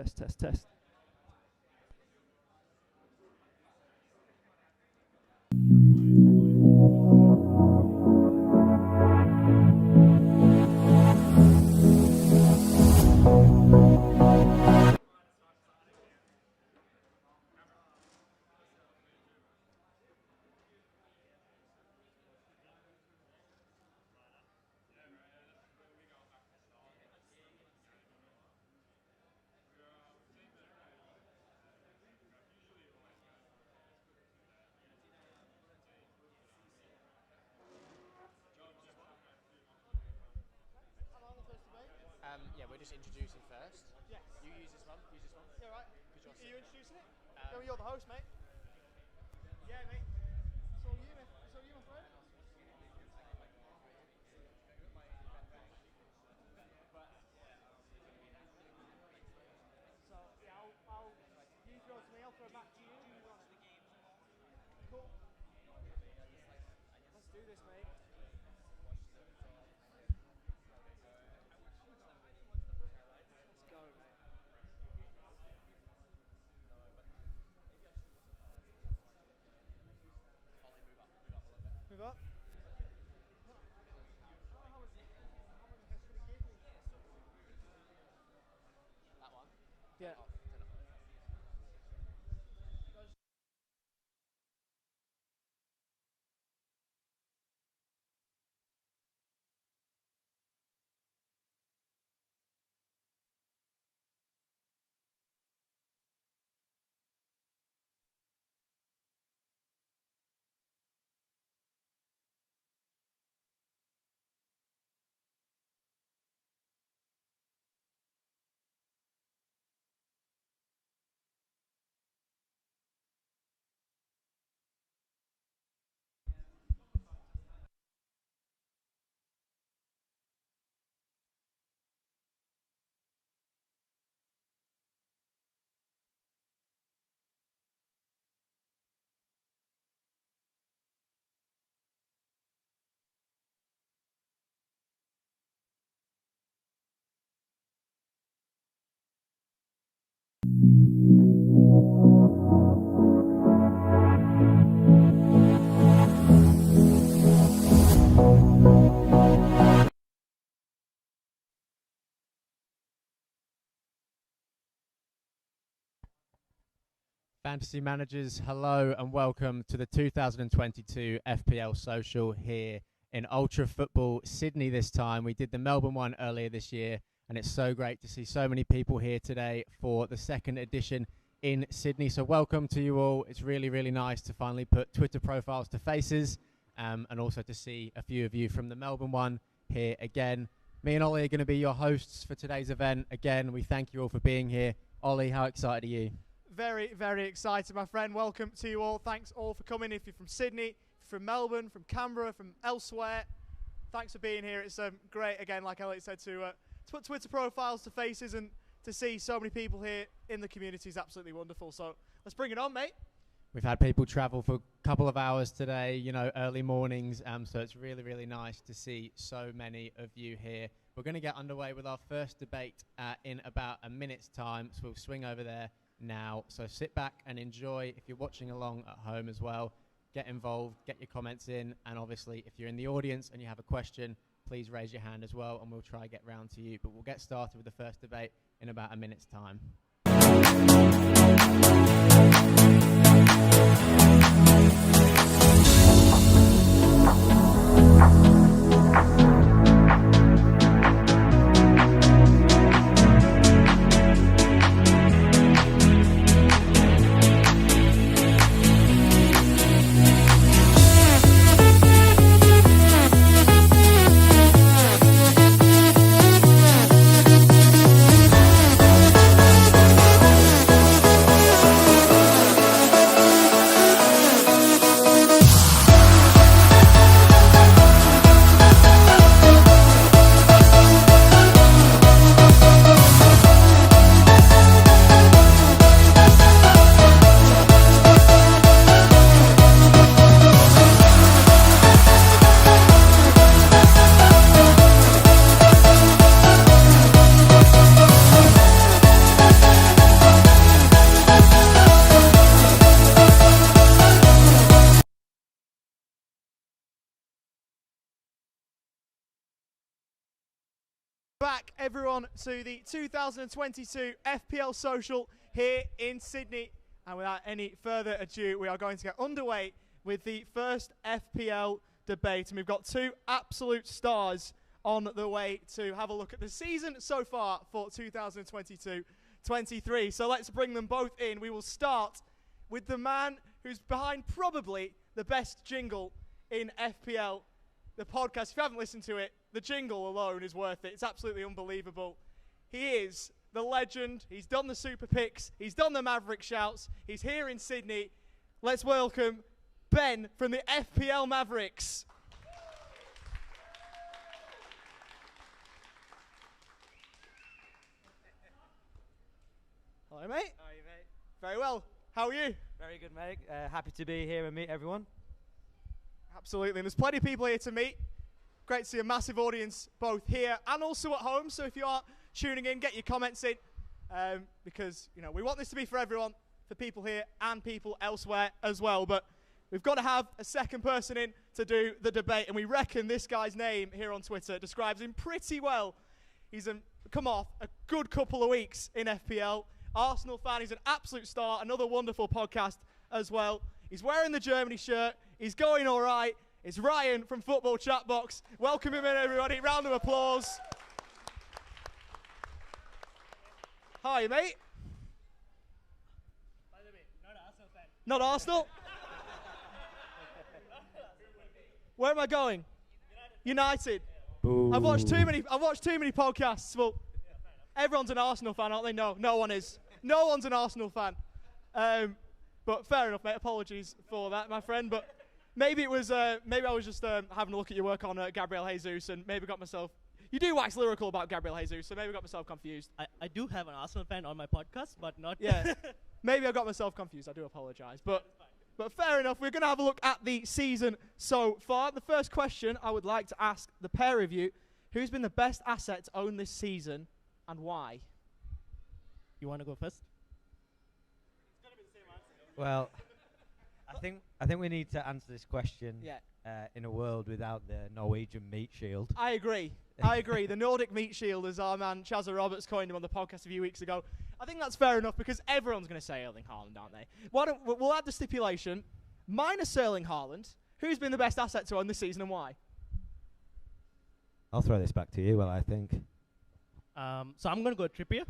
Test. Yeah, we're just introducing first. Yes. You use this one. Yeah, right. Are you introducing it? No, you're the host, mate. Yeah, mate. It's all you, my friend. So, yeah, you throw to me, I'll throw back to you. Cool. Let's do this, mate. Let's go, mate. Move up. That one? Yeah. Fantasy managers, hello and welcome to the 2022 FPL Social here in Ultra Football Sydney this time. We did the Melbourne one earlier this year, and it's so great to see so many people here today for the second edition in Sydney. So welcome to you all. It's really, really nice to finally put Twitter profiles to faces, and also to see a few of you from the Melbourne one here again. Me and Ollie are going to be your hosts for today's event. Again, we thank you all for being here. Ollie, how excited are you? Very, very excited, my friend. Welcome to you all. Thanks all for coming. If you're from Sydney, from Melbourne, from Canberra, from elsewhere, thanks for being here. It's great, again, like Elliot said, to put Twitter profiles to faces and to see so many people here in the community is absolutely wonderful. So let's bring it on, mate. We've had people travel for a couple of hours today, early mornings, so it's really, really nice to see so many of you here. We're going to get underway with our first debate in about a minute's time, so we'll swing over there now. So sit back and enjoy. If you're watching along at home as well, get involved, get your comments in, and obviously if you're in the audience and you have a question, please raise your hand as well and we'll try to get round to you. But we'll get started with the first debate in about a minute's time. Back, everyone, to the 2022 FPL Social here in Sydney. And without any further ado, we are going to get underway with the first FPL debate. And we've got two absolute stars on the way to have a look at the season so far for 2022-23. So let's bring them both in. We will start with the man who's behind probably the best jingle in FPL, the podcast. If you haven't listened to it, the jingle alone is worth it. It's absolutely unbelievable. He is the legend. He's done the Super Picks. He's done the Maverick Shouts. He's here in Sydney. Let's welcome Ben from the FPL Mavericks. Hello, mate. How are you, mate? Very well. How are you? Very good, mate. Happy to be here and meet everyone. Absolutely. And there's plenty of people here to meet. Great to see a massive audience both here and also at home. So if you are tuning in, get your comments in because, you know, we want this to be for everyone, for people here and people elsewhere as well. But we've got to have a second person in to do the debate. And we reckon this guy's name here on Twitter describes him pretty well. He's come off a good couple of weeks in FPL. Arsenal fan. He's an absolute star. Another wonderful podcast as well. He's wearing the Germany shirt. He's going all right. It's Ryan from Football Chatbox. Welcome him in, everybody. Round of applause. Hi, mate. By the way, not an Arsenal fan. Not Arsenal? Where am I going? United. Boo. I've watched too many podcasts. Well, everyone's an Arsenal fan, aren't they? No one is. No one's an Arsenal fan. But fair enough, mate. Apologies for that, my friend. But maybe I was just having a look at your work on Gabriel Jesus and maybe got myself. You do wax lyrical about Gabriel Jesus, so maybe got myself confused. I do have an Arsenal fan on my podcast, but not. Yeah, maybe I got myself confused. I do apologise, but fair enough. We're going to have a look at the season so far. The first question I would like to ask the pair of you: who's been the best asset to own this season, and why? You want to go first? Well, I think we need to answer this question Yeah, in a world without the Norwegian meat shield. I agree. The Nordic meat shield, as our man Chazza Roberts coined him on the podcast a few weeks ago. I think that's fair enough because everyone's going to say Erling Haaland, aren't they? We'll add the stipulation, minus Erling Haaland, who's been the best asset to own this season and why? I'll throw this back to you, well, I think. So I'm going to go Trippier,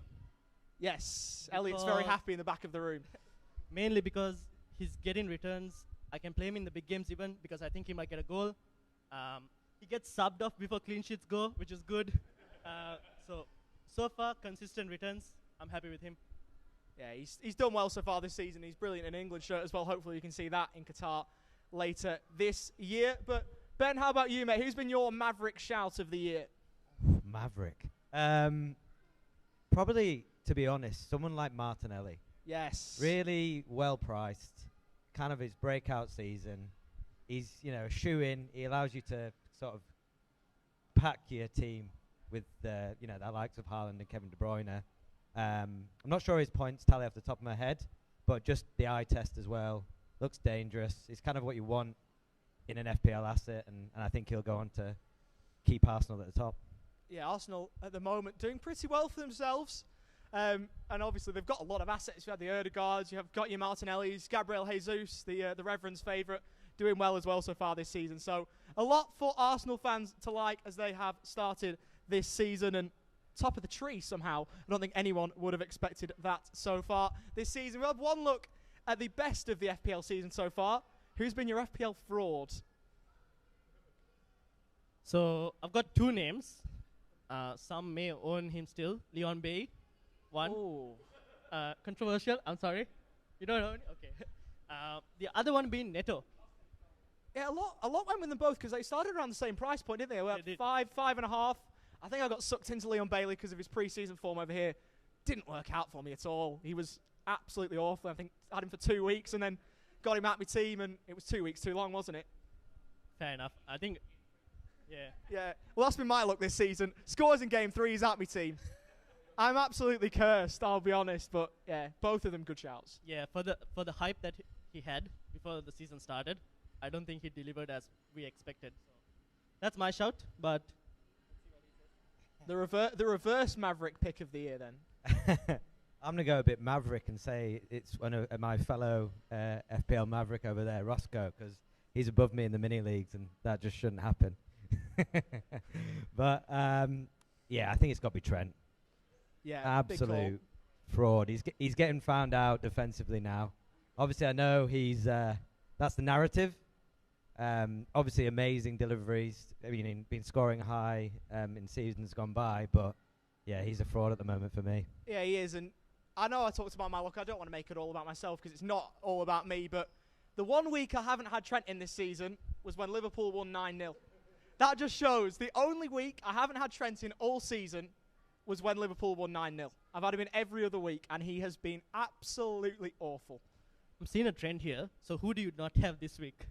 Yes, Elliot's very happy in the back of the room. mainly because he's getting returns. I can play him in the big games even because I think he might get a goal. He gets subbed off before clean sheets go, which is good. So far, consistent returns. I'm happy with him. Yeah, he's done well so far this season. He's brilliant in England shirt as well. Hopefully you can see that in Qatar later this year. But Ben, how about you, mate? Who's been your Maverick shout of the year? Maverick. Probably, to be honest, someone like Martinelli. Yes. Really well priced. Kind of his breakout season. He's, a shoe-in. He allows you to sort of pack your team with, the likes of Haaland and Kevin De Bruyne. I'm not sure his points tally off the top of my head, but just the eye test as well. Looks dangerous. It's kind of what you want in an FPL asset, and I think he'll go on to keep Arsenal at the top. Yeah, Arsenal at the moment doing pretty well for themselves. And obviously they've got a lot of assets. You have the Erdegaards, you have got your Martinellis, Gabriel Jesus, the Reverend's favourite, doing well as well so far this season. So a lot for Arsenal fans to like as they have started this season, and top of the tree somehow. I don't think anyone would have expected that so far this season. We'll have one look at the best of the FPL season so far. Who's been your FPL fraud? So I've got two names. Some may own him still. Leon Bailey, one. Ooh. Controversial, I'm sorry. You don't own it? Okay. The other one being Neto. Yeah, a lot went with them both because they started around the same price point, didn't they? They did. 5.5. I think I got sucked into Leon Bailey because of his pre-season form over here. Didn't work out for me at all. He was absolutely awful. I think I had him for 2 weeks and then got him out my team, and it was 2 weeks too long, wasn't it? Fair enough. I think, yeah. Yeah. Well, that's been my luck this season. Scores in game 3, he's out my team. I'm absolutely cursed, I'll be honest. But yeah, both of them good shouts. Yeah, for the hype that he had before the season started, I don't think he delivered as we expected. So that's my shout, but The reverse Maverick pick of the year then. I'm gonna go a bit Maverick and say it's one of my fellow FPL Maverick over there, Roscoe, because he's above me in the mini leagues, and that just shouldn't happen. But yeah, I think it's got to be Trent. Yeah, Absolute fraud. He's getting found out defensively now. Obviously, I know he's that's the narrative. Obviously, amazing deliveries. I mean, he's been scoring high in seasons gone by, but yeah, he's a fraud at the moment for me. Yeah, he is, and I know I talked about my luck. I don't want to make it all about myself because it's not all about me, but the 1 week I haven't had Trent in this season was when Liverpool won 9-0. That just shows the only week I haven't had Trent in all season was when Liverpool won 9-0. I've had him in every other week, and he has been absolutely awful. I'm seeing a trend here. So who do you not have this week?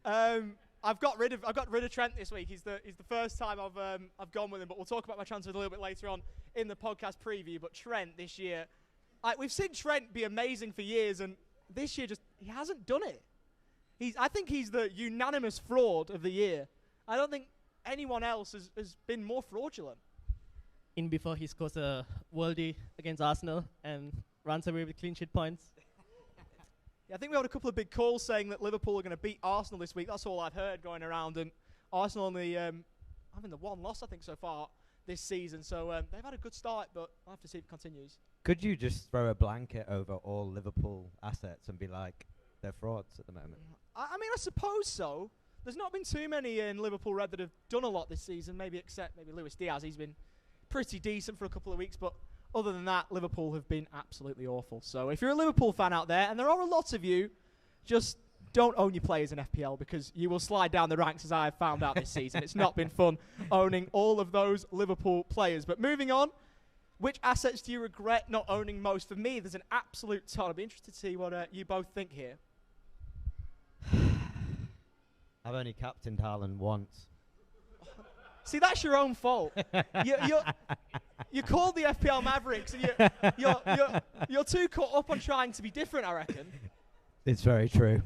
I've got rid of Trent this week. He's the first time I've gone with him, but we'll talk about my transfers a little bit later on in the podcast preview. But Trent this year, we've seen Trent be amazing for years, and this year he hasn't done it. I think he's the unanimous fraud of the year. I don't think anyone else has been more fraudulent. In before he scores a worldie against Arsenal and runs away with clean sheet points. Yeah, I think we had a couple of big calls saying that Liverpool are going to beat Arsenal this week. That's all I've heard going around. And Arsenal only having the one loss, I think, so far this season. So they've had a good start, but I'll have to see if it continues. Could you just throw a blanket over all Liverpool assets and be like, they're frauds at the moment? I mean, I suppose so. There's not been too many in Liverpool Red that have done a lot this season, except Luis Diaz. He's been pretty decent for a couple of weeks, but other than that, Liverpool have been absolutely awful. So if you're a Liverpool fan out there, and there are a lot of you, just don't own your players in FPL because you will slide down the ranks, as I have found out this season. It's not been fun owning all of those Liverpool players. But moving on, which assets do you regret not owning most? For me, there's an absolute ton. I'd be interested to see what you both think here. I've only captained Haaland once. See, that's your own fault. You called the FPL Mavericks, and you're too caught up on trying to be different, I reckon. It's very true,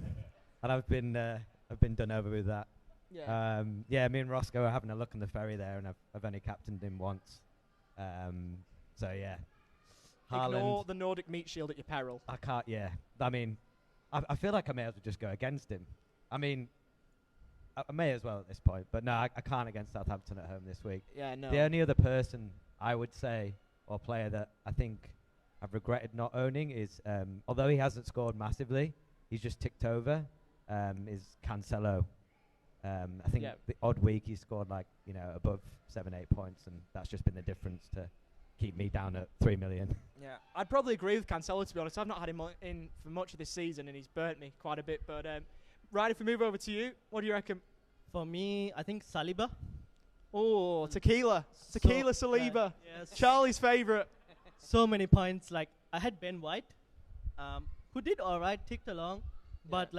and I've been done over with that. Yeah. Yeah, me and Roscoe are having a look on the ferry there, and I've only captained him once. So yeah. Ignore the Nordic meat shield at your peril. I can't. Yeah. I mean, I feel like I may as well just go against him. I mean, I may as well at this point, but no, I can't against Southampton at home this week. Yeah, no. The only other person I would say, or player that I think I've regretted not owning is, although he hasn't scored massively, he's just ticked over, is Cancelo. I think the odd week he scored above 7-8 points, and that's just been the difference to keep me down at 3 million. Yeah, I'd probably agree with Cancelo, to be honest. I've not had him in for much of this season, and he's burnt me quite a bit. But Ryan, if we move over to you, what do you reckon? For me, I think Saliba. Oh, tequila Saliba. Yes. Charlie's favourite. So many points. Like, I had Ben White, who did all right, ticked along. But,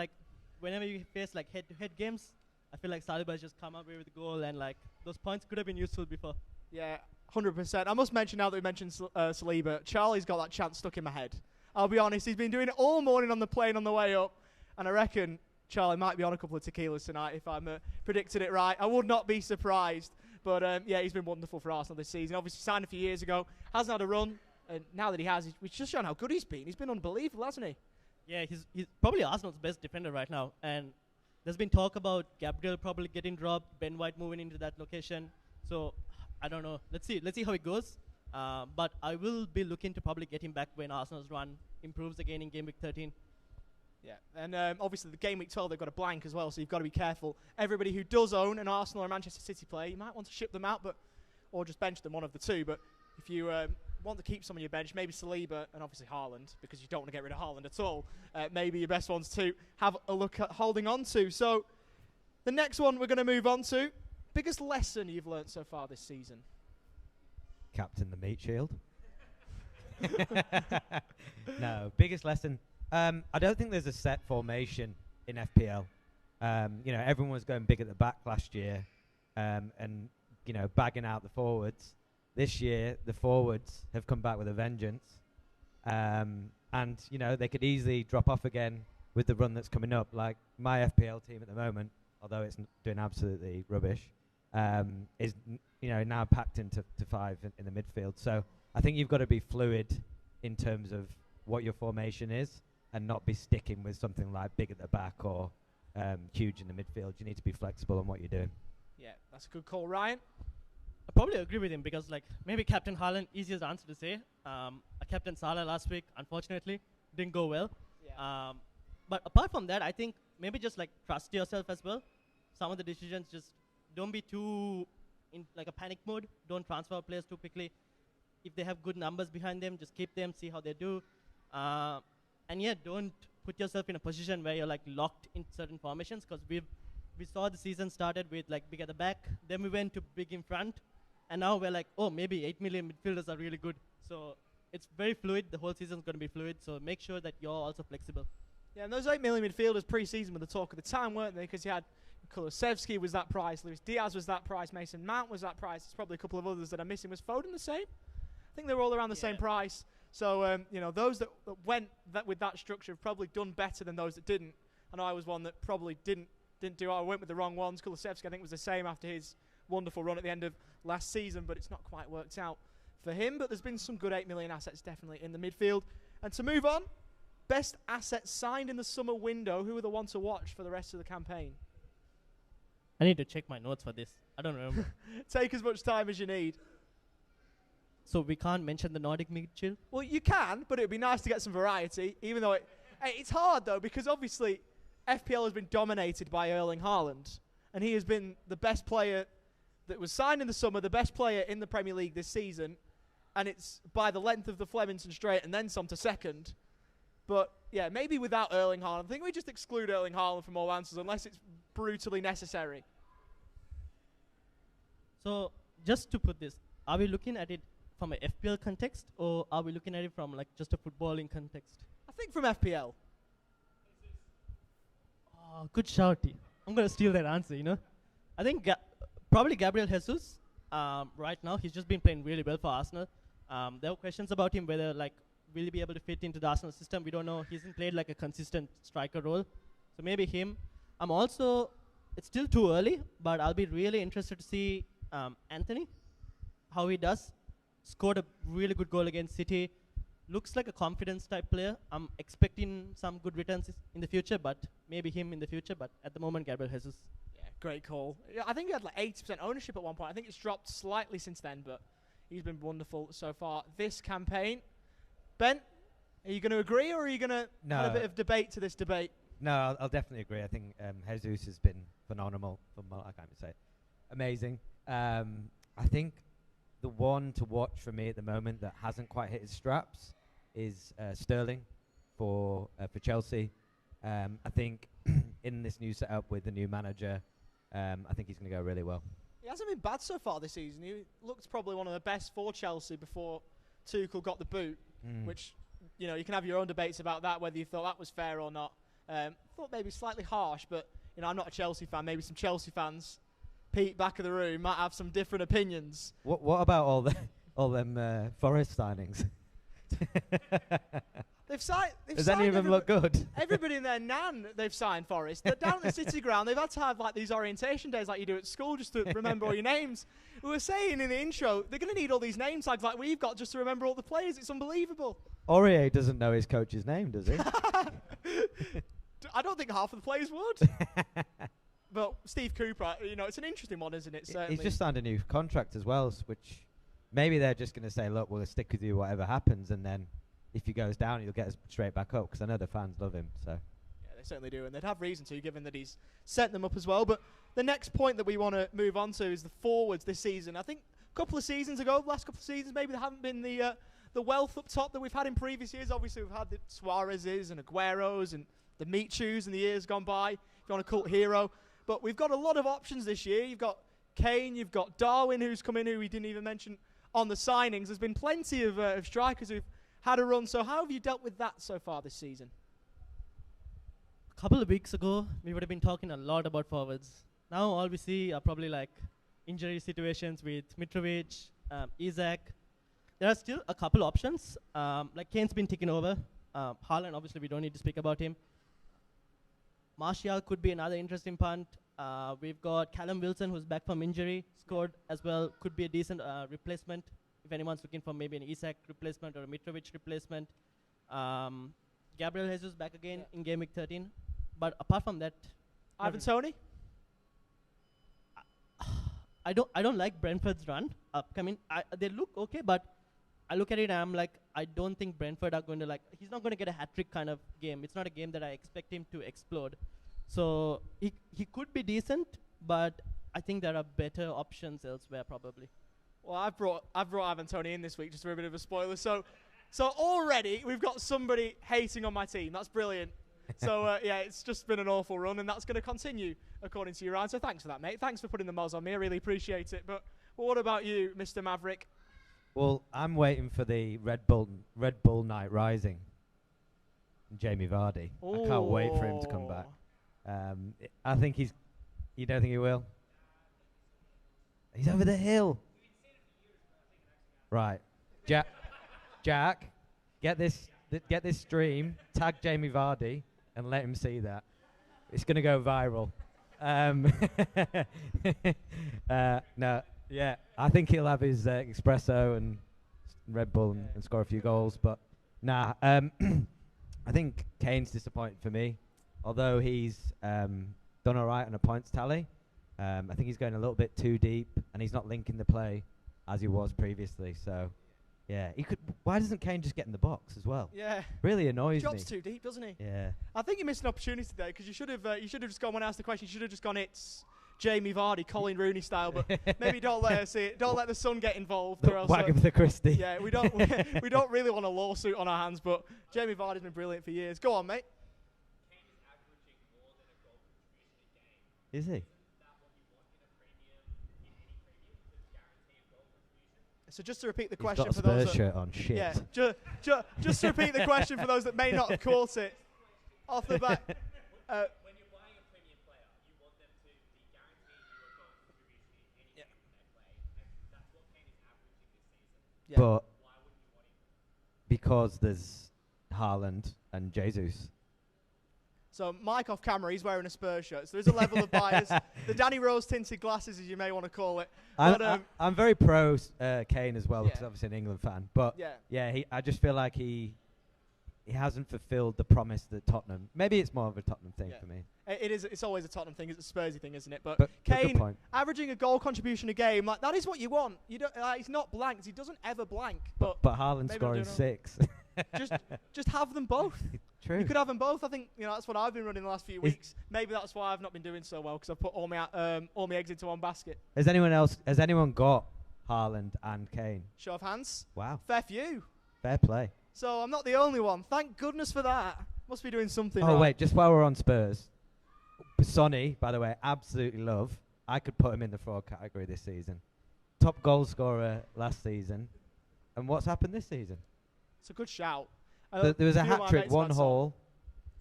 whenever you face, head-to-head games, I feel like Saliba's just come away with a goal, and, those points could have been useful before. Yeah, 100%. I must mention, now that we mentioned Saliba, Charlie's got that chant stuck in my head. I'll be honest, he's been doing it all morning on the plane on the way up, and I reckon Charlie might be on a couple of tequilas tonight if I'm predicted it right. I would not be surprised. But, yeah, he's been wonderful for Arsenal this season. Obviously signed a few years ago, hasn't had a run, and now that he has, we've just shown how good he's been. He's been unbelievable, hasn't he? Yeah, he's probably Arsenal's best defender right now. And there's been talk about Gabriel probably getting dropped, Ben White moving into that location. So, I don't know. Let's see how it goes. But I will be looking to probably get him back when Arsenal's run improves again in Gameweek 13. Yeah, and obviously the Gameweek 12, they've got a blank as well, so you've got to be careful. Everybody who does own an Arsenal or Manchester City player, you might want to ship them out, or just bench them, one of the two. But if you want to keep some on your bench, maybe Saliba and obviously Haaland, because you don't want to get rid of Haaland at all, maybe your best ones to have a look at holding on to. So the next one we're going to move on to, biggest lesson you've learnt so far this season? Captain the meat shield. No, biggest lesson. I don't think there's a set formation in FPL. Everyone was going big at the back last year, and bagging out the forwards. This year, the forwards have come back with a vengeance, and they could easily drop off again with the run that's coming up. Like my FPL team at the moment, although it's doing absolutely rubbish, is now packed into five in the midfield. So I think you've got to be fluid in terms of what your formation is, and not be sticking with something like big at the back or huge in the midfield. You need to be flexible on what you're doing. Yeah, that's a good call, Ryan. I probably agree with him because, like, maybe Captain Haaland, easiest answer to say. I captain Salah last week, unfortunately, didn't go well. Yeah. But apart from that, I think maybe just like trust yourself as well. Some of the decisions, just don't be too in like a panic mode. Don't transfer players too quickly. If they have good numbers behind them, just keep them, see how they do. And yeah, don't put yourself in a position where you're like locked in certain formations, because we saw the season started with like big at the back, then we went to big in front, and now we're like, oh, maybe 8 million midfielders are really good. So it's very fluid. The whole season's going to be fluid. So make sure that you're also flexible. Yeah, and those 8 million midfielders pre-season were the talk of the time, weren't they? Because you had Kulusevski was that price, Luis Diaz was that price, Mason Mount was that price. There's probably a couple of others that I'm missing. Was Foden the same? I think they were all around the same price. So, those that went with that structure have probably done better than those that didn't. I know I was one that probably didn't do it. I went with the wrong ones. Kulusevski, I think, was the same after his wonderful run at the end of last season, but it's not quite worked out for him. But there's been some good 8 million assets definitely in the midfield. And to move on, best assets signed in the summer window. Who are the ones to watch for the rest of the campaign? I need to check my notes for this. I don't remember. Take as much time as you need. So we can't mention the Nordic midfield? Well, you can, but it would be nice to get some variety, even though it's hard, though, because obviously FPL has been dominated by Erling Haaland, and he has been the best player that was signed in the summer, the best player in the Premier League this season, and it's by the length of the Flemington Straight and then some to second. But, yeah, maybe without Erling Haaland. I think we just exclude Erling Haaland from all answers unless it's brutally necessary. So just to put this, are we looking at it from an FPL context, or are we looking at it from like just a footballing context? I think from FPL. Oh, good shout. I'm going to steal that answer, I think probably Gabriel Jesus. Right now, he's just been playing really well for Arsenal. There were questions about him, whether like will he be able to fit into the Arsenal system. We don't know. He hasn't played like a consistent striker role. So maybe him. It's still too early, but I'll be really interested to see Anthony, how he does. Scored a really good goal against City. Looks like a confidence type player. I'm expecting some good returns in the future, but maybe him in the future. But at the moment, Gabriel Jesus. Yeah, great call. Yeah, I think he had like 80% ownership at one point. I think it's dropped slightly since then, but he's been wonderful so far this campaign. Ben, are you going to agree, or are you going to add a bit of debate to this debate? No, I'll definitely agree. I think Jesus has been phenomenal. I can't even say it. Amazing. I think the one to watch for me at the moment that hasn't quite hit his straps is Sterling for Chelsea. I think in this new setup with the new manager, I think he's going to go really well. He hasn't been bad so far this season. He looks probably one of the best for Chelsea before Tuchel got the boot, which, you can have your own debates about that, whether you thought that was fair or not. Thought maybe slightly harsh, but, I'm not a Chelsea fan. Maybe some Chelsea fans, Pete, back of the room, might have some different opinions. What about all them Forest signings? They've signed. Does any of them look good? Everybody and their nan they've signed Forest. They're down at the City Ground. They've had to have like these orientation days like you do at school just to remember all your names. We were saying in the intro, they're going to need all these name tags like we've got just to remember all the players. It's unbelievable. Aurier doesn't know his coach's name, does he? I don't think half of the players would. But Steve Cooper, it's an interesting one, isn't it? Certainly. He's just signed a new contract as well, which maybe they're just going to say, look, we'll stick with you whatever happens, and then if he goes down, he'll get us straight back up, because I know the fans love him. So yeah, they certainly do, and they'd have reason to, given that he's set them up as well. But the next point that we want to move on to is the forwards this season. I think a couple of seasons ago, the last couple of seasons, maybe there haven't been the wealth up top that we've had in previous years. Obviously, we've had the Suarez's and Aguero's and the Miitus in the years gone by, if you want a cult hero. But we've got a lot of options this year. You've got Kane, you've got Darwin, who's come in, who we didn't even mention on the signings. There's been plenty of strikers who've had a run. So how have you dealt with that so far this season? A couple of weeks ago, we would have been talking a lot about forwards. Now all we see are probably like injury situations with Mitrovic, Isak. There are still a couple options. Like Kane's been taken over. Haaland, obviously, we don't need to speak about him. Martial could be another interesting punt. We've got Callum Wilson, who's back from injury, scored as well. Could be a decent replacement if anyone's looking for maybe an Isak replacement or a Mitrovic replacement. Gabriel Jesus back again in game week 13. But apart from that, Ivan Toney? I don't like Brentford's run upcoming. They look okay, but I look at it and I'm like, I don't think Brentford are going to he's not going to get a hat-trick kind of game. It's not a game that I expect him to explode. So he could be decent, but I think there are better options elsewhere probably. Well, I've brought Ivan Toney in this week just for a bit of a spoiler. So already we've got somebody hating on my team. That's brilliant. So yeah, it's just been an awful run, and that's going to continue according to you, Ryan. So thanks for that, mate. Thanks for putting the moz on me. I really appreciate it. But what about you, Mr. Maverick? Well, I'm waiting for the Red Bull Night Rising. Jamie Vardy. Ooh. I can't wait for him to come back. I think you don't think he will? He's over the hill. Right. Jack, get this stream, tag Jamie Vardy, and let him see that. It's going to go viral. No, yeah, I think he'll have his espresso and Red Bull and score a few goals, but nah. I think Kane's disappointing for me. Although he's done all right on a points tally, I think he's going a little bit too deep, and he's not linking the play as he was previously. So, yeah, he could. Why doesn't Kane just get in the box as well? Yeah, really annoys me. Drops too deep, doesn't he? Yeah. I think you missed an opportunity today because you should have just gone when I asked the question. You should have just gone. It's Jamie Vardy, Colin Rooney style, but maybe don't let her see it. Don't let the sun get involved. Or else, Whack of the Christie. Yeah, we don't really want a lawsuit on our hands. But Jamie Vardy's been brilliant for years. Go on, mate. Is he? So just to repeat the He's question got a for those Spurs shirt on. Shit. Yeah, just to repeat the question for those that may not have caught it off the bat. When you're buying a premium player, you want them to be guaranteed you are going to contribute in anything that they play. And that's what Kane is averaging this season. Yeah. But Why wouldn't you want him? because there's Haaland and Jesus. So Mike off camera, he's wearing a Spurs shirt. So there's a level of bias. The Danny Rose tinted glasses, as you may want to call it. I'm very pro Kane as well, Yeah. because obviously an England fan. But Yeah. I just feel like he hasn't fulfilled the promise that Tottenham. Maybe it's more of a Tottenham thing Yeah. for me. It is. It's always a Tottenham thing. It's a Spursy thing, isn't it? But But good Kane point. averaging a goal contribution a game, like that is what you want. You don't. He's not blanked. He doesn't ever blank. But But Haaland maybe I'm scoring doing 6. just have them both. True. You could have them both. I think that's what I've been running the last few weeks. Maybe that's why I've not been doing so well because I've put all my eggs into one basket. Has anyone got Haaland and Kane? Show of hands. Wow. Fair few. Fair play. So I'm not the only one. Thank goodness for that. Must be doing something Oh right. wait, just while we're on Spurs, Sonny, by the way, absolutely love. I could put him in the fraud category this season. Top goal scorer last season. And what's happened this season? It's a good shout. There was a few of my hat trick, mates have one had Son. haul.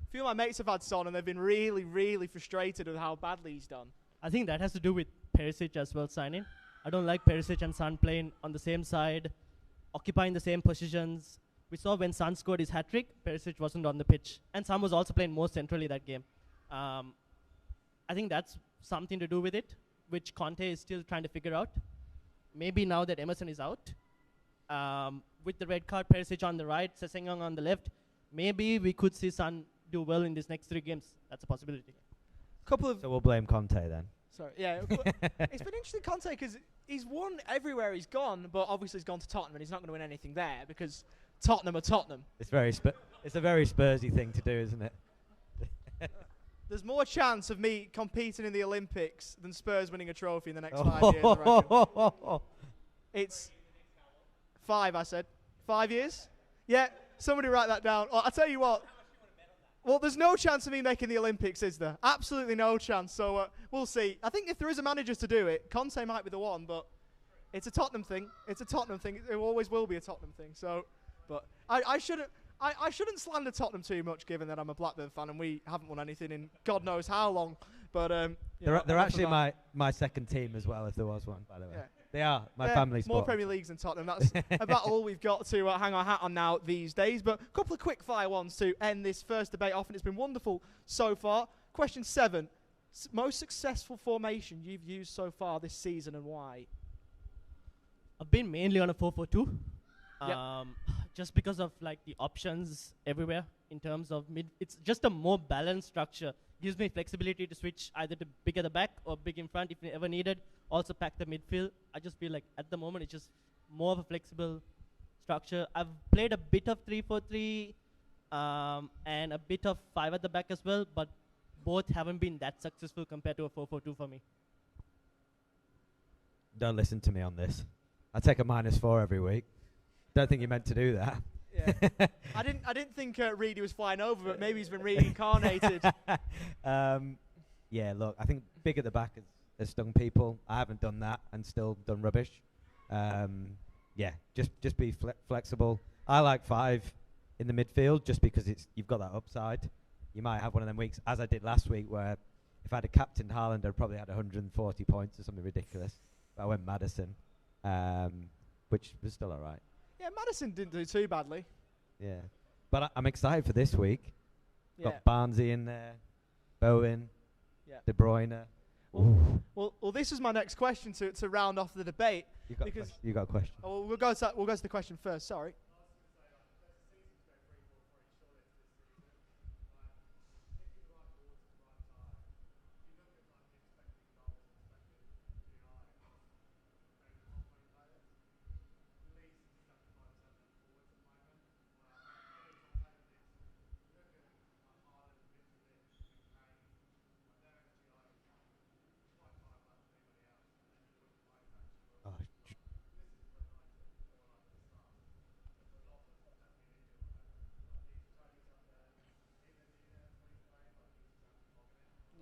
A few of my mates have had Son, and they've been really, really frustrated with how badly he's done. I think that has to do with Perisic as well signing. I don't like Perisic and Son playing on the same side, occupying the same positions. We saw when Son scored his hat-trick, Perisic wasn't on the pitch. And Son was also playing more centrally that game. I think that's something to do with it, which Conte is still trying to figure out. Maybe now that Emerson is out, with the red card, Perisic on the right, Sessegnon on the left, maybe we could see Son do well in these next 3 games. That's a possibility. Couple of So we'll blame Conte then. Sorry, yeah. It's been interesting, Conte, because he's won everywhere he's gone, but obviously he's gone to Tottenham and he's not going to win anything there because Tottenham are Tottenham. It's a very Spursy thing to do, isn't it? There's more chance of me competing in the Olympics than Spurs winning a trophy in the next 5 years, I reckon. It's 5, I said. 5 years? Yeah, somebody write that down. Oh, I'll tell you what. Well, there's no chance of me making the Olympics, is there? Absolutely no chance. So we'll see. I think if there is a manager to do it, Conte might be the one, but it's a Tottenham thing. It's a Tottenham thing. It always will be a Tottenham thing. So, but I shouldn't slander Tottenham too much, given that I'm a Blackburn fan and we haven't won anything in God knows how long. But they're actually my second team as well, if there was one, by the way. Yeah. They are my family sport. More Premier Leagues than Tottenham. That's about all we've got to hang our hat on now these days. But a couple of quick fire ones to end this first debate off, and it's been wonderful so far. Question 7. most successful formation you've used so far this season and why? I've been mainly on a 4-4-2. Yep. Just because of like the options everywhere in terms of mid. It's just a more balanced structure. Gives me flexibility to switch either to big at the back or big in front if ever needed. Also pack the midfield. I just feel like at the moment it's just more of a flexible structure. I've played a bit of 3-4-3 and a bit of 5 at the back as well, but both haven't been that successful compared to a 4-4-2 for me. Don't listen to me on this. I take a -4 every week. Don't think you meant to do that. Yeah. I didn't think Reedy was flying over, but maybe he's been reincarnated. Yeah, look, I think big at the back has stung people. I haven't done that and still done rubbish. Yeah, just be flexible. I like 5 in the midfield just because you've got that upside. You might have one of them weeks, as I did last week, where if I'd have captained Haaland, I'd probably had 140 points or something ridiculous. But I went Maddison, which was still all right. Yeah, Maddison didn't do too badly. Yeah, but I'm excited for this week. Yeah. Got Barnsley in there, Bowen, Yeah. De Bruyne. Well, this is my next question to round off the debate. You got a question. Oh, we'll go to the question first. Sorry.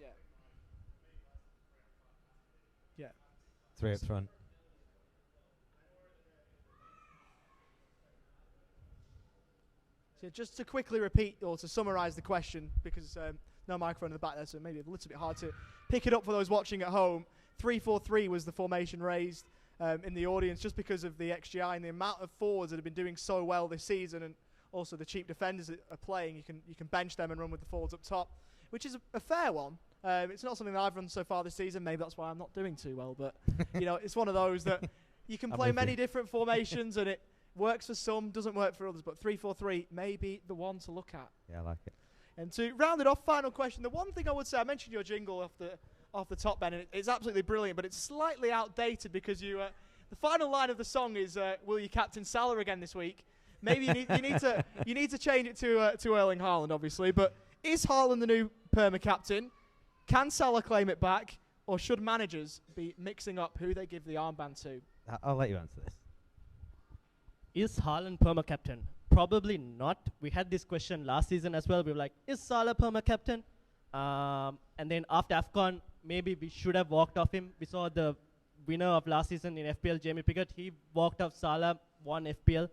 Yeah. Yeah. 3 up front. So just to quickly repeat or to summarise the question, because no microphone in the back there, so maybe a little bit hard to pick it up for those watching at home. 3-4-3 was the formation raised in the audience just because of the XGI and the amount of forwards that have been doing so well this season, and also the cheap defenders that are playing. You can bench them and run with the forwards up top, which is a fair one. It's not something that I've run so far this season. Maybe that's why I'm not doing too well. But it's one of those that you can play many different formations, and it works for some, doesn't work for others. But 3-4-3 may be the one to look at. Yeah, I like it. And to round it off, final question. The one thing I would say, I mentioned your jingle off the top, Ben, and it's absolutely brilliant, but it's slightly outdated because the final line of the song is, "Will you captain Salah again this week?" Maybe you need to change it to Erling Haaland, obviously. But is Haaland the new perma captain? Can Salah claim it back, or should managers be mixing up who they give the armband to? I'll let you answer this. Is Haaland perma-captain? Probably not. We had this question last season as well. We were like, is Salah perma-captain? And then after AFCON, maybe we should have walked off him. We saw the winner of last season in FPL, Jamie Pickett. He walked off Salah, won FPL.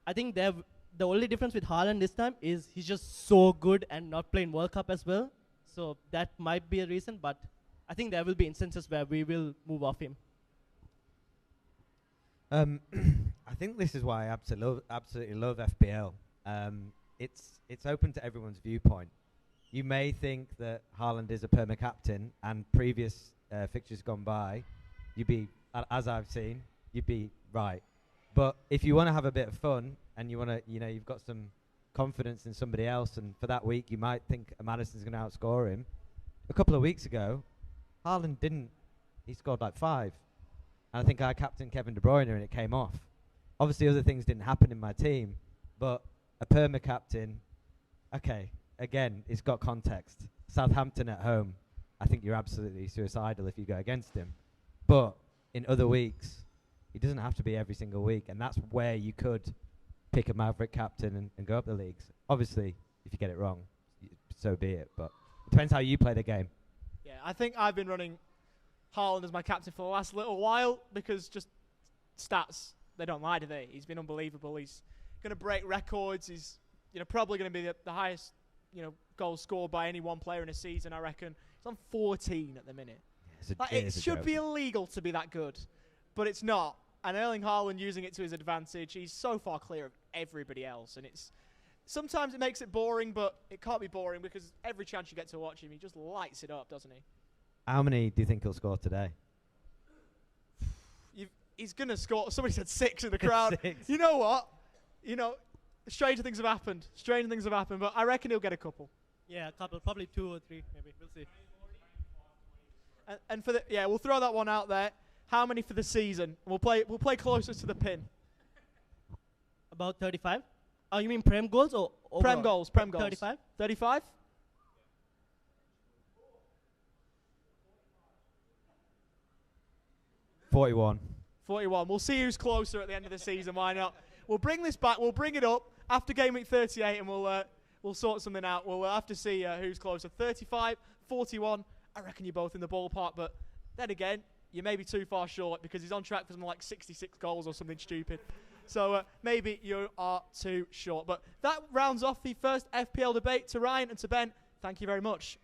I think the only difference with Haaland this time is he's just so good and not playing World Cup as well. So that might be a reason, but I think there will be instances where we will move off him. I think this is why I absolutely love FPL. It's open to everyone's viewpoint. You may think that Haaland is a perma captain, and previous fixtures gone by, you'd be, as I've seen, you'd be right. But if you want to have a bit of fun and you want to, you've got some confidence in somebody else, and for that week you might think Maddison's going to outscore him. A couple of weeks ago, Haaland didn't. He scored like 5. And I think I captained Kevin De Bruyne and it came off. Obviously other things didn't happen in my team, but a perma captain, okay, again, it's got context. Southampton at home, I think you're absolutely suicidal if you go against him. But in other weeks, he doesn't have to be every single week, and that's where you could pick a maverick captain and go up the leagues. Obviously, if you get it wrong, so be it, but it depends how you play the game. Yeah, I think I've been running Haaland as my captain for the last little while because just stats, they don't lie, do they? He's been unbelievable. He's going to break records. He's probably going to be the highest goal scored by any one player in a season, I reckon. He's on 14 at the minute. Yeah, it should be illegal to be that good, but it's not. And Erling Haaland using it to his advantage, he's so far clear of everybody else, and it's Sometimes it makes it boring, but it can't be boring because every chance you get to watch him, he just lights it up, doesn't he? How many do you think he'll score today? He's going to score. Somebody said 6 in the crowd. 6. You know what? Stranger things have happened. Stranger things have happened, but I reckon he'll get a couple. Yeah, a couple, probably 2 or 3, maybe. We'll see. And we'll throw that one out there. How many for the season? We'll play closest to the pin. About 35. Oh, you mean Prem goals or overall? Prem goals. 35. 35? $41. 41. We'll see who's closer at the end of the season. Why not? We'll bring this back. We'll bring it up after game week 38, and we'll sort something out. We'll have to see who's closer. 35, 41. I reckon you're both in the ballpark, but then again, you may be too far short because he's on track for something like 66 goals or something stupid. So maybe you are too short. But that rounds off the first FPL debate. To Ryan and to Ben, thank you very much.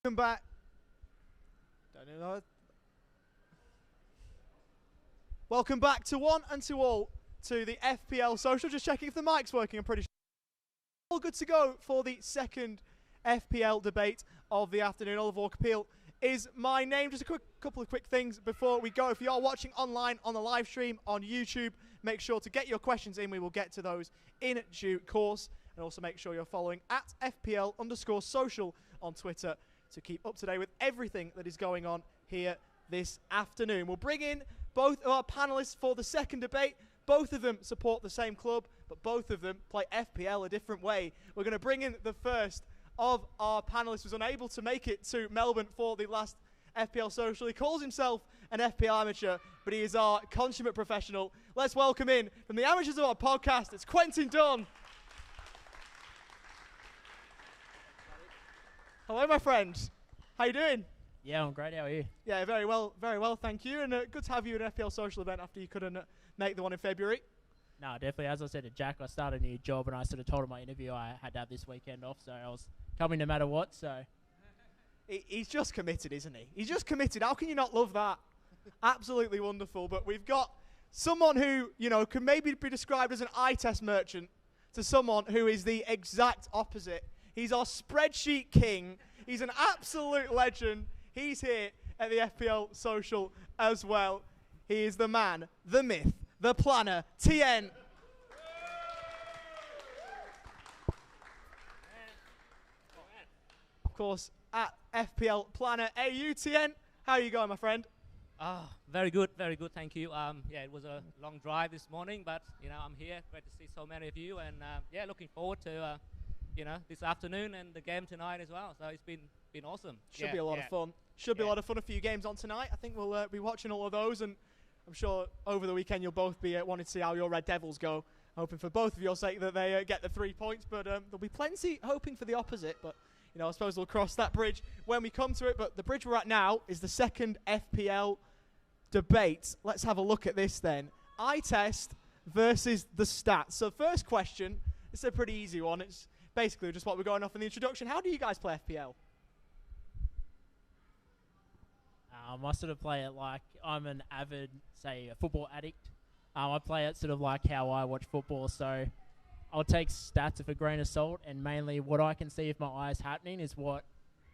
Welcome back. Don't know. Welcome back to one and to all to the FPL Social. Just checking if the mic's working. I'm pretty sure. All good to go for the second FPL Debate of the afternoon. Oliver Walker-Peel is my name. Just a couple of quick things before we go. If you are watching online on the live stream on YouTube, make sure to get your questions in. We will get to those in due course. And also make sure you're following at FPL_social on Twitter to keep up to date with everything that is going on here this afternoon. We'll bring in both of our panellists for the second debate. Both of them support the same club, but both of them play FPL a different way. We're going to bring in the first of our panellists who was unable to make it to Melbourne for the last FPL Social. He calls himself an FPL amateur, but he is our consummate professional. Let's welcome in from the amateurs of our podcast, it's Quentin Dunn. Hello, my friend. How you doing? Yeah, I'm great. How are you? Yeah, very well, thank you. And good to have you at an FPL Social event after you couldn't make the one in February. No, definitely. As I said to Jack, I started a new job, and I sort of told him my interview I had to have this weekend off, so I was coming no matter what. So He's just committed, isn't he? He's just committed. How can you not love that? Absolutely wonderful. But we've got someone who, you know, can maybe be described as an eye test merchant to someone who is the exact opposite. He's our spreadsheet king. He's an absolute legend. He's here at the FPL Social as well. He is the man, the myth, the planner, TN. Of course, at FPL Planner AUTN. How are you going, my friend? Very good, thank you. Yeah, it was a long drive this morning, but, you know, I'm here. Great to see so many of you, and, yeah, looking forward to, you know, this afternoon and the game tonight as well. So it's been awesome. Should be a lot of fun. Should be a lot of fun. A few games on tonight. I think we'll be watching all of those, and I'm sure over the weekend you'll both be wanting to see how your Red Devils go. Hoping for both of your sake that they get the 3 points, but there'll be plenty hoping for the opposite. But, you know, I suppose we'll cross that bridge when we come to it. But the bridge we're at now is the second FPL debate. Let's have a look at this then. Eye test versus the stats. So first question, it's a pretty easy one. It's basically just what we're going off in the introduction. How do you guys play FPL? I sort of play it like I'm an avid, say, a football addict. I play it sort of like how I watch football. So I'll take stats with a grain of salt, and mainly what I can see if my eye is happening is what,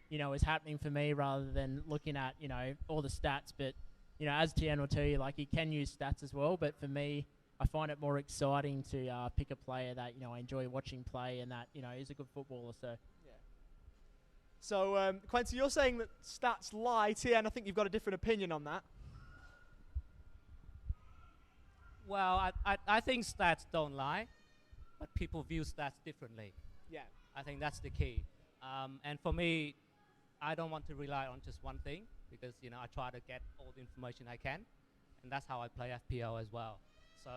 you know, is happening for me rather than looking at, you know, all the stats. But, you know, as Tian will tell you, like, you can use stats as well. But for me, I find it more exciting to pick a player that, you know, I enjoy watching play and that, you know, is a good footballer. So. So, Quentin, you're saying that stats lie. Tian, I think you've got a different opinion on that. Well, I think stats don't lie, but people view stats differently. Yeah. I think that's the key. And for me, I don't want to rely on just one thing because, you know, I try to get all the information I can, and that's how I play FPL as well. So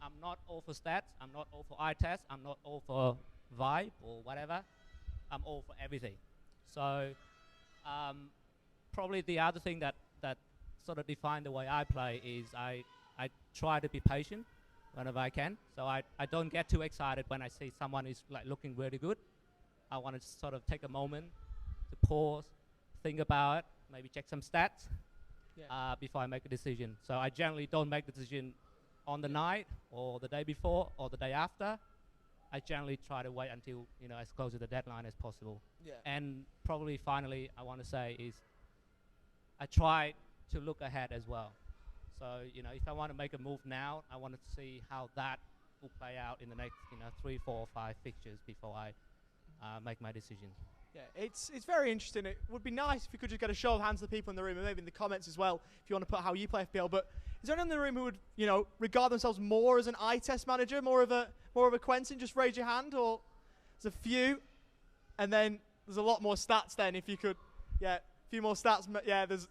I'm not all for stats. I'm not all for eye tests. I'm not all for vibe or whatever. I'm all for everything. So probably the other thing that sort of defines the way I play is I try to be patient whenever I can. So I don't get too excited when I see someone is like looking really good. I want to sort of take a moment to pause, think about it, maybe check some stats before I make a decision. So I generally don't make the decision on the night or the day before or the day after. I generally try to wait until, you know, as close to the deadline as possible. Yeah. And probably finally I want to say is I try to look ahead as well. So, you know, if I want to make a move now, I want to see how that will play out in the next, you know, 3, 4, or 5 fixtures before I make my decision. Yeah, it's very interesting. It would be nice if you could just get a show of hands to the people in the room, and maybe in the comments as well, if you want to put how you play FPL. But is there anyone in the room who would, you know, regard themselves more as an eye test manager, more of a Quentin? Just raise your hand. Or there's a few, and then there's a lot more stats. Then if you could, a few more stats. Yeah, is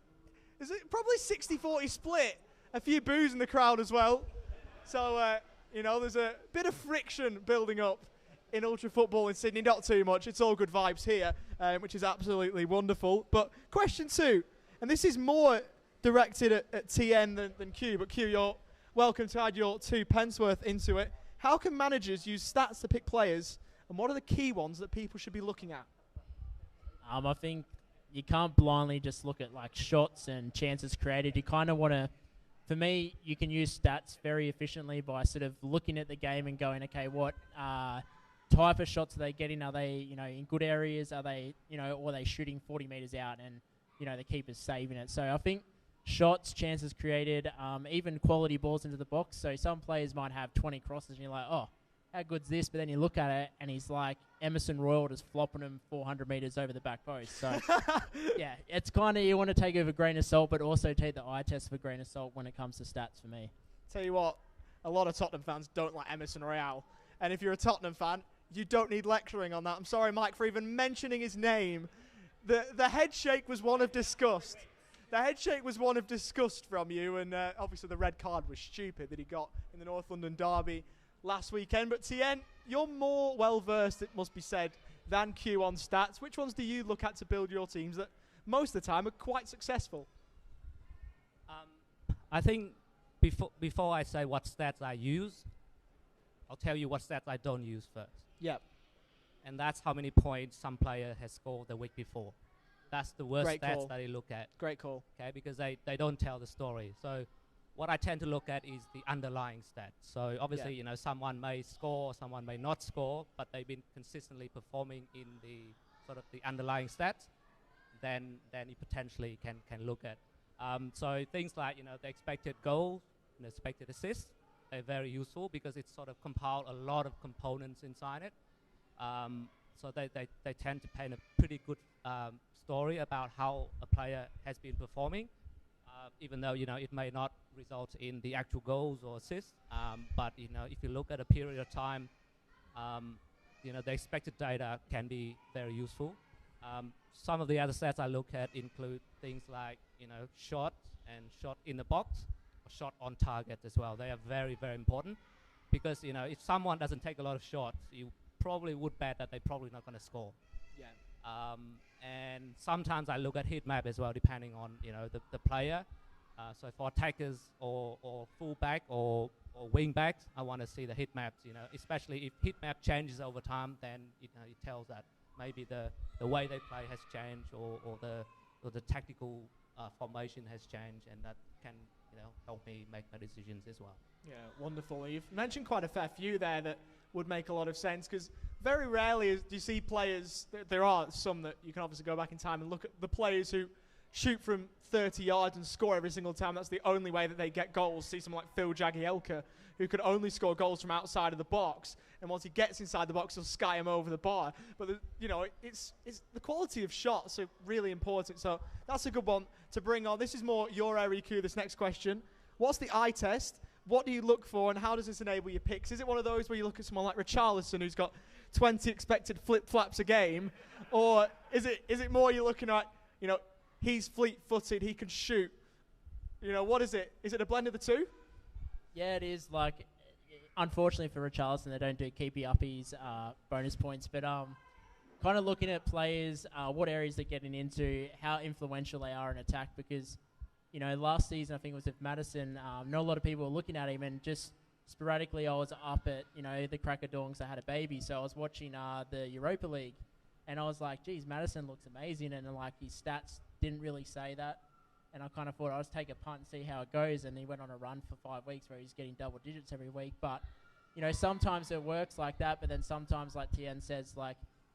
it probably 60-40 split? A few boos in the crowd as well. So you know, there's a bit of friction building up in ultra football in Sydney. Not too much. It's all good vibes here, which is absolutely wonderful. But question 2, and this is more directed at TN than Q, but Q, you're welcome to add your 2 pence worth into it. How can managers use stats to pick players, and what are the key ones that people should be looking at? I think you can't blindly just look at like shots and chances created. You kind of want to, for me, you can use stats very efficiently by sort of looking at the game and going, okay, what type of shots are they getting? Are they, in good areas? Are they, or are they shooting 40 metres out and, the keeper's saving it? So I think shots, chances created, even quality balls into the box. So some players might have 20 crosses and you're like, oh, how good's this? But then you look at it and he's like Emerson Royal just flopping him 400 metres over the back post. So, yeah, it's kind of, you want to take it with a grain of salt, but also take the eye test with a grain of salt when it comes to stats for me. Tell you what, a lot of Tottenham fans don't like Emerson Royal. And if you're a Tottenham fan, you don't need lecturing on that. I'm sorry, Mike, for even mentioning his name. The head shake was one of disgust. The head shake was one of disgust from you, and obviously the red card was stupid that he got in the North London derby last weekend. But Tien, you're more well-versed, it must be said, than Q on stats. Which ones do you look at to build your teams that most of the time are quite successful? I think before I say what stats I use, I'll tell you what stats I don't use first. Yep. And that's how many points some player has scored the week before. That's the worst Great stats call. that I look at. Great call. Okay, because they don't tell the story. So what I tend to look at is the underlying stats. So obviously, someone may score, someone may not score, but they've been consistently performing in the sort of the underlying stats. Then you potentially can look at. So things like the expected goals and expected assists, they're very useful because it's sort of compiled a lot of components inside it. So they tend to paint a pretty good story about how a player has been performing, even though it may not result in the actual goals or assists. But if you look at a period of time, the expected data can be very useful. Some of the other stats I look at include things like shot and shot in the box, or shot on target as well. They are very, very important because if someone doesn't take a lot of shots, you probably would bet that they're probably not going to score. Yeah. And sometimes I look at heat map as well, depending on the player. So for attackers or fullback or wing backs, I want to see the heat maps. Especially if heat map changes over time, then it tells that maybe the way they play has changed or the tactical formation has changed, and that can help me make my decisions as well. Yeah, wonderful. You've mentioned quite a fair few there that would make a lot of sense, because very rarely do you see players, there are some that you can obviously go back in time and look at the players who shoot from 30 yards and score every single time. That's the only way that they get goals. See someone like Phil Jagielka, who could only score goals from outside of the box, and once he gets inside the box, he'll sky him over the bar. But it's the quality of shots are really important. So that's a good one to bring on. This is more your area, Q. This next question: what's the eye test? What do you look for, and how does this enable your picks? Is it one of those where you look at someone like Richarlison, who's got 20 expected flip-flaps a game, or is it more you're looking at, he's fleet-footed, he can shoot? What is it? Is it a blend of the two? Yeah, it is. Like, unfortunately for Richarlison, they don't do keepy-uppies bonus points, but kind of looking at players, what areas they're getting into, how influential they are in attack, because last season, I think it was with Madison, not a lot of people were looking at him, and just sporadically I was up at, the crack of dawn because I had a baby, so I was watching the Europa League, and I was like, geez, Madison looks amazing, and his stats didn't really say that, and I kind of thought I'll just take a punt and see how it goes, and he went on a run for 5 weeks where he's getting double digits every week, but, sometimes it works like that, but then sometimes, like Tien says,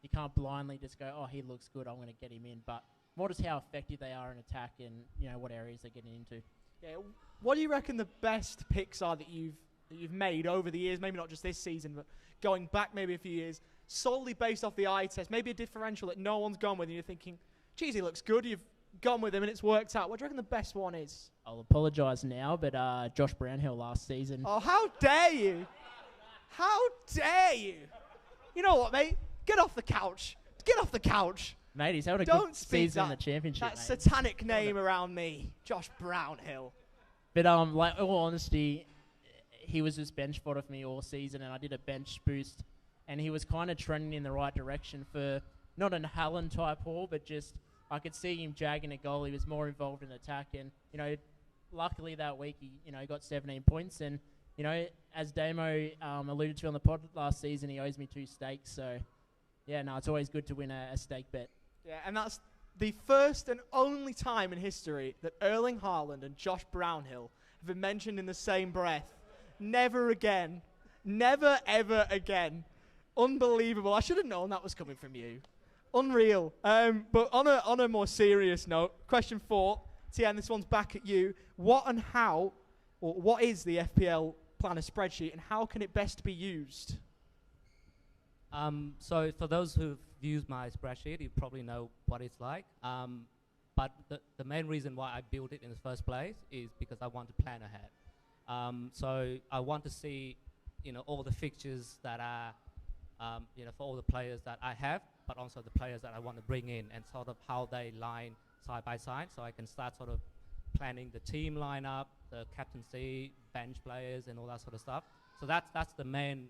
you can't blindly just go, oh, he looks good, I'm going to get him in, but more just how effective they are in attack and what areas they're getting into. Yeah. What do you reckon the best picks are that you've made over the years? Maybe not just this season, but going back maybe a few years, solely based off the eye test. Maybe a differential that no one's gone with, and you're thinking, geez, he looks good. You've gone with him and it's worked out. What do you reckon the best one is? I'll apologise now, but Josh Brownhill last season. Oh, how dare you! How dare you! You know what, mate? Get off the couch. Get off the couch. Mate, he's having a Don't good speak season in the championship, that mate. satanic name around me, Josh Brownhill. But in all honesty, he was just bench fodder for me all season, and I did a bench boost, and he was kind of trending in the right direction for not an Haaland type haul, but just I could see him jagging a goal. He was more involved in attack, and luckily that week he got 17 points, and as Damo alluded to on the pod last season, he owes me 2 stakes. So yeah, no, it's always good to win a stake bet. Yeah, and that's the first and only time in history that Erling Haaland and Josh Brownhill have been mentioned in the same breath. Never again. Never, ever again Unbelievable. I should have known that was coming from you. Unreal. But on a more serious note, question 4, Tien, this one's back at you. What is the FPL Planner spreadsheet, and how can it best be used? So for those who've used my spreadsheet, you probably know what it's like. But the main reason why I built it in the first place is because I want to plan ahead. So I want to see, all the fixtures that are, for all the players that I have, but also the players that I want to bring in, and sort of how they line side by side, so I can start sort of planning the team lineup, the captaincy, bench players, and all that sort of stuff. So that's the main,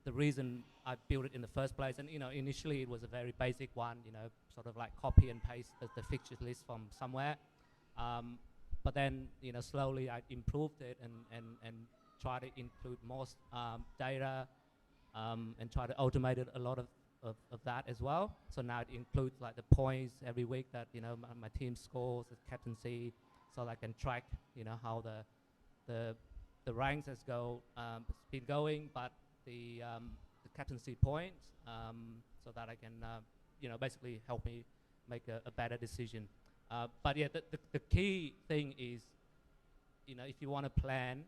the reason I built it in the first place. And initially it was a very basic one, sort of like copy and paste the fixtures list from somewhere. But then slowly I improved it and try to include more data, and try to automate it a lot of that as well. So now it includes like the points every week that my team scores, the captaincy, so I can track how the ranks has been going, but the captaincy points, so that I can basically help me make a better decision. But yeah, the key thing is if you want to plan,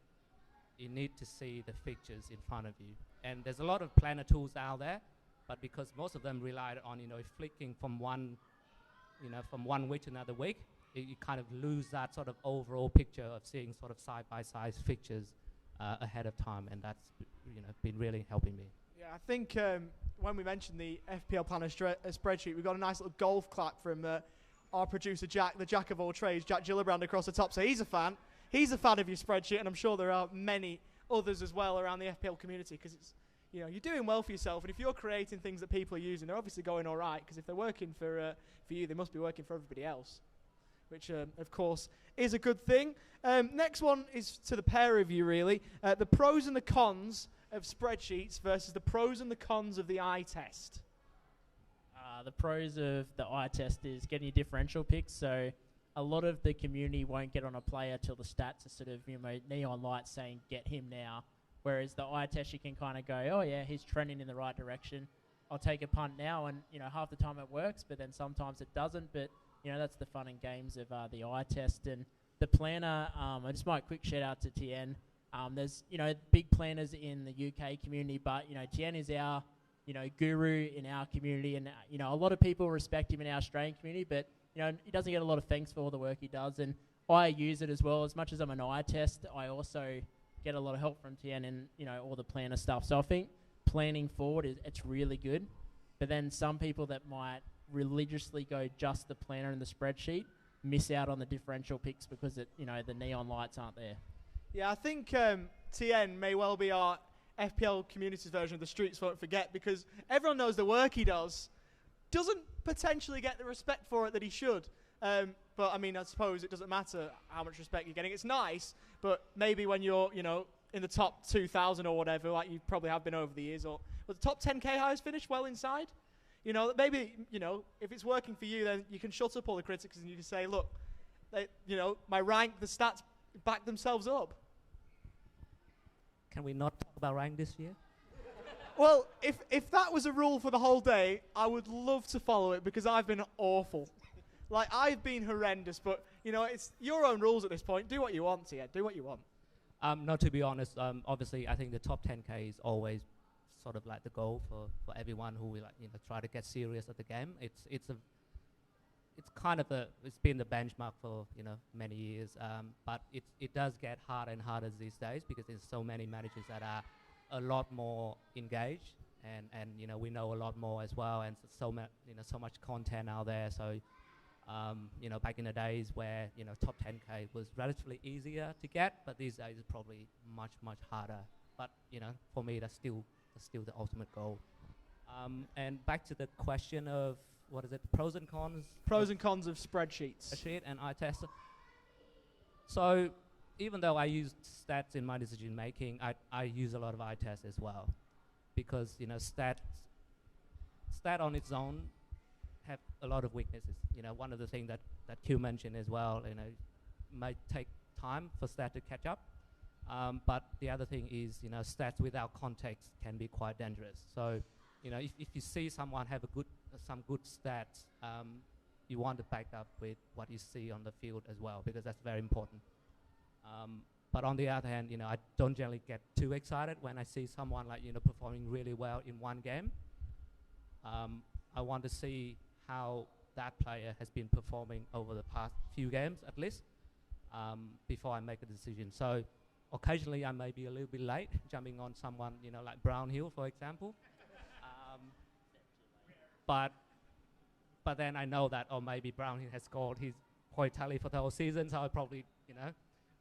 you need to see the fixtures in front of you. And there's a lot of planner tools out there, but because most of them rely on flicking from one week to another week, you kind of lose that sort of overall picture of seeing sort of side by side fixtures ahead of time, and that's been really helping me. Yeah, I think when we mentioned the FPL Planner spreadsheet, we got a nice little golf clap from our producer Jack, the Jack of all trades, Jack Gillibrand, across the top. So he's a fan. He's a fan of your spreadsheet, and I'm sure there are many others as well around the FPL community, because it's you're doing well for yourself, and if you're creating things that people are using, they're obviously going all right, because if they're working for you, they must be working for everybody else, which of course is a good thing. Next one is to the pair of you, really. The pros and the cons of spreadsheets versus the pros and the cons of the eye test. The pros of the eye test is getting your differential picks, so a lot of the community won't get on a player till the stats are sort of neon lights saying get him now. Whereas the eye test, you can kind of go, oh yeah, he's trending in the right direction. I'll take a punt now, and half the time it works, but then sometimes it doesn't. But that's the fun and games of the eye test and the planner. I just might quick shout out to Tien. There's big planners in the UK community, but Tien is our guru in our community, and a lot of people respect him in our Australian community, but he doesn't get a lot of thanks for all the work he does, and I use it as well. As much as I'm an eye test, I also get a lot of help from Tien and all the planner stuff. So I think planning forward it's really good, but then some people that might religiously go just the planner and the spreadsheet miss out on the differential picks because the neon lights aren't there. Yeah, I think Tien may well be our FPL community's version of the Streets Won't Forget, because everyone knows the work he doesn't potentially get the respect for it that he should. But I mean, I suppose it doesn't matter how much respect you're getting. It's nice, but maybe when you're, in the top 2,000 or whatever, like you probably have been over the years, or the top 10k highest finish well inside, maybe, if it's working for you, then you can shut up all the critics and you can say, look, my rank, the stats back themselves up. Can we not talk about rank this year? Well, if that was a rule for the whole day, I would love to follow it, because I've been awful. Like, I've been horrendous, but, it's your own rules at this point. Do what you want, Tia. Do what you want. No, to be honest, obviously, I think the top 10k is always sort of like the goal for everyone who will try to get serious at the game. It's been the benchmark for many years, but it does get harder and harder these days, because there's so many managers that are a lot more engaged, and we know a lot more as well, and so much content out there. So back in the days where top 10k was relatively easier to get, but these days it's probably much harder. But for me, that's still the ultimate goal. And back to the question of what is it, pros and cons? Pros and cons of spreadsheets. Spreadsheet and eye test. So even though I use stats in my decision making, I use a lot of eye tests as well, because stat on its own have a lot of weaknesses. One of the things that Q mentioned as well, might take time for stat to catch up. But the other thing is, stats without context can be quite dangerous. So, if you see someone have some good stats, you want to back up with what you see on the field as well, because that's very important. But on the other hand, I don't generally get too excited when I see someone performing really well in one game. I want to see how that player has been performing over the past few games at least, before I make a decision. So occasionally I may be a little bit late jumping on someone, like Brownhill, for example. But then I know that, maybe Brownhill has scored his point tally for the whole season, so I'll probably,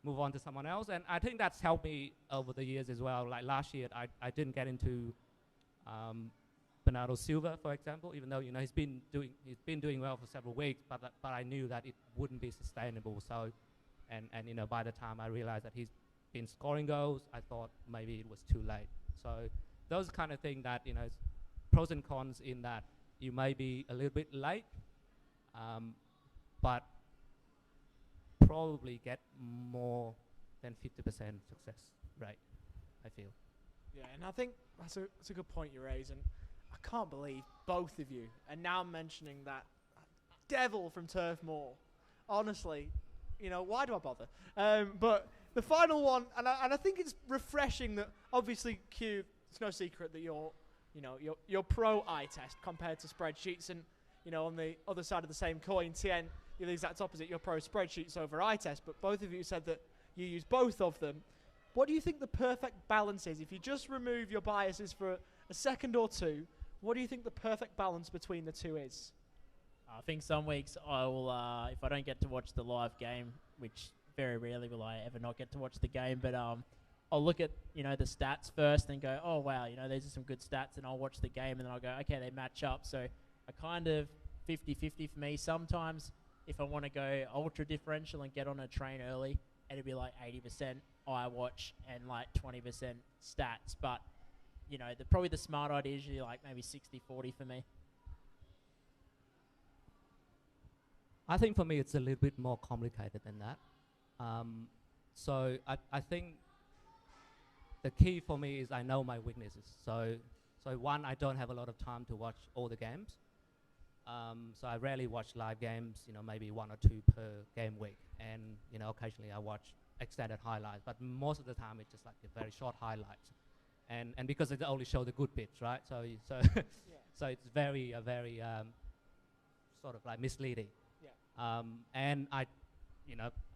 move on to someone else. And I think that's helped me over the years as well. Like last year, I didn't get into Bernardo Silva, for example, even though he's been doing well for several weeks, but I knew that it wouldn't be sustainable. So, and by the time I realized that he's been scoring goals, I thought maybe it was too late. So those kind of things that it's pros and cons in that you may be a little bit late, but probably get more than 50% success rate, I feel. Yeah, and I think that's a good point you raise, and I can't believe both of you are now mentioning that devil from Turf Moor. Honestly, why do I bother? But the final one, and I think it's refreshing that obviously Q, it's no secret that you're pro eye test compared to spreadsheets, and on the other side of the same coin, Tien, you're the exact opposite. You're pro spreadsheets over eye test, but both of you said that you use both of them. What do you think the perfect balance is? If you just remove your biases for a second or two, what do you think the perfect balance between the two is? I think some weeks I will, if I don't get to watch the live game, which very rarely will I ever not get to watch the game, but I'll look at, the stats first and go, oh, wow, these are some good stats, and I'll watch the game, and then I'll go, okay, they match up. So a kind of 50-50 for me. Sometimes if I want to go ultra differential and get on a train early, it'll be like 80% eye watch and like 20% stats. But, probably the smart idea is usually like maybe 60-40 for me. I think for me it's a little bit more complicated than that. So I think the key for me is I know my weaknesses. So one, I don't have a lot of time to watch all the games. So I rarely watch live games, maybe one or two per game week. And, occasionally I watch extended highlights, but most of the time it's just like a very short highlights. And because they only show the good bits, right? So so it's very sort of like misleading. Yeah. And I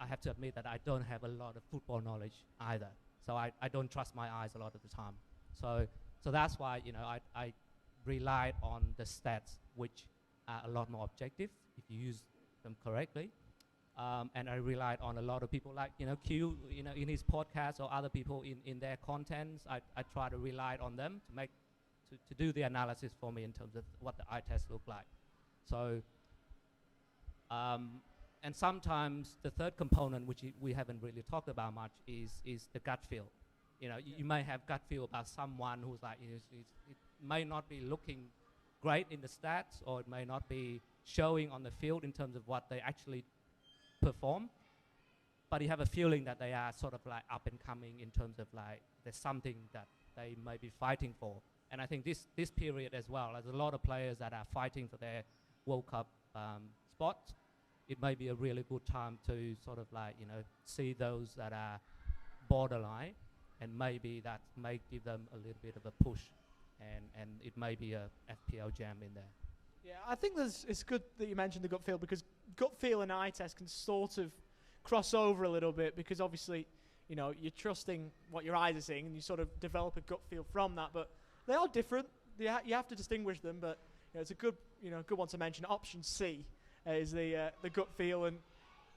have to admit that I don't have a lot of football knowledge either. So I don't trust my eyes a lot of the time. So that's why, I relied on the stats, which are a lot more objective if you use them correctly. And I relied on a lot of people like, Q, in his podcast, or other people in their contents. I try to rely on them to do the analysis for me in terms of what the eye test look like. So, and sometimes the third component, which we haven't really talked about much, is the gut feel. You may have gut feel about someone who's like, it may not be looking great in the stats, or it may not be showing on the field in terms of what they actually perform, but you have a feeling that they are sort of like up and coming in terms of like there's something that they may be fighting for. And I think this period as well, there's a lot of players that are fighting for their World Cup spots. It may be a really good time to sort of like, see those that are borderline, and maybe that may give them a little bit of a push, and it may be a FPL jam in there. Yeah, I think it's good that you mentioned the gut feel, because gut feel and eye test can sort of cross over a little bit, because obviously, you're trusting what your eyes are seeing and you sort of develop a gut feel from that, but they are different. You have to distinguish them, but it's a good one to mention. Option C is the gut feel, and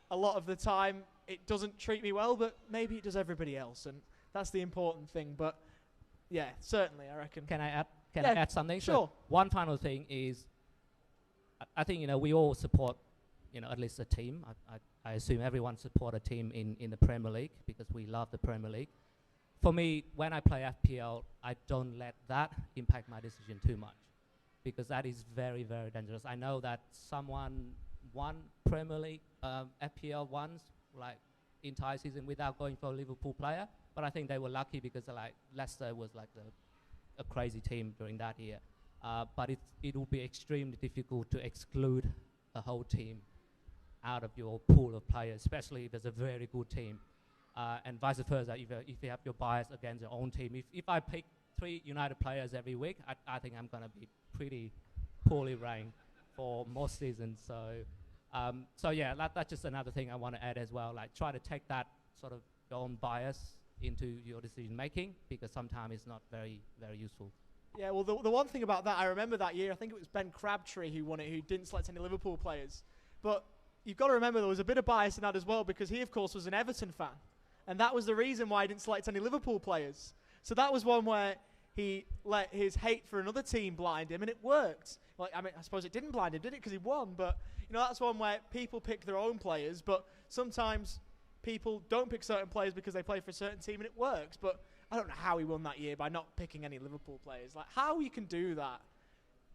a lot of the time it doesn't treat me well, but maybe it does everybody else, and that's the important thing. But yeah, certainly, I reckon. Can I add something? Sure. So one final thing is, I think we all support at least a team. I assume everyone support a team in the Premier League, because we love the Premier League. For me, when I play FPL, I don't let that impact my decision too much, because that is very, very dangerous. I know that someone won Premier League FPL once, like entire season, without going for a Liverpool player, But I think they were lucky because like Leicester was like a crazy team during that year. But it will be extremely difficult to exclude a whole team out of your pool of players, especially if there's a very good team. And vice versa, if you have your bias against your own team. If I pick 3 United players every week, I think I'm going to be pretty poorly ranked for most seasons. So yeah, that's just another thing I want to add as well. Like try to take that sort of your own bias into your decision making, because sometimes it's not very, very useful. Yeah, well, the one thing about that, I remember that year, I think it was Ben Crabtree who won it, who didn't select any Liverpool players. But you've got to remember there was a bit of bias in that as well, because he, of course, was an Everton fan. And that was the reason why he didn't select any Liverpool players. So that was one where he let his hate for another team blind him, and it worked. Well, I mean, I suppose it didn't blind him, did it? Because he won. But, you know, that's one where people pick their own players, but sometimes people don't pick certain players because they play for a certain team, and it works. But I don't know how he won that year by not picking any Liverpool players. Like, how you can do that?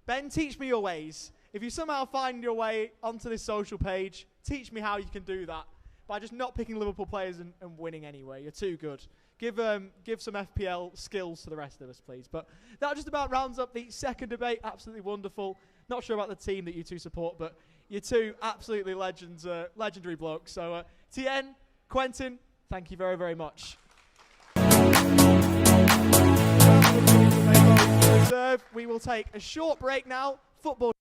Ben, teach me your ways. If you somehow find your way onto this social page, teach me how you can do that by just not picking Liverpool players and winning anyway. You're too good. Give some FPL skills to the rest of us, please. But that just about rounds up the second debate. Absolutely wonderful. Not sure about the team that you two support, but you're two absolutely legends, legendary blokes. So, Tien, Quentin, thank you very, very much. We will take a short break now. Football.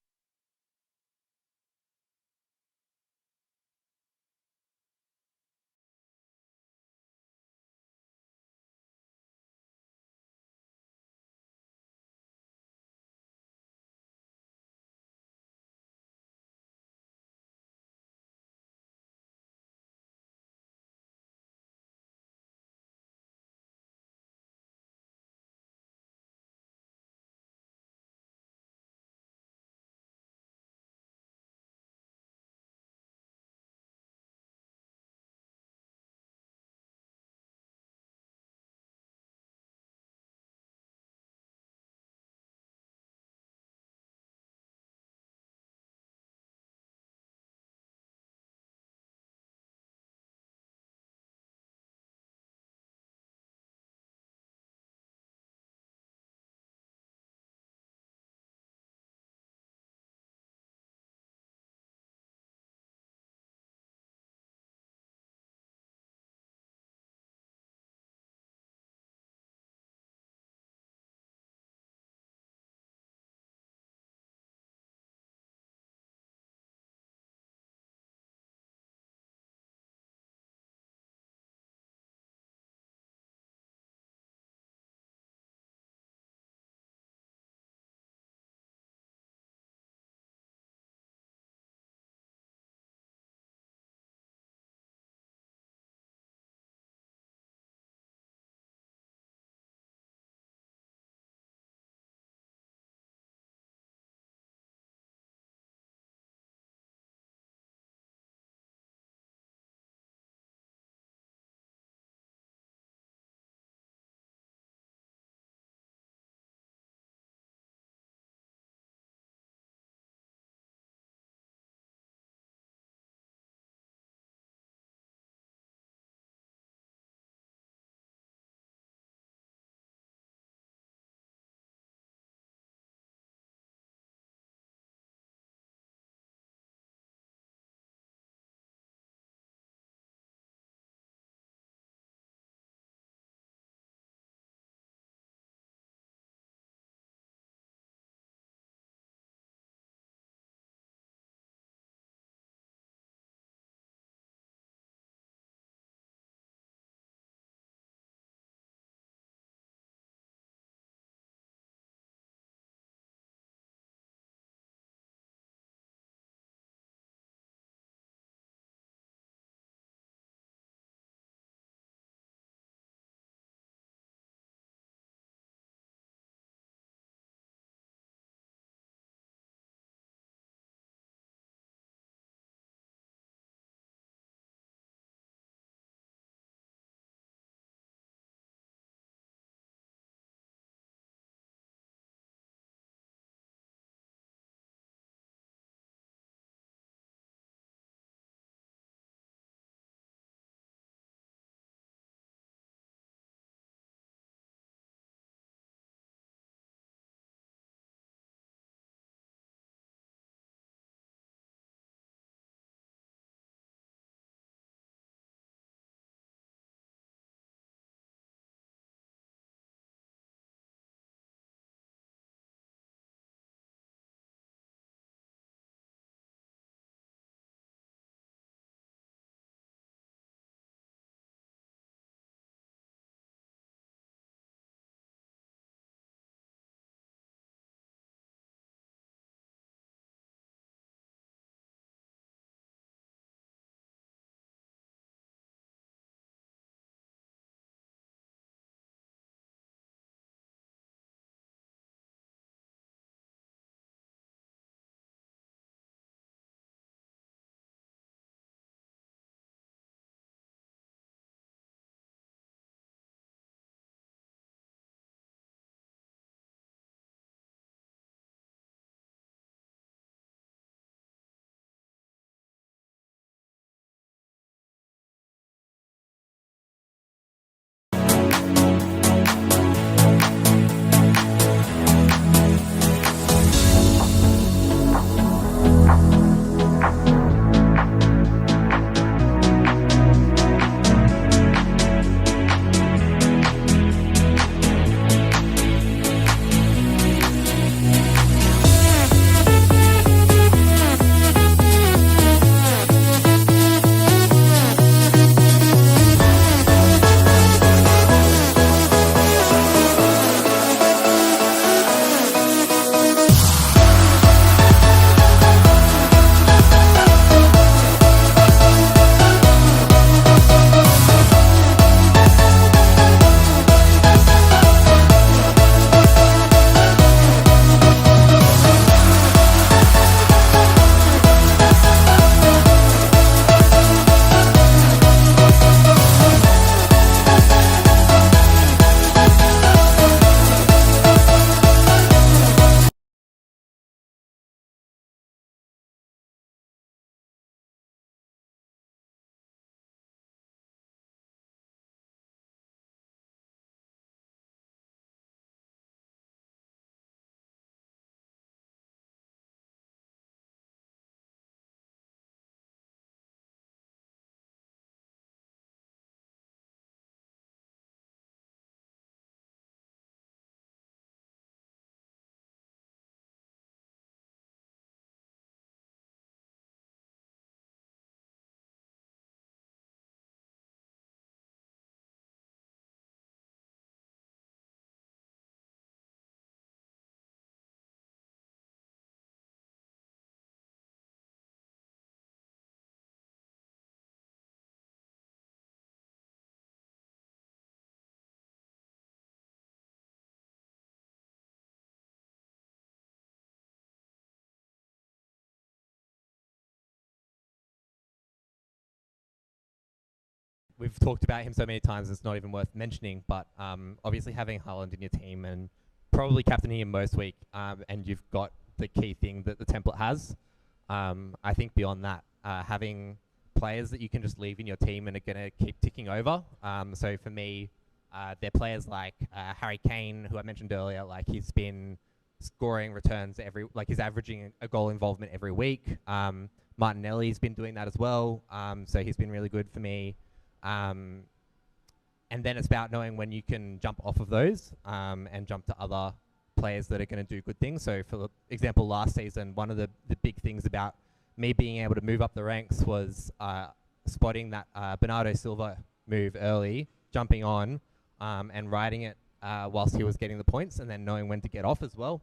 we've talked about him so many times, it's not even worth mentioning. But obviously having Haaland in your team and probably captaining him most week, and you've got the key thing that the template has. I think beyond that, having players that you can just leave in your team and are going to keep ticking over. So for me, they're players like Harry Kane, who I mentioned earlier. Like, he's been scoring returns he's averaging a goal involvement every week. Martinelli's been doing that as well. So he's been really good for me. And then it's about knowing when you can jump off of those and jump to other players that are going to do good things. So for example, last season, one of the big things about me being able to move up the ranks was spotting that Bernardo Silva move early, jumping on and riding it whilst he was getting the points, and then knowing when to get off as well.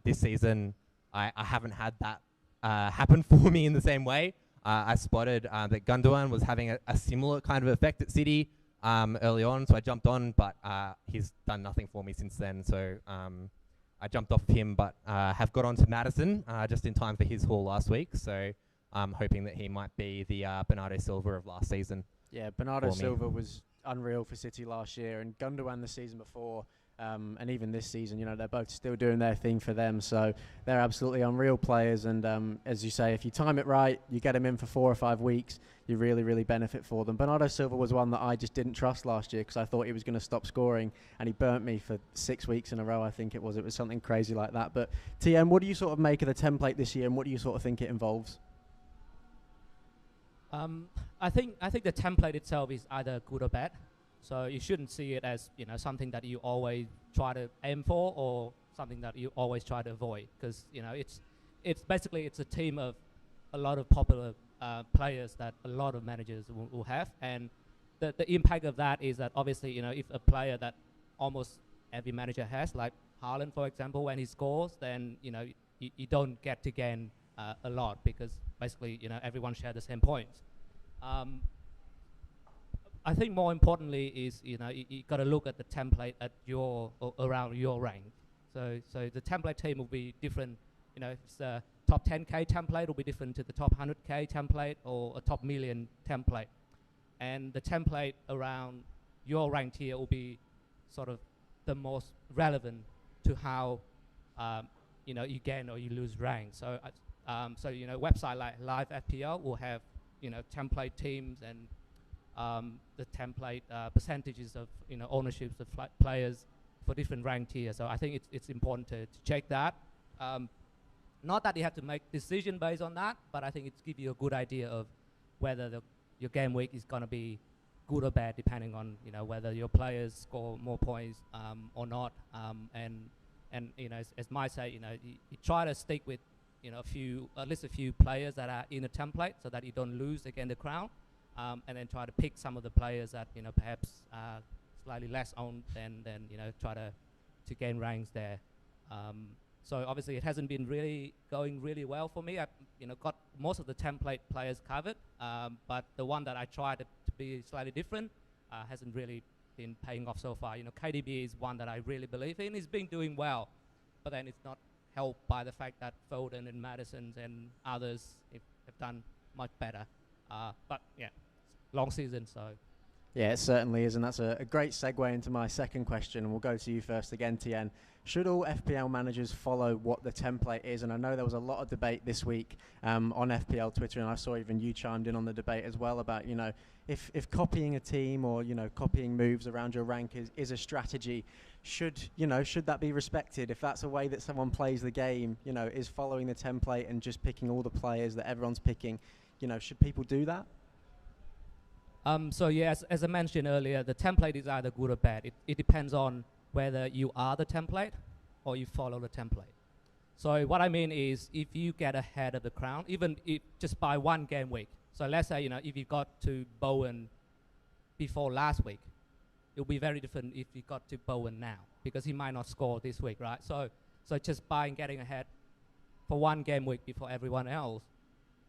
This season, I haven't had that happen for me in the same way. I spotted that Gundogan was having a similar kind of effect at City early on, so I jumped on, but he's done nothing for me since then. So I jumped off him, but have got on to Maddison just in time for his haul last week. So I'm hoping that he might be the Bernardo Silva of last season. Yeah, Bernardo Silva was unreal for City last year, and Gundogan the season before, and even this season. You know, they're both still doing their thing for them, so they're absolutely unreal players. And as you say, if you time it right, you get them in for 4 or 5 weeks, you really, really benefit for them. Bernardo Silva was one that I just didn't trust last year because I thought he was going to stop scoring, and he burnt me for 6 weeks in a row. I think it was something crazy like that. But TM, what do you sort of make of the template this year, and what do you sort of think it involves? I think the template itself is either good or bad. So you shouldn't see it as, you know, something that you always try to aim for or something that you always try to avoid, because, you know, it's basically it's a team of a lot of popular players that a lot of managers will have, and the impact of that is that obviously, you know, if a player that almost every manager has, like Haaland, for example, when he scores, then, you know, you don't get to gain a lot, because basically, you know, everyone shares the same points. I think more importantly is, you know, you got to look at the template at around your rank. So the template team will be different. You know, if it's a top 10k template, will be different to the top 100k template or a top million template. And the template around your rank tier will be sort of the most relevant to how you know, you gain or you lose rank. So so, you know, website like Live FPL will have, you know, template teams and the template percentages of, you know, ownerships of players for different rank tiers. So I think it's important to check that. Not that you have to make decision based on that, but I think it's give you a good idea of whether your game week is going to be good or bad, depending on, you know, whether your players score more points or not. And you know, as Mai say, you know, you try to stick with, you know, at least a few players that are in a template, so that you don't lose again the crown. And then try to pick some of the players that, you know, perhaps slightly less owned, than you know, try to gain ranks there. So obviously it hasn't been really going really well for me. I've, you know, got most of the template players covered, but the one that I tried to be slightly different hasn't really been paying off so far. You know, KDB is one that I really believe in. He's been doing well, but then it's not helped by the fact that Foden and Maddison and others have done much better. But yeah, long season, so. Yeah, it certainly is, and that's a great segue into my second question, and we'll go to you first again, Tien. Should all FPL managers follow what the template is? And I know there was a lot of debate this week on FPL Twitter, and I saw even you chimed in on the debate as well about, you know, if copying a team or, you know, copying moves around your rank is a strategy, should that be respected? If that's a way that someone plays the game, you know, is following the template and just picking all the players that everyone's picking, you know, should people do that? So yes, as I mentioned earlier, the template is either good or bad. It depends on whether you are the template or you follow the template. So what I mean is, if you get ahead of the crown, even if just by one game week. So let's say, you know, if you got to Bowen before last week, it'll be very different if you got to Bowen now, because he might not score this week, right? So just by getting ahead for one game week before everyone else,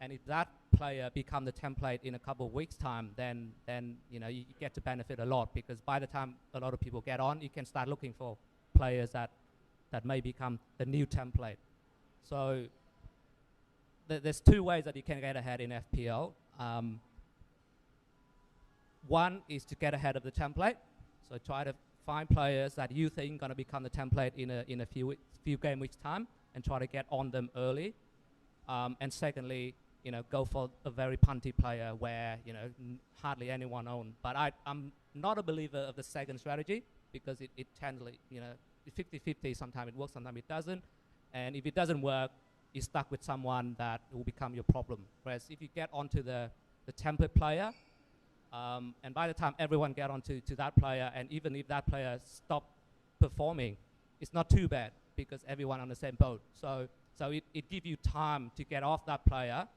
and if that player become the template in a couple of weeks' time, then you know, you get to benefit a lot, because by the time a lot of people get on, you can start looking for players that may become the new template. So there's two ways that you can get ahead in FPL. one is to get ahead of the template. So try to find players that you think going to become the template in a few game weeks time, and try to get on them early. And secondly, go for a very punty player where hardly anyone own. But I'm not a believer of the second strategy, because it tends to 50-50. Sometimes it works, sometimes it doesn't. And if it doesn't work, you're stuck with someone that will become your problem. Whereas if you get onto the template player, and by the time everyone get onto that player, and even if that player stop performing, it's not too bad, because everyone on the same boat. So it gives you time to get off that player,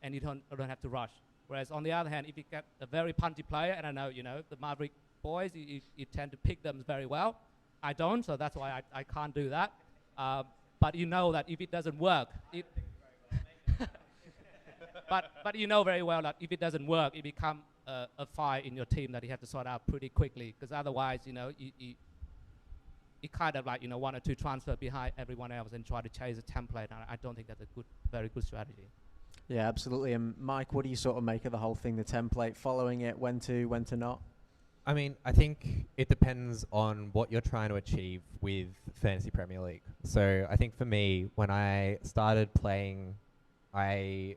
and you don't have to rush. Whereas on the other hand, if you get a very punty player, and I know the Maverick boys, you tend to pick them very well. I don't, so that's why I can't do that. But that if it doesn't work, but you know very well that if it doesn't work, it becomes a fire in your team that you have to sort out pretty quickly. Because otherwise, you kind of one or two transfer behind everyone else and try to chase a template. And I don't think that's a very good strategy. Yeah, absolutely. And Mike, what do you sort of make of the whole thing, the template, following it, when to not? I mean, I think it depends on what you're trying to achieve with Fantasy Premier League. So I think for me, when I started playing, I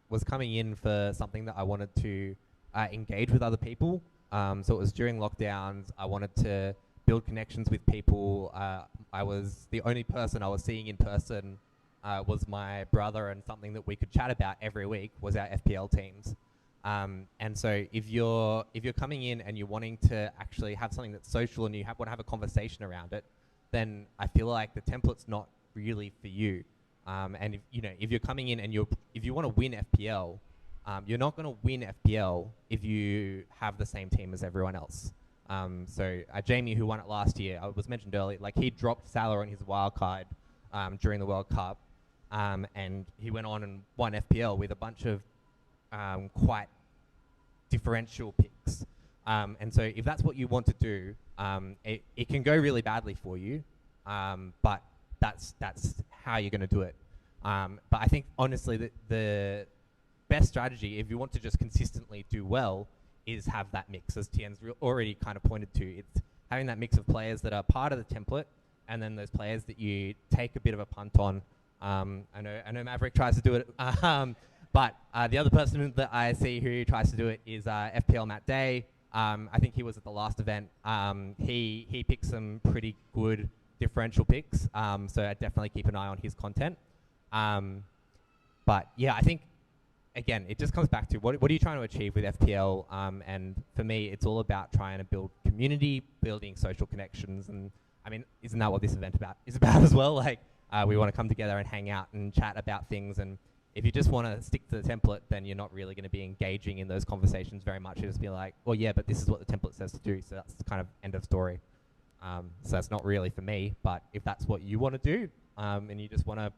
was coming in for something that I wanted to engage with other people. So it was during lockdowns. I wanted to build connections with people. I was the only person I was seeing in person was my brother, and something that we could chat about every week was our FPL teams. And so if you're coming in and you're wanting to actually have something that's social, and you want to have a conversation around it, then I feel like the template's not really for you. And if you're coming in and if you want to win FPL, you're not going to win FPL if you have the same team as everyone else. So Jamie, who won it last year, I was mentioned earlier, he dropped Salah on his wild card during the World Cup, and he went on and won FPL with a bunch of quite differential picks. And so if that's what you want to do, it can go really badly for you, but that's how you're going to do it. But I think, honestly, the best strategy, if you want to just consistently do well, is have that mix, as Tien's already kind of pointed to. It's having that mix of players that are part of the template, and then those players that you take a bit of a punt on. I know Maverick tries to do it, but the other person that I see who tries to do it is FPL Matt Day. I think he was at the last event. He picked some pretty good differential picks, so I definitely keep an eye on his content. But yeah, I think, again, it just comes back to what are you trying to achieve with FPL? And for me, it's all about trying to build community, building social connections. And I mean, isn't that what this event is about as well? We want to come together and hang out and chat about things. And if you just want to stick to the template, then you're not really going to be engaging in those conversations very much. You'll just be like, well, yeah, but this is what the template says to do. So that's the kind of end of story. So that's not really for me. But if that's what you want to do, and you just want to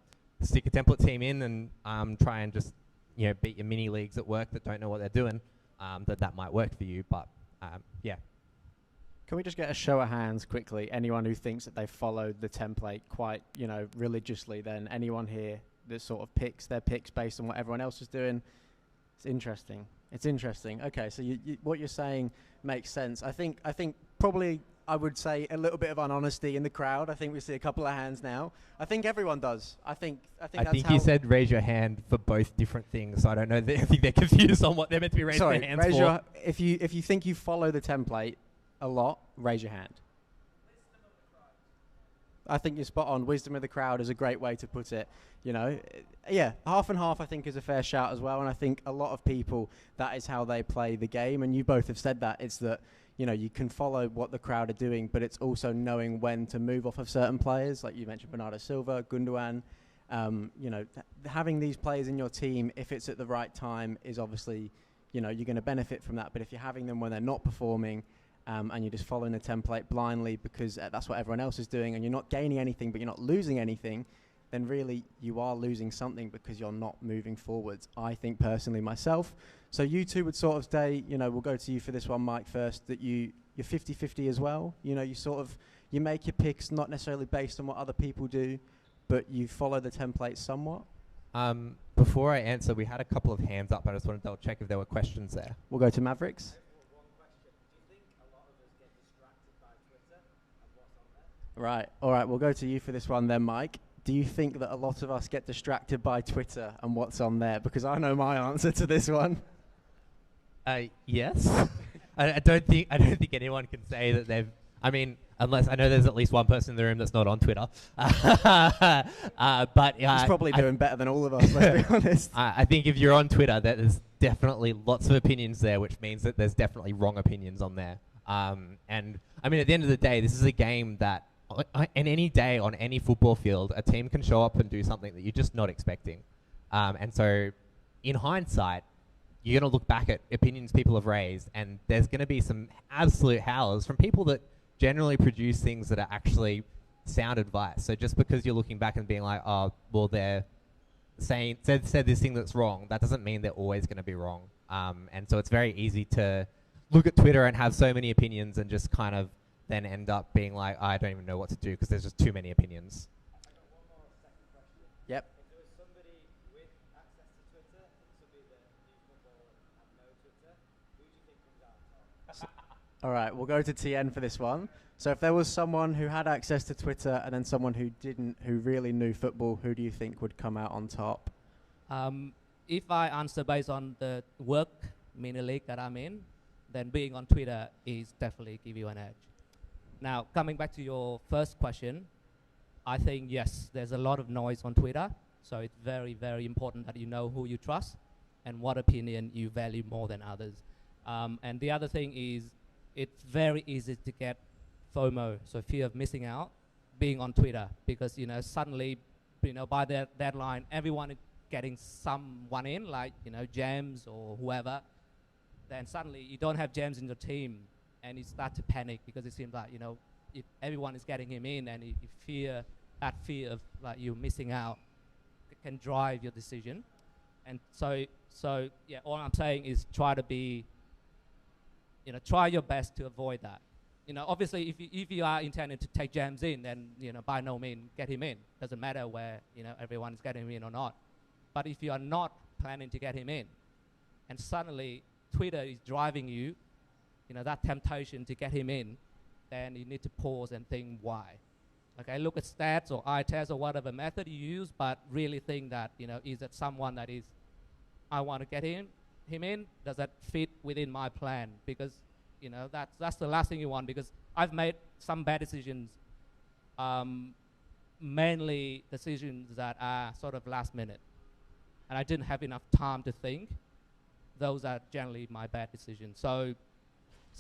stick a template team in and try and just beat your mini leagues at work that don't know what they're doing, that might work for you. But yeah. Can we just get a show of hands quickly? Anyone who thinks that they've followed the template quite, religiously, then anyone here that sort of picks their picks based on what everyone else is doing? It's interesting. Okay, so what you're saying makes sense. I think probably I would say a little bit of unhonesty in the crowd. I think we see a couple of hands now. I think everyone does. I think you said raise your hand for both different things. So I don't know. I think they're confused on what they're meant to be raising their hands for. If you think you follow the template a lot, raise your hand. I think you're spot on. Wisdom of the crowd is a great way to put it. Yeah, half and half I think is a fair shout as well. And I think a lot of people, that is how they play the game. And you both have said that. It's that, you can follow what the crowd are doing, but it's also knowing when to move off of certain players. Like you mentioned, Bernardo Silva, Gundogan. Having these players in your team, if it's at the right time, is obviously, you're going to benefit from that. But if you're having them when they're not performing, and you're just following the template blindly because that's what everyone else is doing, and you're not gaining anything, but you're not losing anything, then really you are losing something because you're not moving forwards, I think personally myself. So you two would sort of stay, we'll go to you for this one, Mike, first, that you're 50-50 as well. You make your picks not necessarily based on what other people do, but you follow the template somewhat. Before I answer, we had a couple of hands up. I just want to double check if there were questions there. We'll go to Mavericks. Right. All right. We'll go to you for this one then, Mike. Do you think that a lot of us get distracted by Twitter and what's on there? Because I know my answer to this one. Yes. I don't think anyone can say that they've. I mean, unless I know there's at least one person in the room that's not on Twitter. But he's probably doing better than all of us. Let's be honest. I think if you're on Twitter, there's definitely lots of opinions there, which means that there's definitely wrong opinions on there. And I mean, at the end of the day, this is a game that, in any day on any football field, a team can show up and do something that you're just not expecting. And so, in hindsight, you're going to look back at opinions people have raised, and there's going to be some absolute howlers from people that generally produce things that are actually sound advice. So just because you're looking back and being like, oh, well, they're said this thing that's wrong, that doesn't mean they're always going to be wrong. And so it's very easy to look at Twitter and have so many opinions and just kind of then end up being like, I don't even know what to do because there's just too many opinions. Yep. If there was somebody with access to Twitter and somebody that knew football and had no Twitter, who do you think comes out top? All right, we'll go to TN for this one. So if there was someone who had access to Twitter and then someone who didn't, who really knew football, who do you think would come out on top? If I answer based on the work mini league that I'm in, then being on Twitter is definitely give you an edge. Now, coming back to your first question, I think, yes, there's a lot of noise on Twitter, so it's very, very important that you know who you trust and what opinion you value more than others. And the other thing is, it's very easy to get FOMO, so fear of missing out, being on Twitter, because, suddenly, by the deadline, everyone is getting someone in, like, James or whoever. Then suddenly you don't have James in your team, and you start to panic because it seems like, if everyone is getting him in, and that fear of like you missing out can drive your decision. And so yeah, all I'm saying is try your best to avoid that. Obviously, if you are intending to take James in, then by no means get him in. Doesn't matter where everyone is getting him in or not. But if you are not planning to get him in, and suddenly Twitter is driving you, that temptation to get him in, then you need to pause and think why. Okay, look at stats or eye test or whatever method you use, but really think that, is it someone that is, I want to get him in, does that fit within my plan? Because, that's the last thing you want, because I've made some bad decisions, mainly decisions that are sort of last minute, and I didn't have enough time to think. Those are generally my bad decisions. So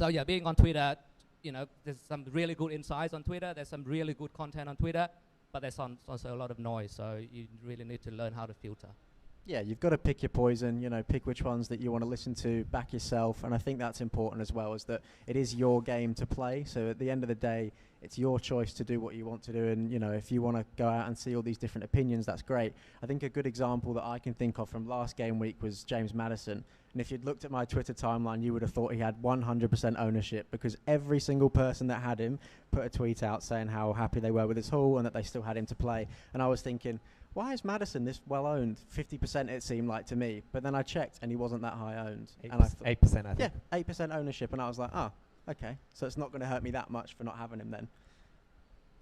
yeah, being on Twitter, there's some really good insights on Twitter. There's some really good content on Twitter, but there's also a lot of noise. So you really need to learn how to filter. Yeah, you've got to pick your poison, pick which ones that you want to listen to, back yourself. And I think that's important as well, is that it is your game to play. So at the end of the day, it's your choice to do what you want to do. And, if you want to go out and see all these different opinions, that's great. I think a good example that I can think of from last game week was James Maddison. And if you'd looked at my Twitter timeline, you would have thought he had 100% ownership, because every single person that had him put a tweet out saying how happy they were with his haul and that they still had him to play. And I was thinking, why is Maddison this well owned? 50% it seemed like to me. But then I checked and he wasn't that high owned. 8%, I think. Yeah, 8% ownership. And I was like, okay. So it's not going to hurt me that much for not having him then.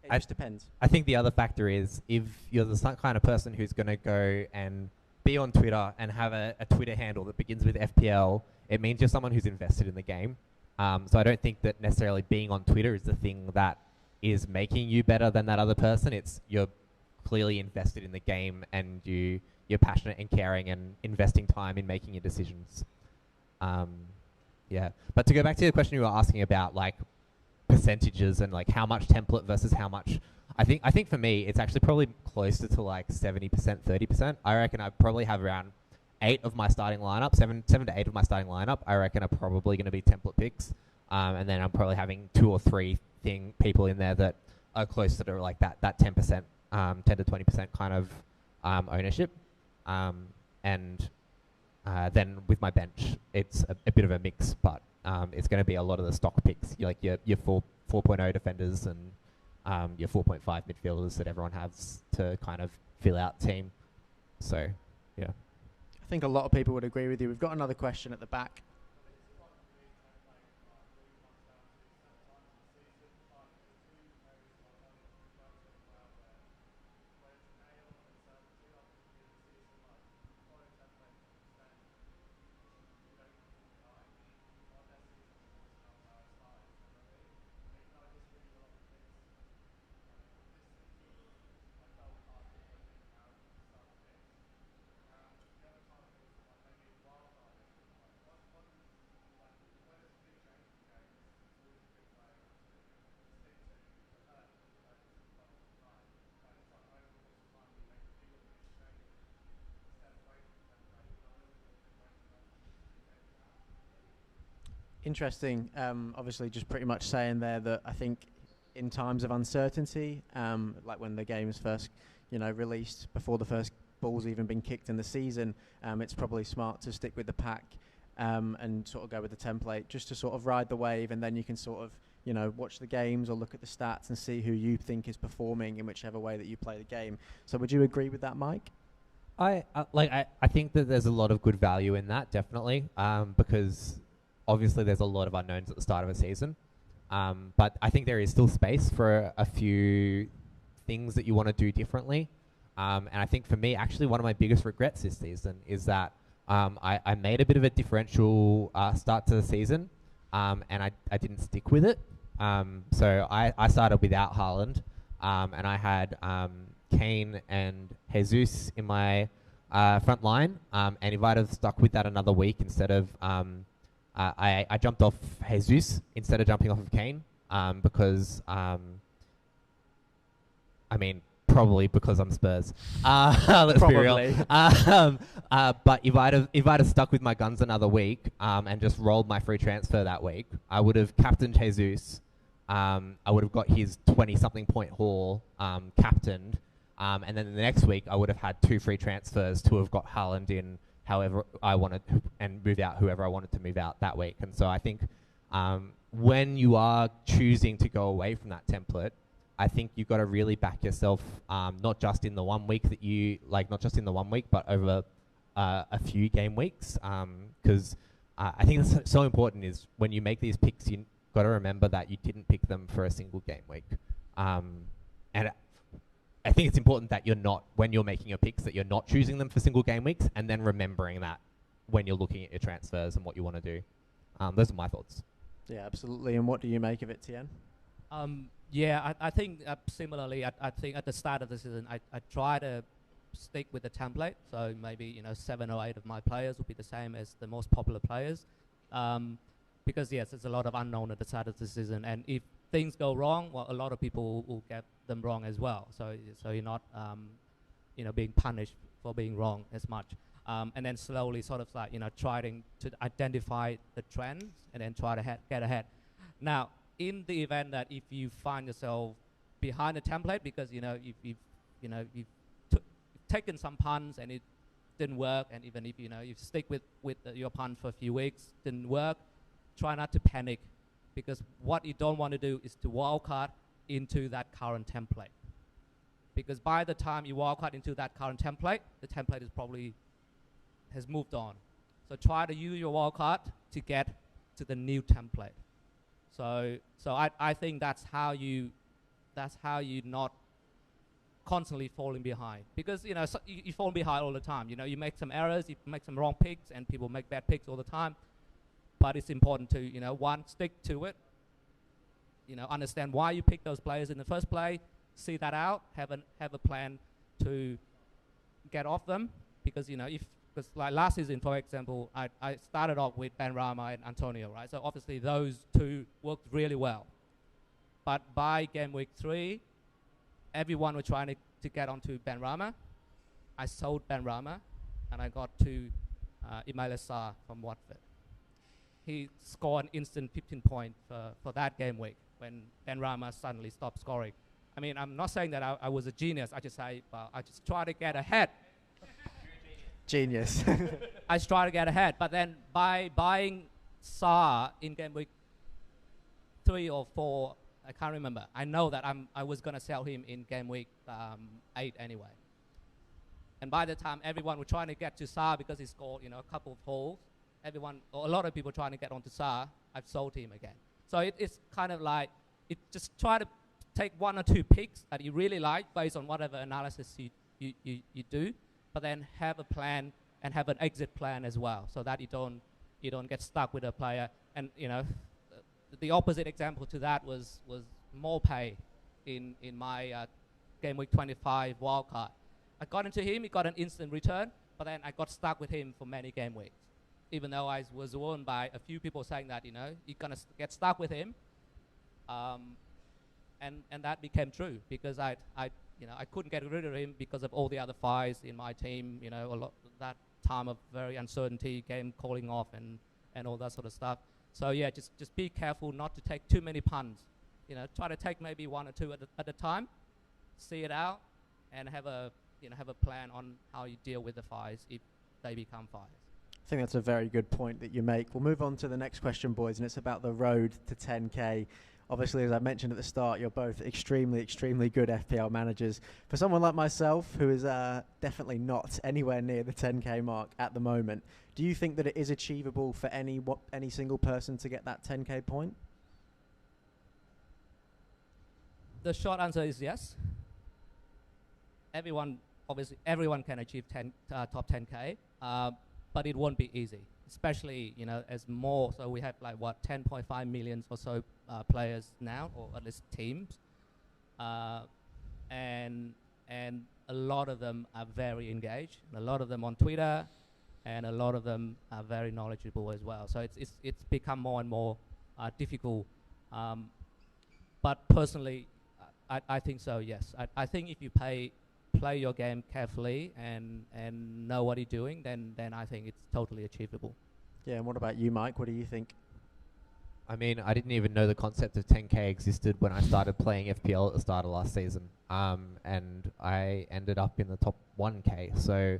It just depends. I think the other factor is, if you're the kind of person who's going to go and be on Twitter and have a Twitter handle that begins with FPL, it means you're someone who's invested in the game. So I don't think that necessarily being on Twitter is the thing that is making you better than that other person. It's you're clearly invested in the game, and you're passionate and caring and investing time in making your decisions. Yeah. But to go back to the question you were asking about, like, percentages and like how much template versus how much, I think for me it's actually probably closer to like 70%, 30%. I reckon I probably have around 8 of my starting lineup, 7 to 8 of my starting lineup, I reckon are probably going to be template picks. And then I'm probably having 2 or 3 people in there that are closer to like that 10%, 10 to 20% kind of ownership. And then with my bench, it's a bit of a mix, but it's going to be a lot of the stock picks, like your 4.0 defenders and your 4.5 midfielders that everyone has to kind of fill out team. So, yeah. I think a lot of people would agree with you. We've got another question at the back. Interesting. Obviously, just pretty much saying there that I think in times of uncertainty, like when the game is first, released before the first ball's even been kicked in the season, it's probably smart to stick with the pack and sort of go with the template just to sort of ride the wave, and then you can sort of watch the games or look at the stats and see who you think is performing in whichever way that you play the game. So would you agree with that, Mike? I think that there's a lot of good value in that, definitely, because obviously there's a lot of unknowns at the start of a season, but I think there is still space for a few things that you want to do differently, and I think for me, actually, one of my biggest regrets this season is that I made a bit of a differential start to the season, and I didn't stick with it. So I started without Haaland, and I had Kane and Jesus in my front line, and if I'd have stuck with that another week instead of I jumped off Jesus instead of jumping off of Kane, because probably because I'm Spurs. Let's be real. But if I'd have stuck with my guns another week and just rolled my free transfer that week, I would have captained Jesus. I would have got his 20-something point haul captained, and then the next week I would have had 2 free transfers to have got Haaland in however I wanted and move out whoever I wanted to move out that week. And so I think when you are choosing to go away from that template, I think you've got to really back yourself, not just in the 1 week not just in the 1 week, but over a few game weeks. Because I think it's so important is when you make these picks, you got to remember that you didn't pick them for a single game week. And I think it's important that when you're making your picks, that you're not choosing them for single game weeks, and then remembering that when you're looking at your transfers and what you want to do. Those are my thoughts. Yeah, absolutely. And what do you make of it, Tien? I think similarly, I think at the start of the season, I try to stick with the template. So maybe 7 or 8 of my players will be the same as the most popular players, because yes, there's a lot of unknown at the start of the season, and if things go wrong, well, a lot of people will get them wrong as well. So you're not being punished for being wrong as much, and then slowly sort of trying to identify the trends and then try to get ahead. Now, in the event that if you find yourself behind the template because you've taken some puns and it didn't work, and even if you stick with your puns for a few weeks, didn't work, try not to panic, because what you don't want to do is to wildcard into that current template, because by the time you wildcard into that current template, the template is probably has moved on. So try to use your wildcard to get to the new template. So I think that's how you not constantly falling behind, because you fall behind all the time. You make some errors, you make some wrong picks, and people make bad picks all the time. But it's important to one, stick to it. Understand why you picked those players in the first place. See that out. Have a plan to get off them, because because like last season, for example, I started off with Benrahma and Antonio, right? So obviously those two worked really well. But by game week 3, everyone was trying to get onto Benrahma. I sold Benrahma, and I got to Ismaila Sarr from Watford. He scored an instant 15 points for that game week when Benrahma suddenly stopped scoring. I mean, I'm not saying that I was a genius. I just try to get ahead. Genius. I try to get ahead, but then by buying Sarr in game week 3 or 4, I can't remember. I know that I was gonna sell him in game week 8 anyway. And by the time everyone was trying to get to Sarr because he scored a couple of goals, a lot of people trying to get onto Sarr, I've sold him again. So it's kind of like just try to take 1 or 2 picks that you really like based on whatever analysis you do. But then have a plan and have an exit plan as well, so that you don't get stuck with a player. And the opposite example to that was Morpay in my game week 25 wildcard. I got into him, he got an instant return, but then I got stuck with him for many game weeks, even though I was warned by a few people saying that you're gonna get stuck with him, and that became true, because I couldn't get rid of him because of all the other fires in my team. A lot that time of very uncertainty, game calling off, and all that sort of stuff. So yeah, just be careful not to take too many puns. You know, try to take maybe one or two at a time, see it out, and have a plan on how you deal with the fires if they become fires. I think that's a very good point that you make. We'll move on to the next question, boys, and it's about the road to 10k. Obviously, as I mentioned at the start, you're both extremely, extremely good FPL managers. For someone like myself, who is definitely not anywhere near the 10k mark at the moment, do you think that it is achievable for any single person to get that 10k point? The short answer is yes. Everyone can achieve top 10k, but it won't be easy. Especially, you know, as more. So we have like 10.5 million or so players now, or at least teams, and a lot of them are very engaged. A lot of them on Twitter, and a lot of them are very knowledgeable as well. So it's become more and more difficult. But personally, I think so. Yes, I think if you play your game carefully and know what you're doing, then I think it's totally achievable. Yeah, and what about you, Mike? What do you think? I mean, I didn't even know the concept of 10k existed when I started playing FPL at the start of last season, and I ended up in the top 1k. So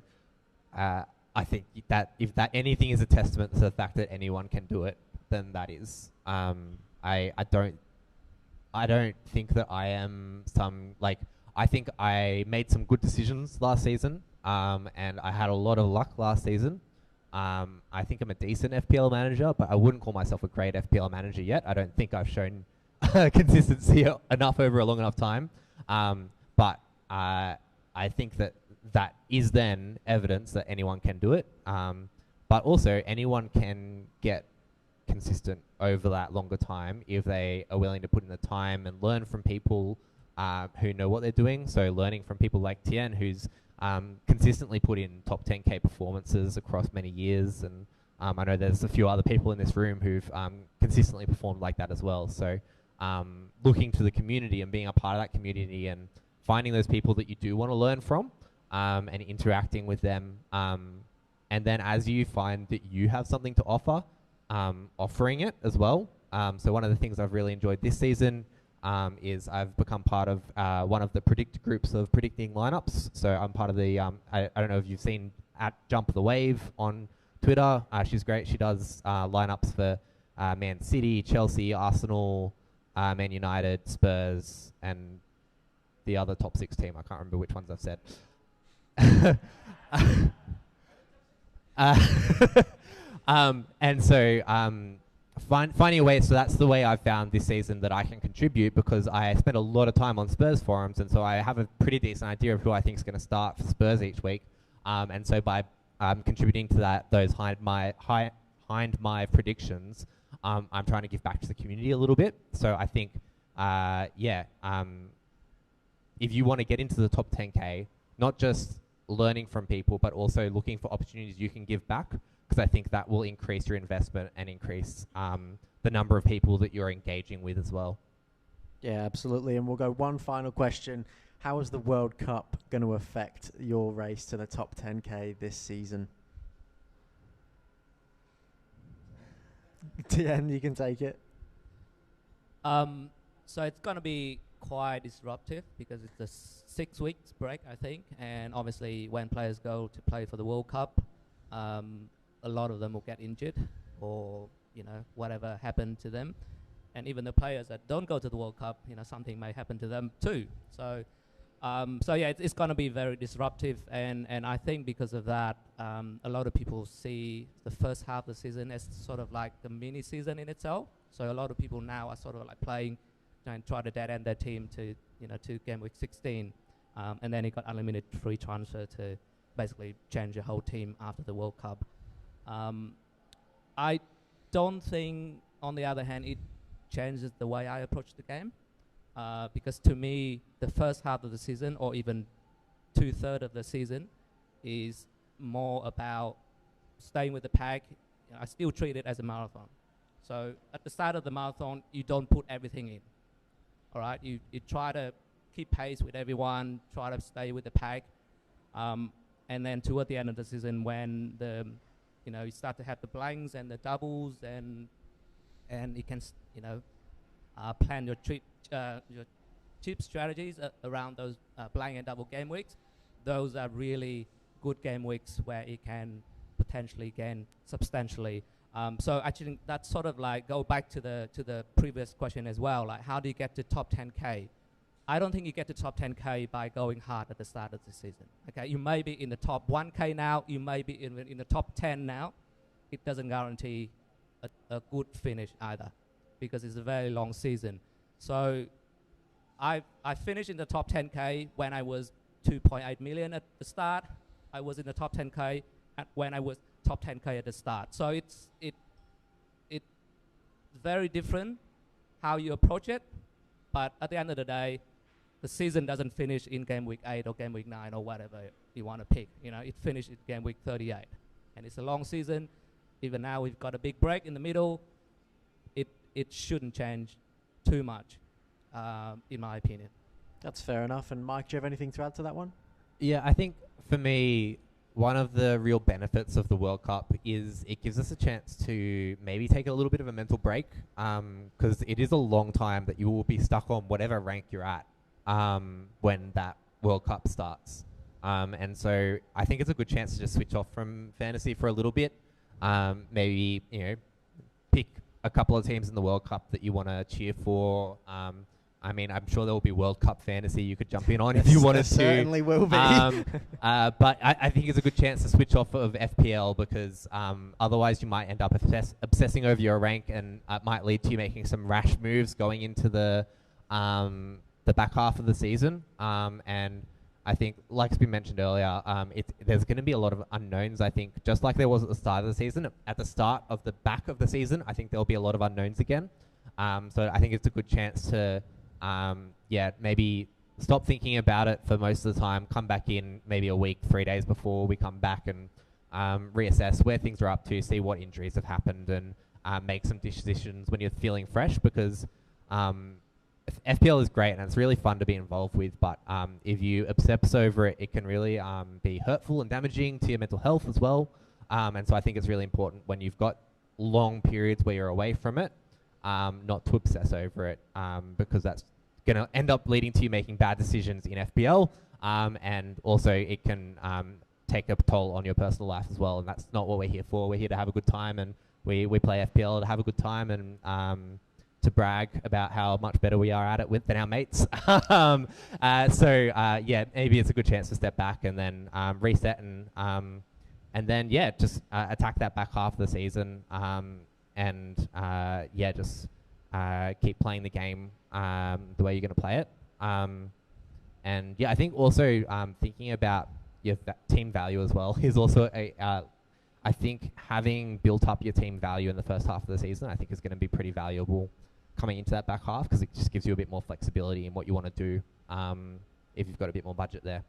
I think that if that anything is a testament to the fact that anyone can do it, then that is. I don't think that I am I think I made some good decisions last season, and I had a lot of luck last season. I think I'm a decent FPL manager, but I wouldn't call myself a great FPL manager yet. I don't think I've shown consistency enough over a long enough time. But I think that is then evidence that anyone can do it. But also anyone can get consistent over that longer time if they are willing to put in the time and learn from people who know what they're doing. So learning from people like Tien, who's consistently put in top 10k performances across many years, and I know there's a few other people in this room who've consistently performed like that as well. So looking to the community and being a part of that community and finding those people that you do want to learn from and interacting with them, and then as you find that you have something to offer, offering it as well. So one of the things I've really enjoyed this season is I've become part of one of the predict groups of predicting lineups. So I'm part of the, I don't know if you've seen at Jump the Wave on Twitter. She's great. She does lineups for Man City, Chelsea, Arsenal, Man United, Spurs, and the other top 6 team. I can't remember which ones I've said. And so finding a way, so that's the way I've found this season that I can contribute, because I spend a lot of time on Spurs forums, and so I have a pretty decent idea of who I think is going to start for Spurs each week. And so by contributing to those behind my predictions, I'm trying to give back to the community a little bit. So I think, if you want to get into the top 10k, not just learning from people, but also looking for opportunities you can give back, because I think that will increase your investment and increase the number of people that you're engaging with as well. Yeah, absolutely. And we'll go one final question. How is the World Cup going to affect your race to the top 10k this season? Tien, you can take it. So it's going to be quite disruptive because it's a 6 weeks break, I think. And obviously when players go to play for the World Cup, a lot of them will get injured, or whatever happened to them. And even the players that don't go to the World Cup, something may happen to them too. So it's going to be very disruptive, and I think because of that, a lot of people see the first half of the season as sort of like the mini season in itself. So a lot of people now are sort of like playing and try to dead end their team to Gameweek 16, and then it got unlimited free transfer to basically change your whole team after the World Cup. I don't think, on the other hand, it changes the way I approach the game, because to me, the first half of the season, or even 2/3 of the season, is more about staying with the pack. I still treat it as a marathon. So at the start of the marathon, you don't put everything in. All right, you try to keep pace with everyone, try to stay with the pack, and then toward the end of the season, when you start to have the blanks and the doubles and and you can plan your cheap strategies around those blind and double game weeks. Those are really good game weeks where you can potentially gain substantially. So I think that's sort of like go back to the previous question as well. Like, how do you get to top 10K? I don't think you get to top 10K by going hard at the start of the season. Okay, you may be in the top 1K now. You may be in the top 10 now. It doesn't guarantee a good finish either, because it's a very long season. So I finished in the top 10K when I was 2.8 million at the start. I was in the top 10K when I was top 10K at the start. So it's very different how you approach it. But at the end of the day, the season doesn't finish in game week 8 or game week 9 or whatever you want to pick. You know, it finished in game week 38. And it's a long season. Even now we've got a big break in the middle. It shouldn't change too much, in my opinion. That's fair enough. And Mike, do you have anything to add to that one? Yeah, I think for me, one of the real benefits of the World Cup is it gives us a chance to maybe take a little bit of a mental break, because it is a long time that you will be stuck on whatever rank you're at when that World Cup starts. And so I think it's a good chance to just switch off from fantasy for a little bit. Maybe, pick a couple of teams in the World Cup that you want to cheer for. I mean, I'm sure there will be World Cup fantasy you could jump in on if you wanted to. Certainly will be. But I think it's a good chance to switch off of FPL, because otherwise you might end up obsessing over your rank, and it might lead to you making some rash moves going into the back half of the season. And I think, like has been mentioned earlier, there's going to be a lot of unknowns, I think, just like there was at the start of the season. At the start of the back of the season, I think there'll be a lot of unknowns again. So I think it's a good chance to, maybe stop thinking about it for most of the time, come back in maybe a week, 3 days before we come back, and reassess where things are up to, see what injuries have happened, and make some decisions when you're feeling fresh, because FPL is great and it's really fun to be involved with, but if you obsess over it, it can really be hurtful and damaging to your mental health as well. And so I think it's really important when you've got long periods where you're away from it, not to obsess over it, because that's going to end up leading to you making bad decisions in FPL, and also it can take a toll on your personal life as well, and that's not what we're here for. We're here to have a good time, and we play FPL to have a good time, and to brag about how much better we are at it than our mates. Maybe it's a good chance to step back and then reset, and then just attack that back half of the season, keep playing the game the way you're going to play it. I think also thinking about your team value as well is also I think having built up your team value in the first half of the season, I think is going to be pretty valuable coming into that back half, because it just gives you a bit more flexibility in what you want to do if you've got a bit more budget there.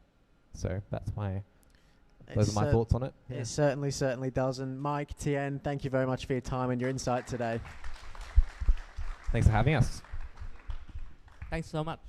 So those are my thoughts on it. It certainly does. And Mike, Tien, thank you very much for your time and your insight today. Thanks for having us. Thanks so much.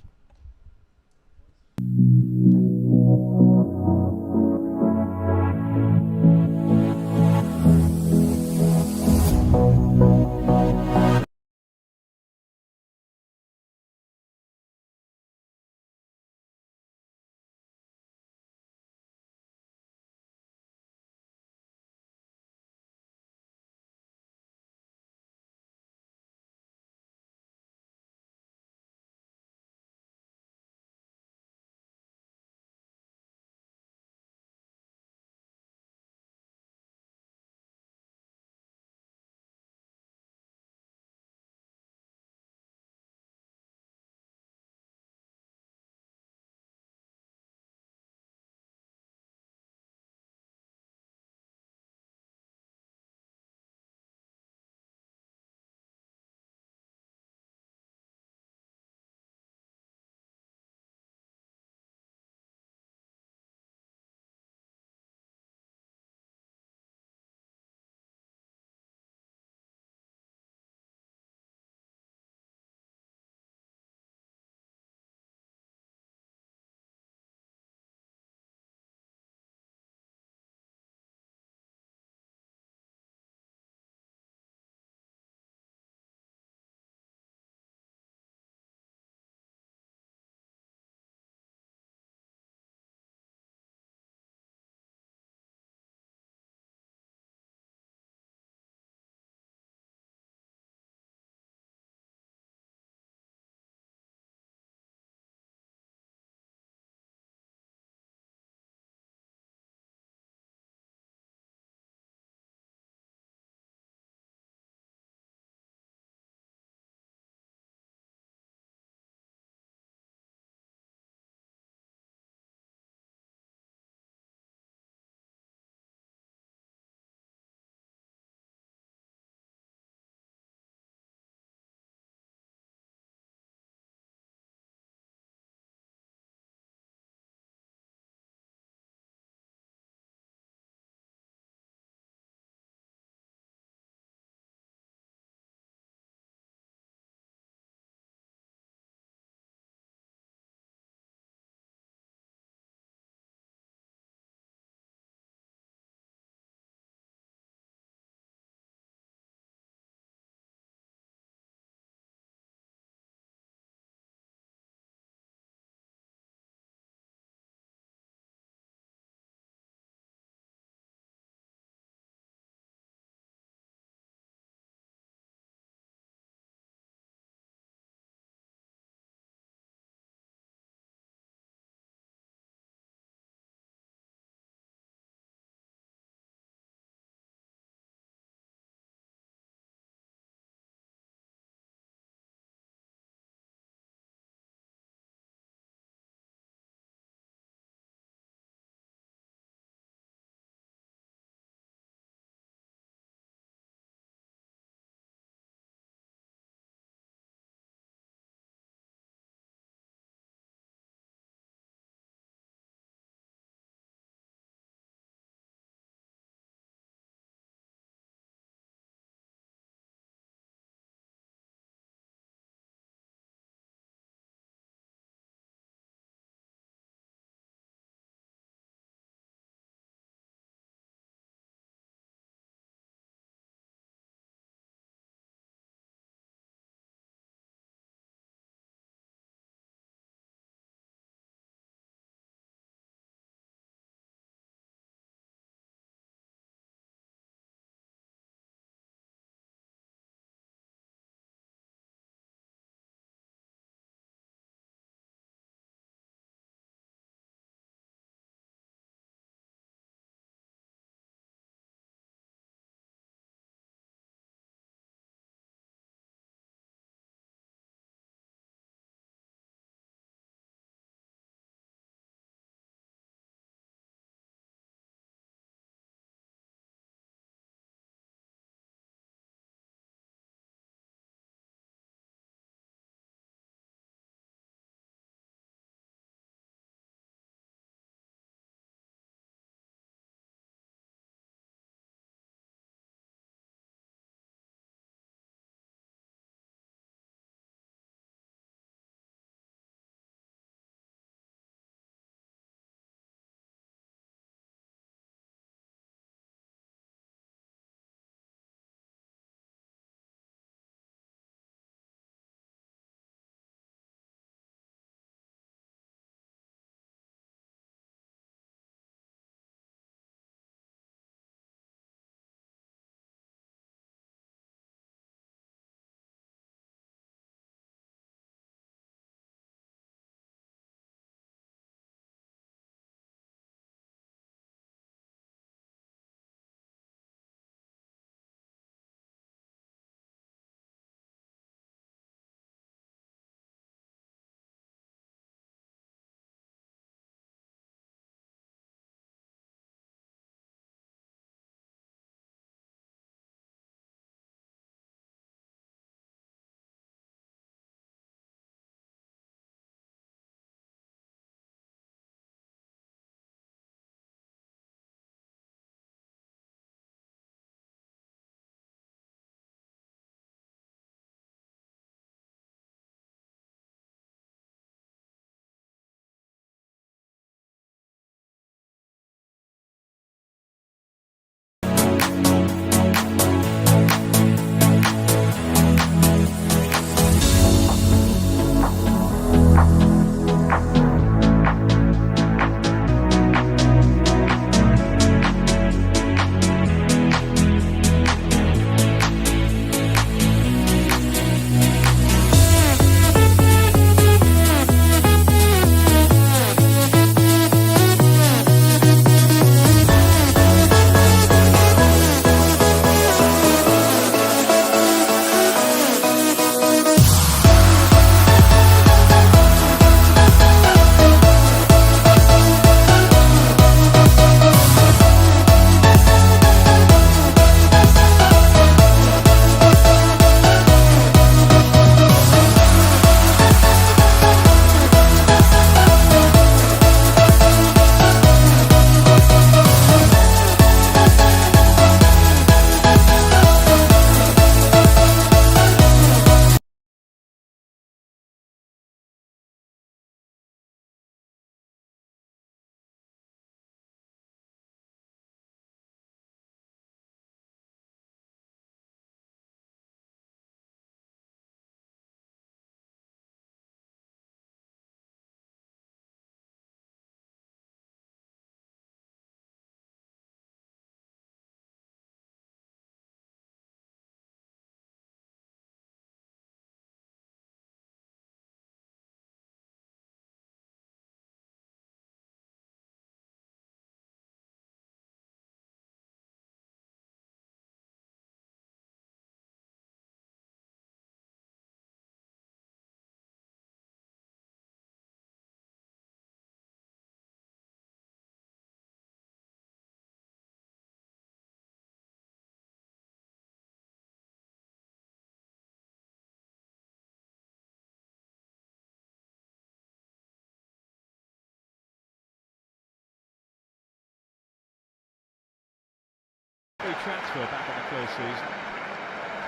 Free transfer back in the first season.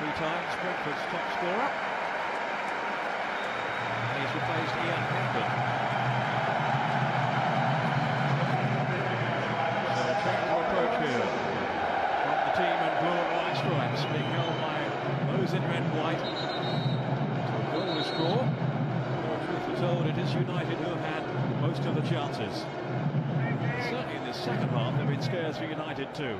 3 times Brentford's top scorer. And he's replaced Ian Hendon. So a technical approach here from the team in blue and white stripes, being held by those in red and white. So a goalless draw. More truth be told, it is United who have had most of the chances. Certainly in the second half, there have been scares for United too.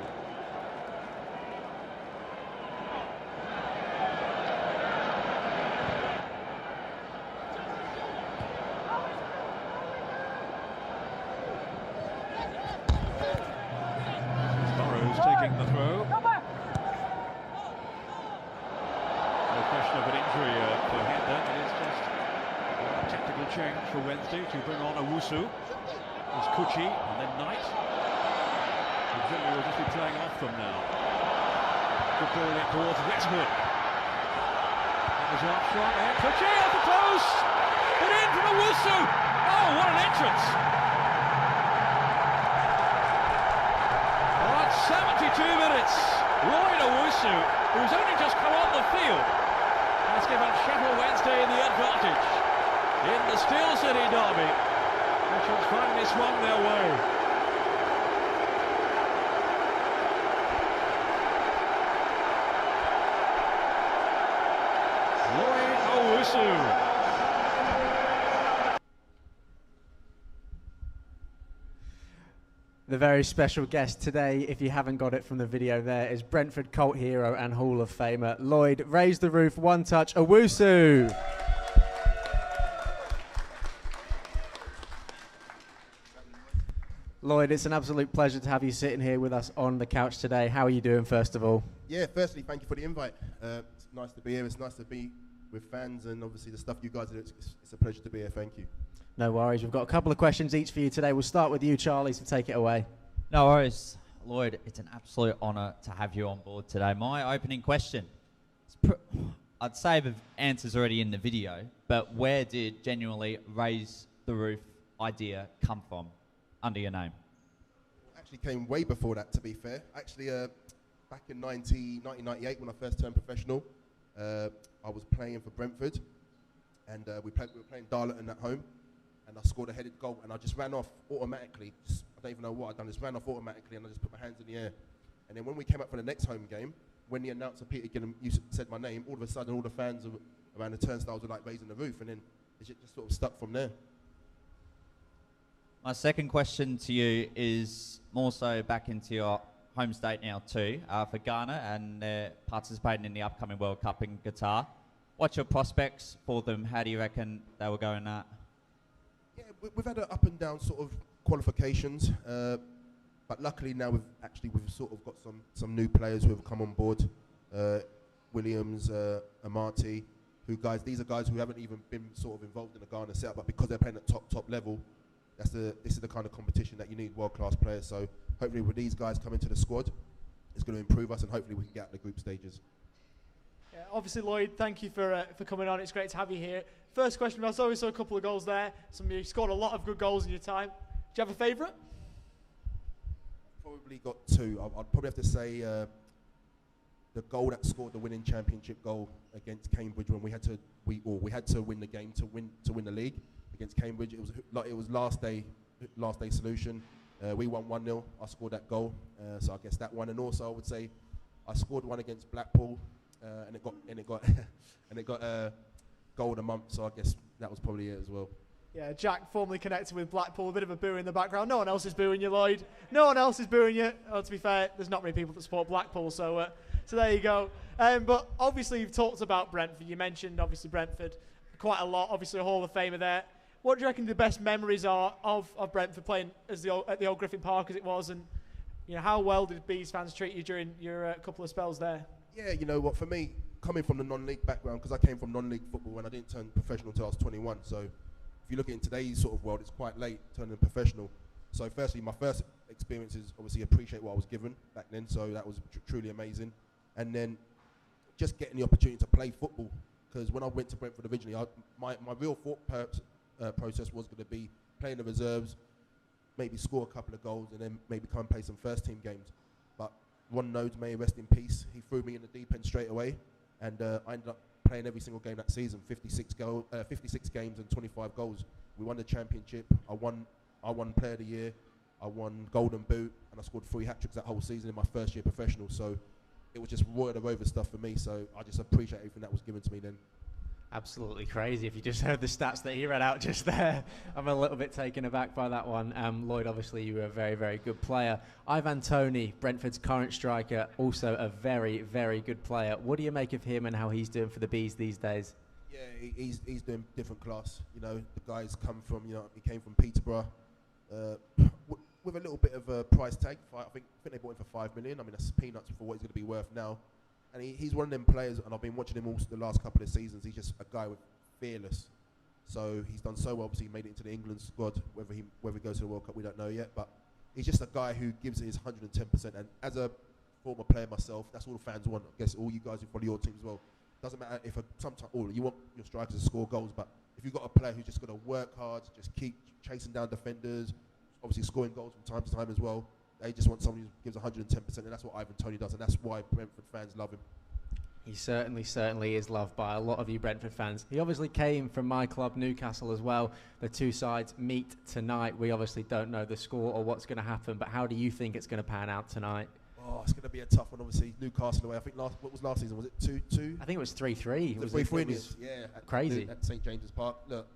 Taking the throw. No question of an injury for Hendon. It is just a tactical change for Wednesday to bring on Owusu. There's Kuchi and then Knight. Presumably will just be playing off them now. Good ball in towards Westwood. That was one shot there. Kuchi off the post! Put in from Owusu! Oh, what an entrance! 72 minutes. LLoyd Owusu, who's only just come on the field, has given Sheffield Wednesday the advantage in the Steel City derby, which has finally swung their way. LLoyd Owusu. The very special guest today, if you haven't got it from the video there, is Brentford cult hero and Hall of Famer LLoyd. Raise the roof, one touch, Owusu. LLoyd, it's an absolute pleasure to have you sitting here with us on the couch today. How are you doing, first of all? Yeah, firstly, thank you for the invite. It's nice to be here. It's nice to be with fans and obviously the stuff you guys do. It's a pleasure to be here. Thank you. No worries. We've got a couple of questions each for you today. We'll start with you, Charlie, so take it away. No worries. LLoyd, it's an absolute honour to have you on board today. My opening question, I'd say the answer's already in the video, but where did genuinely Raise the Roof idea come from under your name? Actually came way before that, to be fair. Actually, back in 1998, when I first turned professional, I was playing for Brentford, and we were playing Darlington at home. And I scored a headed goal, and I just ran off automatically. I don't even know what I'd done. Just ran off automatically, and I just put my hands in the air. And then when we came up for the next home game, when the announcer Peter Gillam said my name, all of a sudden all the fans around the turnstiles were like raising the roof, and then it just sort of stuck from there. My second question to you is more so back into your home state now too, for Ghana, and they're participating in the upcoming World Cup in Qatar. What's your prospects for them? How do you reckon they will go in that? Yeah, we've had an up and down sort of qualifications, but luckily now we've sort of got some new players who have come on board. Williams, Amati, these are guys who haven't even been sort of involved in the Ghana setup, but because they're playing at top level, this is the kind of competition that you need world-class players. So hopefully with these guys coming to the squad, it's going to improve us, and hopefully we can get out the group stages. Yeah, obviously, LLoyd, thank you for coming on. It's great to have you here. First question, I saw you saw a couple of goals there. You scored a lot of good goals in your time. Do you have a favourite? Probably got 2. I'd probably have to say the goal that scored the winning championship goal against Cambridge when we had to win the game to win the league against Cambridge. It was last day solution. We won 1-0. I scored that goal, so I guess that one. And also I would say I scored one against Blackpool, and it got goal of the month. So I guess that was probably it as well. Yeah, Jack formerly connected with Blackpool. A bit of a boo in the background. No one else is booing you, LLoyd. No one else is booing you. To be fair, there's not many people that support Blackpool, so there you go. But obviously you've talked about Brentford. You mentioned obviously Brentford quite a lot. Obviously a Hall of Famer there. What do you reckon the best memories are of Brentford playing at the old Griffin Park as it was, and how well did Bees fans treat you during your couple of spells there? Yeah, you know what, for me, coming from the non-league background, because I came from non-league football and I didn't turn professional until I was 21, so if you look at it in today's sort of world, it's quite late turning professional. So firstly, my first experience is obviously appreciate what I was given back then, so that was truly amazing. And then just getting the opportunity to play football, because when I went to Brentford originally, my real thought process was going to be playing the reserves, maybe score a couple of goals, and then maybe come and play some first team games. But Ron Nodes, may he rest in peace, he threw me in the deep end straight away, and I ended up playing every single game that season, 56 games and 25 goals. We won the championship. I won Player of the Year. I won Golden Boot, and I scored 3 hat-tricks that whole season in my first year professional. So it was just Roy the Rover stuff for me. So I just appreciate everything that was given to me then. Absolutely crazy. If you just heard the stats that he read out just there, I'm a little bit taken aback by that one. Lloyd, obviously you were a very, very good player. Ivan Toney, Brentford's current striker, also a very, very good player. What do you make of him and how he's doing for the Bees these days? Yeah, he's doing different class. You know, the guy's come from, he came from Peterborough with a little bit of a price tag. I think they bought him for 5 million. I mean, that's peanuts for what he's going to be worth now. And he's one of them players, and I've been watching him also the last couple of seasons. He's just a guy with fearless. So he's done so well. Obviously, he made it into the England squad. Whether he goes to the World Cup, we don't know yet. But he's just a guy who gives it his 110%. And as a former player myself, that's all the fans want. I guess all you guys who follow your team as well. Doesn't matter if sometimes you want your strikers to score goals, but if you've got a player who's just going to work hard, just keep chasing down defenders, obviously scoring goals from time to time as well. They just want someone who gives 110%, and that's what Ivan Toney does, and that's why Brentford fans love him. He certainly is loved by a lot of you Brentford fans. He obviously came from my club, Newcastle, as well. The two sides meet tonight. We obviously don't know the score or what's going to happen, but how do you think it's going to pan out tonight? Oh, it's going to be a tough one, obviously. Newcastle away. I think what was last season? Was it 2-2? I think it was 3-3. It was 3-3. Yeah, crazy. At St James's Park. Look,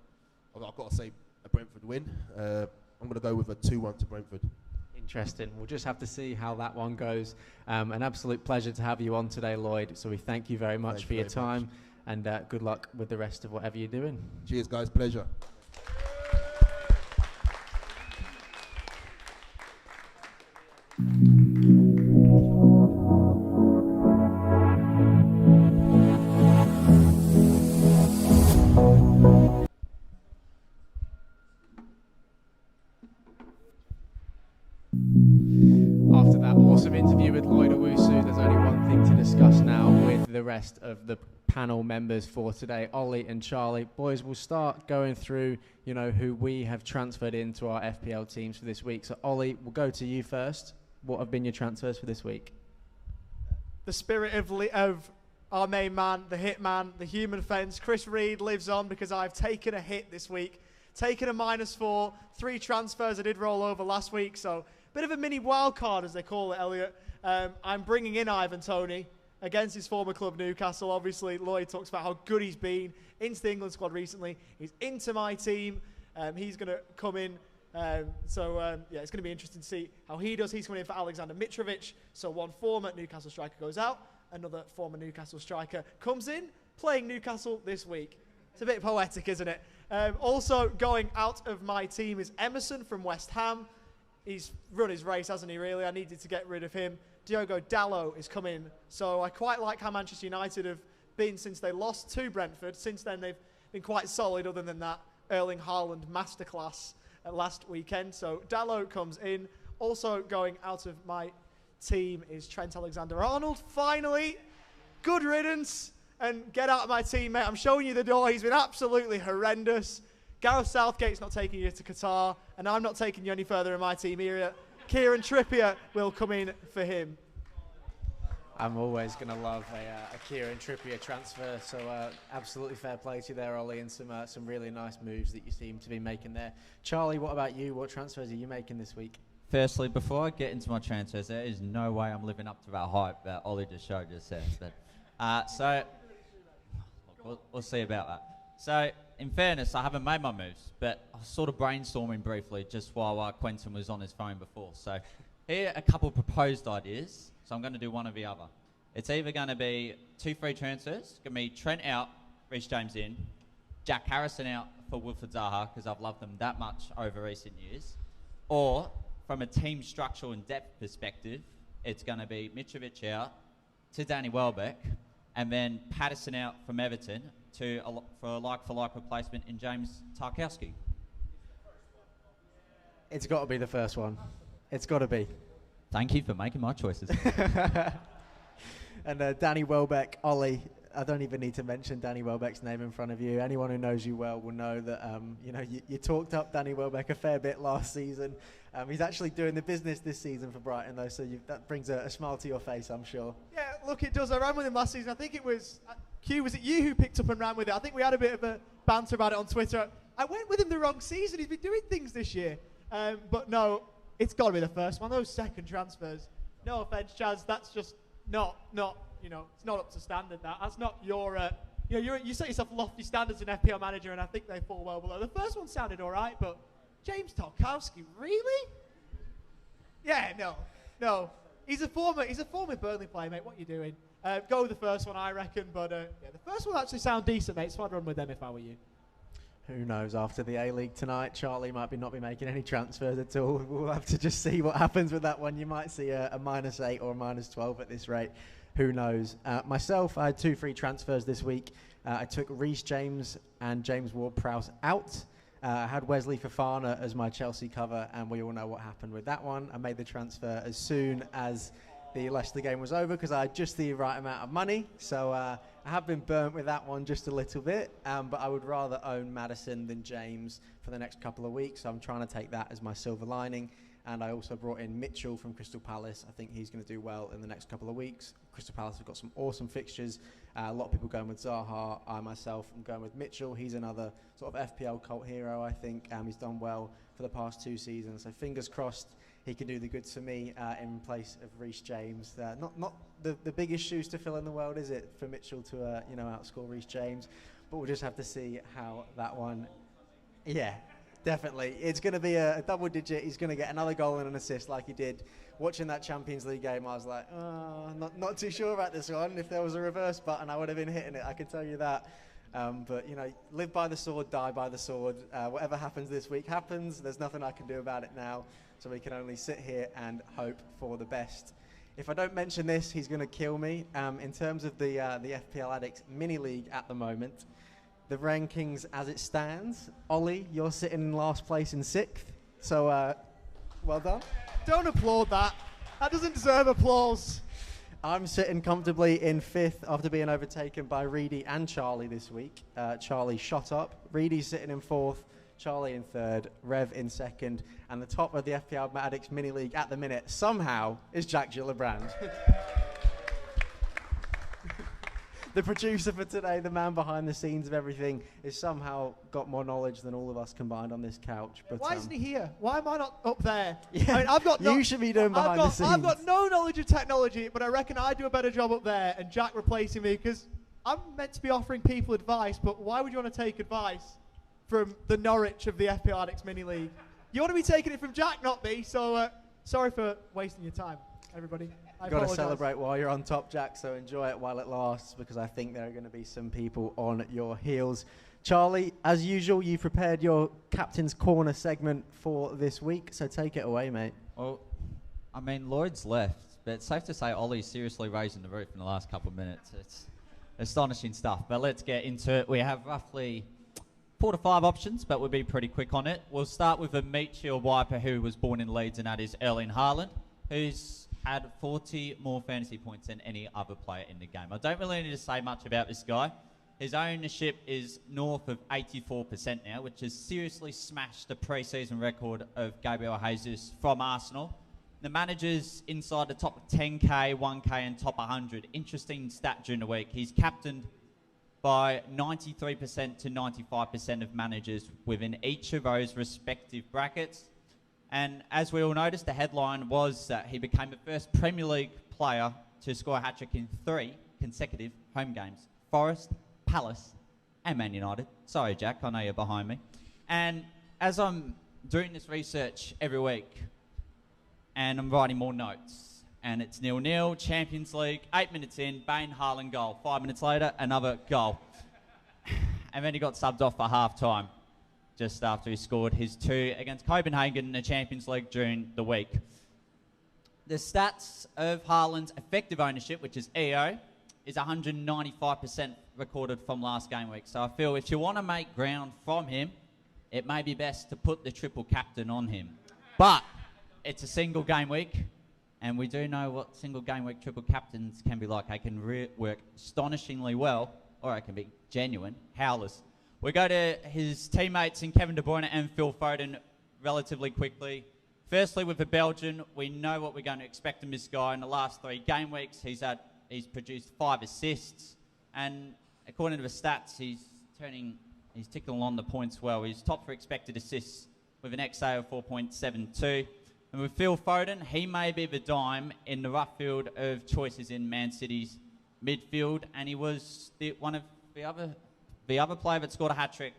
I've got to say a Brentford win. I'm going to go with a 2-1 to Brentford. Interesting. We'll just have to see how that one goes. An absolute pleasure to have you on today, Lloyd. So we thank you very much for your time, and good luck with the rest of whatever you're doing. Cheers, guys. Pleasure. After that awesome interview with Lloyd Owusu, there's only one thing to discuss now with the rest of the panel members for today, Ollie and Charlie. Boys, we'll start going through, who we have transferred into our FPL teams for this week. So, Ollie, we'll go to you first. What have been your transfers for this week? The spirit of our main man, the hit man, the human fence, Chris Reed lives on because I've taken a hit this week. Taken a -4, 3 transfers I did roll over last week, so bit of a mini wild card, as they call it, Elliot. I'm bringing in Ivan Toney against his former club, Newcastle. Obviously, Lloyd talks about how good he's been into the England squad recently. He's into my team. He's going to come in. It's going to be interesting to see how he does. He's coming in for Alexander Mitrovic. So one former Newcastle striker goes out. Another former Newcastle striker comes in, playing Newcastle this week. It's a bit poetic, isn't it? Also going out of my team is Emerson from West Ham. He's run his race, hasn't he, really? I needed to get rid of him. Diogo Dalot is coming. So I quite like how Manchester United have been since they lost to Brentford. Since then, they've been quite solid, other than that Erling Haaland masterclass last weekend. So Dalot comes in. Also going out of my team is Trent Alexander-Arnold. Finally, good riddance. And get out of my team, mate. I'm showing you the door. He's been absolutely horrendous. Gareth Southgate's not taking you to Qatar, and I'm not taking you any further in my team here. Kieran Trippier will come in for him. I'm always going to love a Kieran Trippier transfer, so absolutely fair play to you there, Ollie, and some really nice moves that you seem to be making there. Charlie, what about you? What transfers are you making this week? Firstly, before I get into my transfers, there is no way I'm living up to that hype that Ollie just showed just there. But we'll see about that. So, in fairness, I haven't made my moves, but I was sort of brainstorming briefly just while Quentin was on his phone before. So, here are a couple of proposed ideas. So, I'm going to do one or the other. It's either going to be 2 free transfers. It's going to be Trent out, Reece James in, Jack Harrison out for Wilfred Zaha, because I've loved them that much over recent years. Or, from a team structural and depth perspective, it's going to be Mitrovic out to Danny Welbeck, and then Patterson out from Everton for a like-for-like replacement in James Tarkowski. It's got to be the first one. It's got to be. Thank you for making my choices. And Danny Welbeck, Ollie, I don't even need to mention Danny Welbeck's name in front of you. Anyone who knows you well will know that you talked up Danny Welbeck a fair bit last season. He's actually doing the business this season for Brighton, though, so that brings a smile to your face, I'm sure. Yeah, look, it does. I ran with him last season. I think it was Q. Was it you who picked up and ran with it? I think we had a bit of a banter about it on Twitter. I went with him the wrong season. He's been doing things this year, but no, it's got to be the first one. Those second transfers. No offense, Chaz. That's just not. It's not up to standard. That's not your. You set yourself lofty standards in FPL Manager, and I think they fall well below. The first one sounded all right, but James Tarkowski, really? Yeah, no. He's a former Burnley player, mate. What are you doing? Go with the first one, I reckon. But the first one actually sound decent, mate. So I'd run with them if I were you. Who knows? After the A-League tonight, Charlie might not be making any transfers at all. We'll have to just see what happens with that one. You might see a -8 or a -12 at this rate. Who knows? Myself, I had 2 free transfers this week. I took Reece James and James Ward-Prowse out. I had Wesley Fofana as my Chelsea cover, and we all know what happened with that one. I made the transfer as soon as the Leicester game was over because I had just the right amount of money. So I have been burnt with that one just a little bit, but I would rather own Maddison than James for the next couple of weeks. So I'm trying to take that as my silver lining. And I also brought in Mitchell from Crystal Palace. I think he's going to do well in the next couple of weeks. Crystal Palace have got some awesome fixtures. A lot of people going with Zaha. I myself am going with Mitchell. He's another sort of FPL cult hero, I think. He's done well for the past 2 seasons. So fingers crossed he can do the goods for me in place of Reece James. Not the biggest shoes to fill in the world, is it, for Mitchell to outscore Reece James? But we'll just have to see how that one... Yeah. Definitely. It's going to be a double digit. He's going to get another goal and an assist like he did. Watching that Champions League game, I was like, not too sure about this one. If there was a reverse button, I would have been hitting it. I can tell you that. But, live by the sword, die by the sword. Whatever happens this week happens. There's nothing I can do about it now. So we can only sit here and hope for the best. If I don't mention this, he's going to kill me. In terms of the FPL Addicts mini league at the moment, the rankings as it stands, Ollie, you're sitting in last place in 6th. So, well done. Don't applaud that. That doesn't deserve applause. I'm sitting comfortably in 5th after being overtaken by Reedy and Charlie this week. Charlie shot up. Reedy's sitting in 4th. Charlie in 3rd. Rev in 2nd. And the top of the FPL Addicts mini league at the minute somehow is Jack Gillibrand. The producer for today, the man behind the scenes of everything, has somehow got more knowledge than all of us combined on this couch. But why isn't he here? Why am I not up there? Yeah, I mean, I've got you should be doing behind the scenes. I've got no knowledge of technology, but I reckon I do a better job up there, and Jack replacing me, because I'm meant to be offering people advice, but why would you want to take advice from the Norwich of the FPL Addicts Mini League? You want to be taking it from Jack, not me, so sorry for wasting your time, everybody. You've got to celebrate while you're on top, Jack, so enjoy it while it lasts, because I think there are going to be some people on your heels. Charlie, as usual, you've prepared your Captain's Corner segment for this week, so take it away, mate. Well, I mean, Lloyd's left, but it's safe to say Ollie's seriously raising the roof in the last couple of minutes. It's astonishing stuff, but let's get into it. We have roughly 4 to 5 options, but we'll be pretty quick on it. We'll start with a meat shield wiper who was born in Leeds, and that is Erling Haaland, who's had 40 more fantasy points than any other player in the game. I don't really need to say much about this guy. His ownership is north of 84% now, which has seriously smashed the pre-season record of Gabriel Jesus from Arsenal. The manager's inside the top 10k, 1k and top 100. Interesting stat during the week. He's captained by 93% to 95% of managers within each of those respective brackets. And as we all noticed, the headline was that he became the first Premier League player to score a hat-trick in 3 consecutive home games. Forest, Palace, and Man United. Sorry, Jack, I know you're behind me. And as I'm doing this research every week, and I'm writing more notes, and it's 0-0, Champions League, 8 minutes in, Bane, Haaland goal. 5 minutes later, another goal. And then he got subbed off for half-time, just after he scored his 2 against Copenhagen in the Champions League during the week. The stats of Haaland's effective ownership, which is EO, is 195% recorded from last game week. So I feel if you want to make ground from him, it may be best to put the triple captain on him. But it's a single game week, And we do know what single game week triple captains can be like. They can work astonishingly well, or it can be genuine howlers. We go to his teammates in Kevin De Bruyne and Phil Foden relatively quickly. Firstly, with the Belgian, we know what we're going to expect from this guy. In the last 3 game weeks, he's produced 5 assists, and according to the stats, he's ticking along the points well. He's top for expected assists with an XA of 4.72. And with Phil Foden, he may be the dime in the rough field of choices in Man City's midfield, and he was one of the other player that scored a hat-trick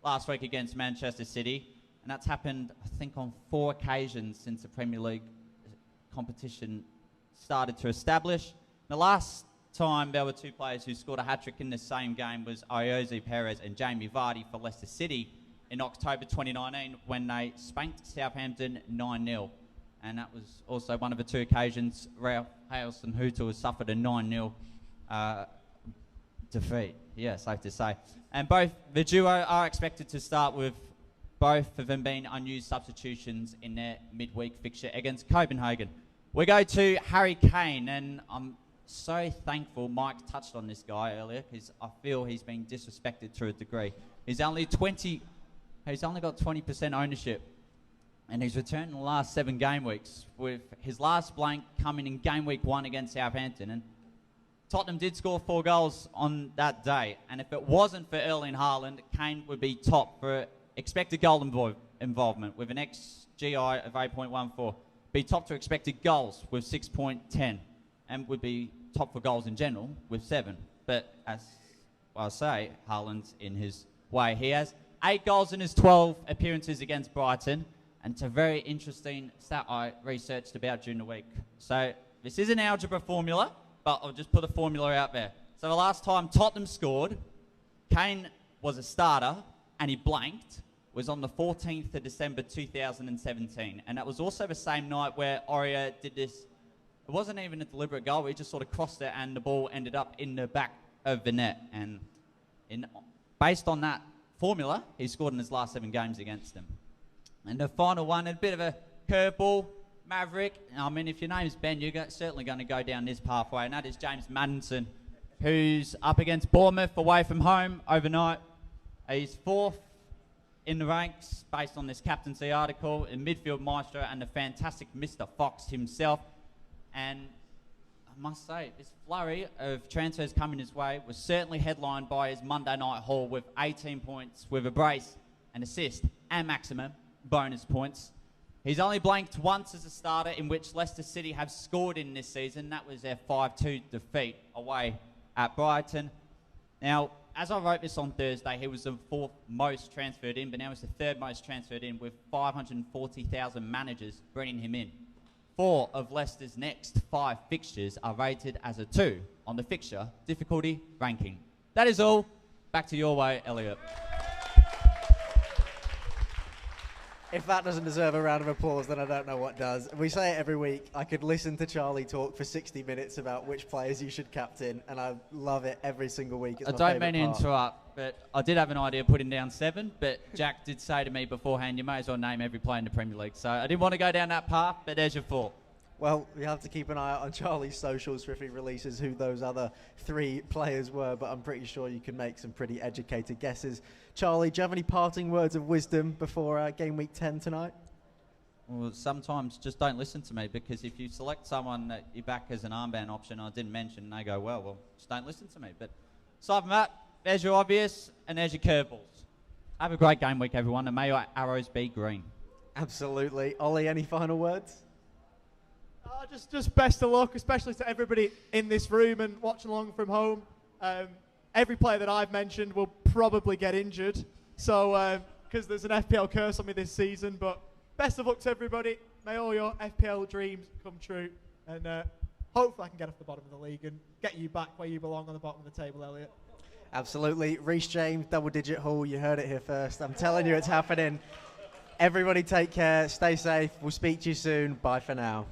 last week against Manchester City, and that's happened, I think, on 4 occasions since the Premier League competition started to establish. The last time there were 2 players who scored a hat-trick in the same game was Jose Perez and Jamie Vardy for Leicester City in October 2019 when they spanked Southampton 9-0. And that was also one of the 2 occasions Ralph Hailson-Hüttel has suffered a 9-0 defeat. Yeah, safe to say. And both the duo are expected to start with both of them being unused substitutions in their midweek fixture against Copenhagen. We go to Harry Kane, and I'm so thankful Mike touched on this guy earlier because I feel he's been disrespected to a degree. He's only got 20% ownership, and he's returned in the last 7 game weeks, with his last blank coming in game week 1 against Southampton. And Tottenham did score 4 goals on that day, and if it wasn't for Erling Haaland, Kane would be top for expected goal involvement with an XGI of 8.14, be top to expected goals with 6.10, and would be top for goals in general with 7. But as I say, Haaland's in his way. He has 8 goals in his 12 appearances against Brighton, and it's a very interesting stat I researched about during the week. So this is an algebra formula, but I'll just put a formula out there. So the last time Tottenham scored, Kane was a starter, and he blanked, was on the 14th of December 2017. And that was also the same night where Aurier did this. It wasn't even a deliberate goal. He just sort of crossed it, and the ball ended up in the back of the net. And based on that formula, he scored in his last 7 games against them. And the final one, a bit of a curveball, Maverick. I mean, if your name's Ben, you're certainly going to go down this pathway, and that is James Maddison, who's up against Bournemouth away from home overnight. He's 4th in the ranks based on this captaincy article in midfield maestro and the fantastic Mr. Fox himself. And I must say, this flurry of transfers coming his way was certainly headlined by his Monday night haul with 18 points with a brace, an assist, and maximum bonus points. He's only blanked once as a starter, in which Leicester City have scored in this season. That was their 5-2 defeat away at Brighton. Now, as I wrote this on Thursday, he was the 4th most transferred in, but now he's the 3rd most transferred in, with 540,000 managers bringing him in. 4 of Leicester's next 5 fixtures are rated as a 2 on the fixture difficulty ranking. That is all. Back to your way, Elliot. If that doesn't deserve a round of applause, then I don't know what does. We say it every week. I could listen to Charlie talk for 60 minutes about which players you should captain, and I love it every single week. It's I don't mean to interrupt, but I did have an idea of putting down 7, but Jack did say to me beforehand, you may as well name every player in the Premier League. So I didn't want to go down that path, but there's your 4. Well, we have to keep an eye out on Charlie's socials for if he releases who those other 3 players were, but I'm pretty sure you can make some pretty educated guesses. Charlie, do you have any parting words of wisdom before game week 10 tonight? Well, sometimes just don't listen to me, because if you select someone that you back as an armband option I didn't mention, and they go, well, just don't listen to me. But aside from that, there's your obvious, and there's your curveballs. Have a great game week, everyone, and may your arrows be green. Absolutely. Ollie, any final words? Just best of luck, especially to everybody in this room and watching along from home. Every player that I've mentioned will probably get injured, so because there's an FPL curse on me this season. But best of luck to everybody. May all your FPL dreams come true, and hopefully I can get off the bottom of the league and get you back where you belong on the bottom of the table, Elliot. Absolutely. Reece James, double-digit haul. You heard it here first. I'm telling you, it's happening. Everybody take care. Stay safe. We'll speak to you soon. Bye for now.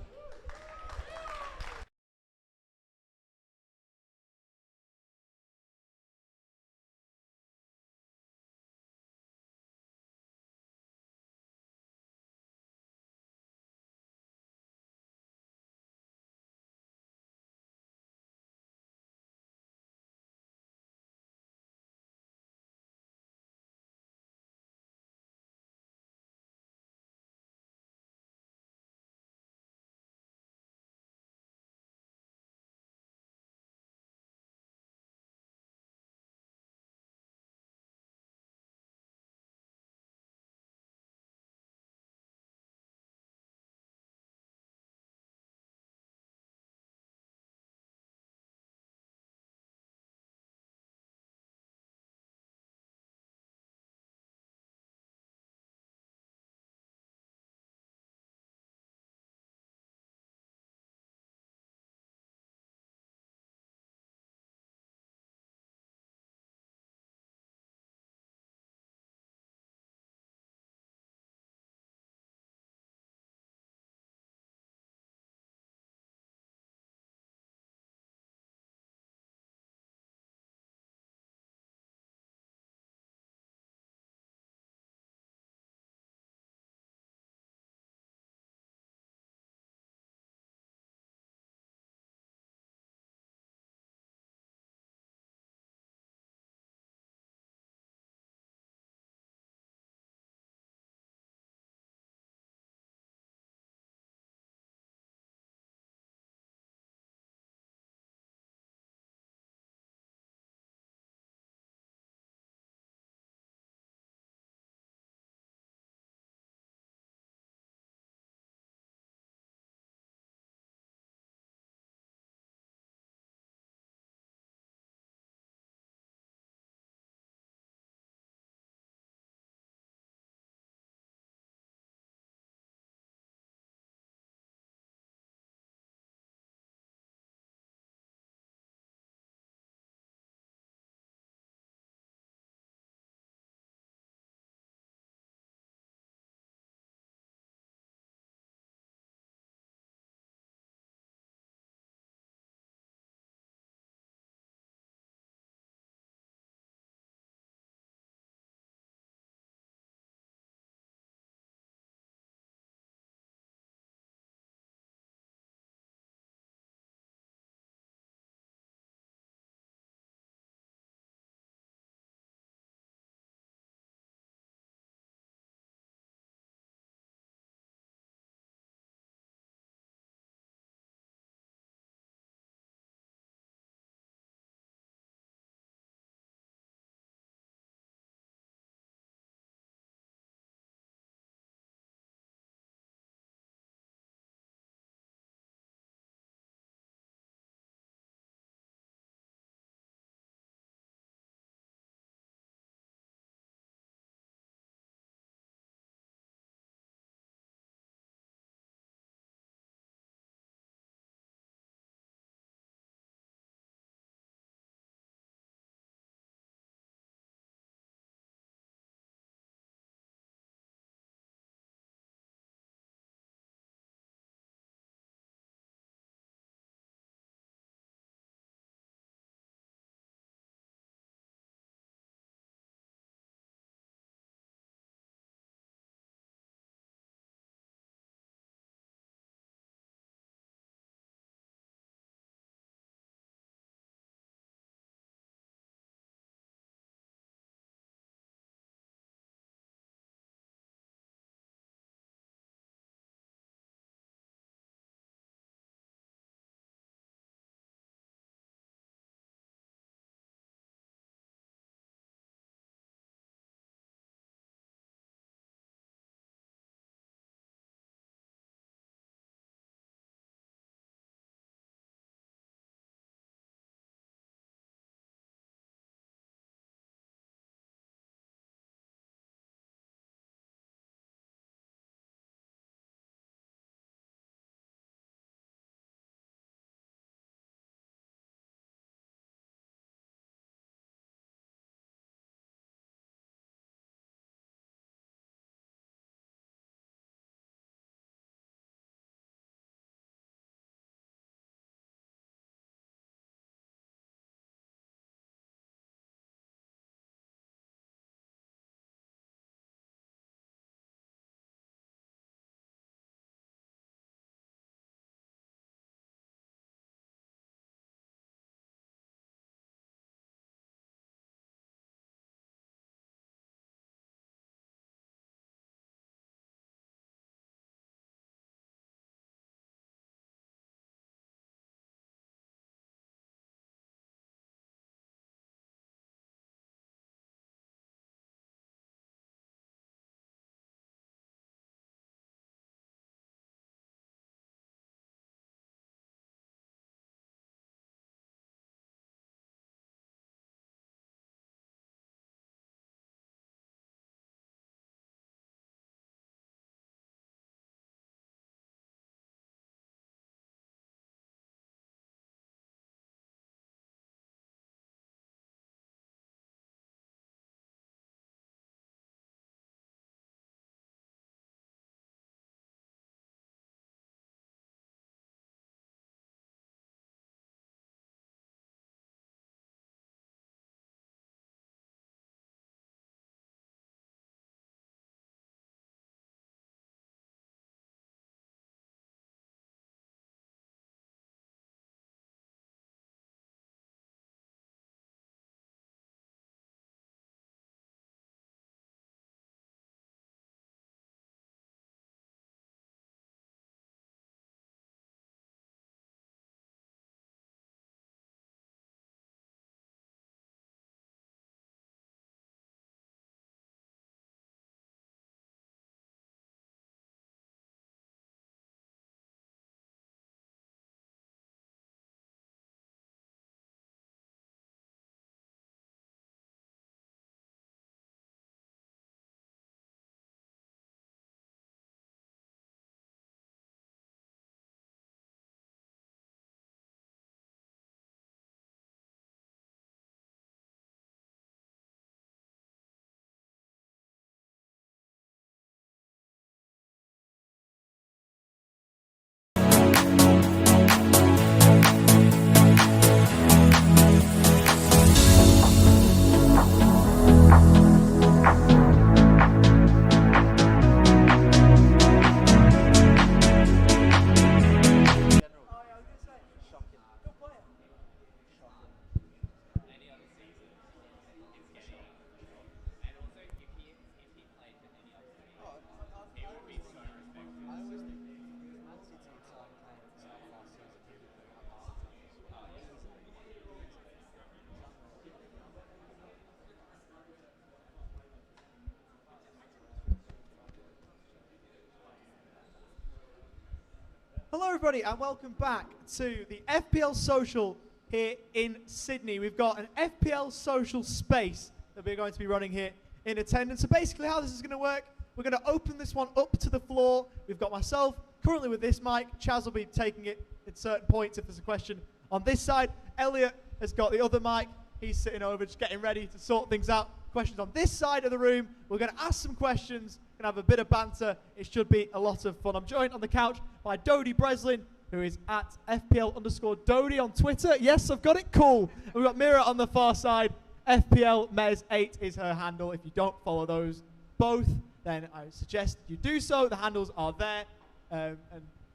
Hello everybody and welcome back to the FPL Social here in Sydney. We've got an FPL Social space that we're going to be running here in attendance. So basically how this is going to work, we're going to open this one up to the floor. We've got myself currently with this mic. Chaz will be taking it at certain points if there's a question on this side. Elliot has got the other mic. He's sitting over just getting ready to sort things out. Questions on this side of the room. We're going to ask some questions, going to have a bit of banter. It should be a lot of fun. I'm joined on the couch by Dodie Breslin, who is at FPL_Dodie on Twitter. Yes, I've got it. Cool. And we've got Mira on the far side. FPL Mez8 is her handle. If you don't follow those both, then I suggest you do so. The handles are there, and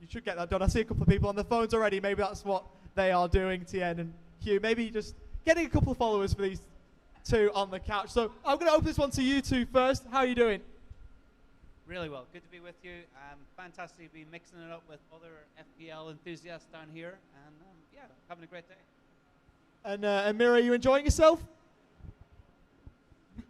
you should get that done. I see a couple of people on the phones already. Maybe that's what they are doing, TN and Hugh. Maybe just getting a couple of followers for these two on the couch. So I'm going to open this one to you two first. How are you doing? Really well. Good to be with you. Fantastic to be mixing it up with other FPL enthusiasts down here. And yeah, having a great day. And Mira, are you enjoying yourself?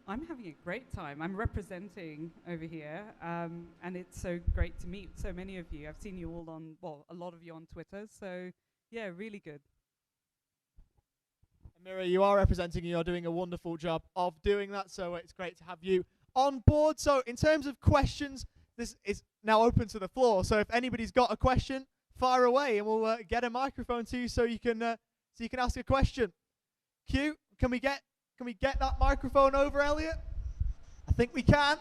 I'm having a great time. I'm representing over here, and it's so great to meet so many of you. I've seen you all on, well, a lot of you on Twitter, so yeah, really good. Mira, you are representing, and you're doing a wonderful job of doing that, so it's great to have you on board. So in terms of questions, this is now open to the floor, so if anybody's got a question, fire away, and we'll get a microphone to you so you can ask a question. Q, can we get that microphone over, Elliot? I think we can.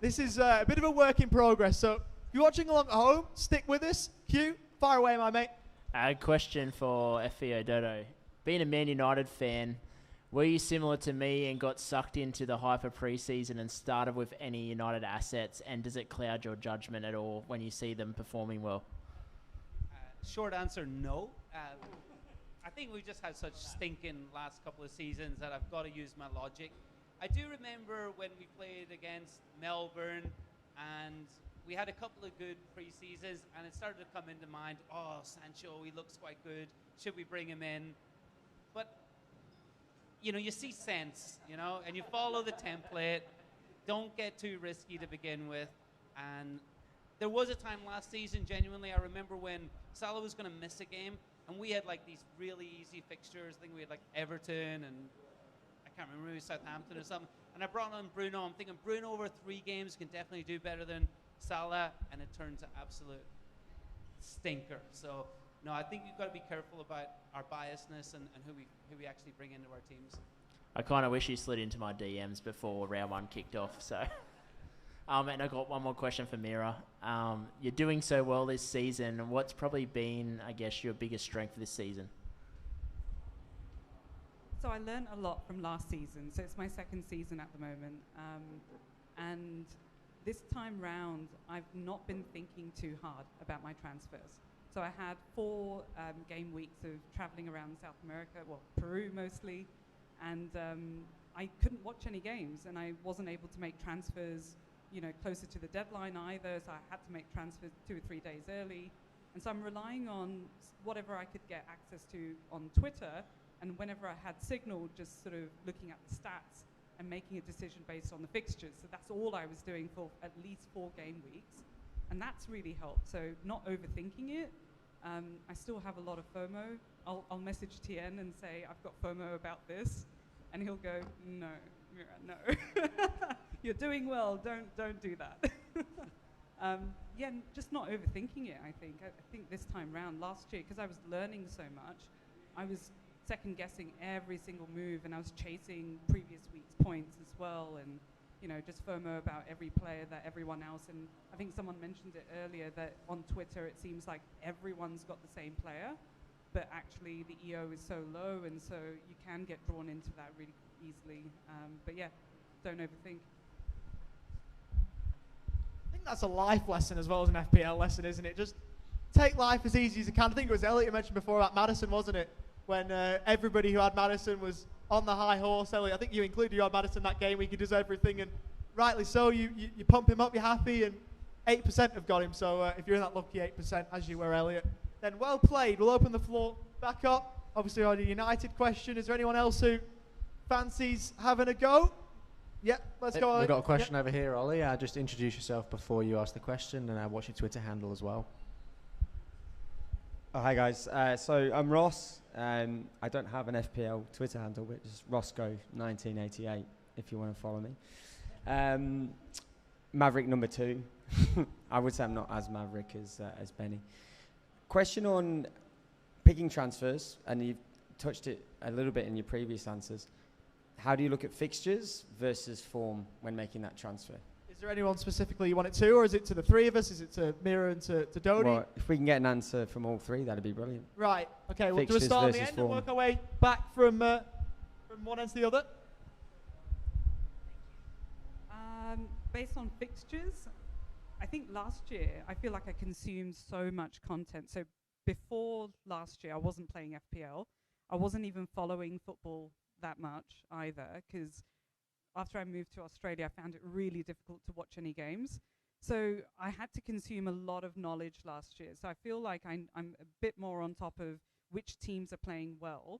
This is a bit of a work in progress, so if you're watching along at home, stick with us. Q, fire away, my mate. A question for FPL Dodo. Being a Man United fan, were you similar to me and got sucked into the hyper preseason and started with any United assets, and does it cloud your judgment at all when you see them performing well? Short answer, no. I think we've just had such stinking last couple of seasons that I've got to use my logic. I do remember when we played against Melbourne and we had a couple of good pre-seasons and it started to come into mind, oh, Sancho, he looks quite good. Should we bring him in? But, you know, you see sense, you know, and you follow the template. Don't get too risky to begin with. And there was a time last season, genuinely, I remember when Salah was going to miss a game and we had like these really easy fixtures. I think we had like Everton and I can't remember, maybe Southampton or something. And I brought on Bruno. I'm thinking Bruno over 3 games can definitely do better than Salah, and it turned to absolute stinker. So no, I think you've got to be careful about our biasness and who we actually bring into our teams. I kind of wish you slid into my DMs before round 1 kicked off. So, and I got one more question for Mira. You're doing so well this season. What's probably been, I guess, your biggest strength this season? So I learned a lot from last season. So it's my 2nd season at the moment. And this time round, I've not been thinking too hard about my transfers. So I had 4 game weeks of traveling around South America, well, Peru mostly, and I couldn't watch any games, and I wasn't able to make transfers, you know, closer to the deadline either, so I had to make transfers 2 or 3 days early. And so I'm relying on whatever I could get access to on Twitter, and whenever I had signal, just sort of looking at the stats and making a decision based on the fixtures. So that's all I was doing for at least 4 game weeks. And that's really helped. So not overthinking it. I still have a lot of FOMO. I'll message TN and say, I've got FOMO about this. And he'll go, no, Mira, no. You're doing well, don't do that. Yeah, just not overthinking it, I think. I think this time round, last year, because I was learning so much, I was second guessing every single move, and I was chasing previous week's points as well, and you know, just FOMO about every player that everyone else. And I think someone mentioned it earlier that on Twitter it seems like everyone's got the same player, but actually the EO is so low, and so you can get drawn into that really easily. But yeah, don't overthink. I think that's a life lesson as well as an FPL lesson, isn't it? Just take life as easy as you can. I think it was Elliot you mentioned before about Maddison, wasn't it? When everybody who had Maddison was on the high horse. Elliot, I think you included you had Maddison that game. He does everything, and rightly so. You pump him up, you're happy, and 8% have got him. So if you're in that lucky 8%, as you were, Elliot, then well played. We'll open the floor back up. Obviously, on a United question. Is there anyone else who fancies having a go? Yeah, let's go. We've got a question over here, Ollie. Just introduce yourself before you ask the question, and what's your Twitter handle as well? Oh, hi guys. So I'm Ross. I don't have an FPL Twitter handle, but just Roscoe1988 if you want to follow me. Maverick number 2. I would say I'm not as maverick as Benny. Question on picking transfers, and you've touched it a little bit in your previous answers. How do you look at fixtures versus form when making that transfer? Is there anyone specifically you want it to, or is it to the three of us? Is it to Mira and to Dodie? Well, if we can get an answer from all three, that'd be brilliant. Right. Okay. Well, do we Fixtures start on the versus end and form. work our way back from one end to the other? Based on fixtures, I think last year I feel like I consumed so much content. So before last year, I wasn't playing FPL. I wasn't even following football that much either, because after I moved to Australia, I found it really difficult to watch any games. So I had to consume a lot of knowledge last year. So I feel like I'm a bit more on top of which teams are playing well.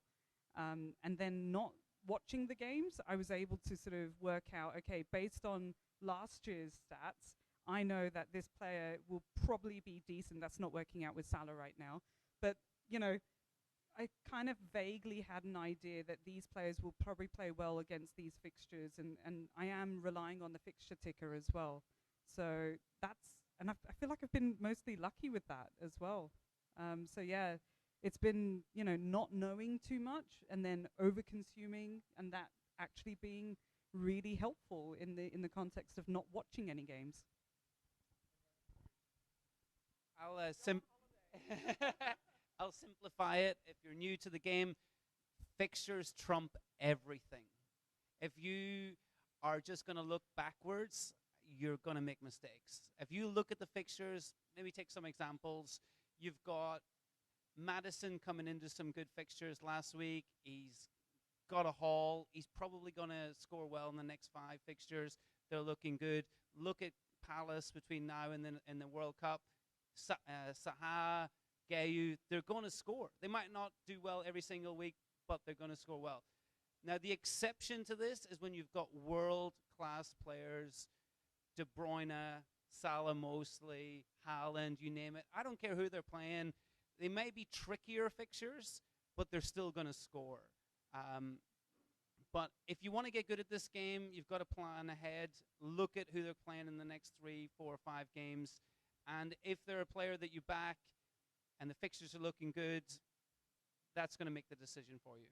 And then not watching the games, I was able to sort of work out, okay, based on last year's stats, I know that this player will probably be decent. That's not working out with Salah right now. But, you know, I kind of vaguely had an idea that these players will probably play well against these fixtures, and I am relying on the fixture ticker as well. So I feel like I've been mostly lucky with that as well. So yeah, it's been, you know, not knowing too much and then over-consuming, and that actually being really helpful in the context of not watching any games. I'll simplify it. If you're new to the game, fixtures trump everything. If you are just going to look backwards, you're going to make mistakes. If you look at the fixtures, maybe take some examples. You've got Maddison coming into some good fixtures last week. He's got a haul. He's probably going to score well in the next 5 fixtures. They're looking good. Look at Palace between now and then in the World Cup. Saha, Gayu, they're going to score. They might not do well every single week, but they're going to score well. Now, the exception to this is when you've got world-class players, De Bruyne, Salah mostly, Haaland, you name it. I don't care who they're playing. They may be trickier fixtures, but they're still going to score. But if you want to get good at this game, you've got to plan ahead. Look at who they're playing in the next 3, 4, or 5 games. And if they're a player that you back and the fixtures are looking good, that's going to make the decision for you.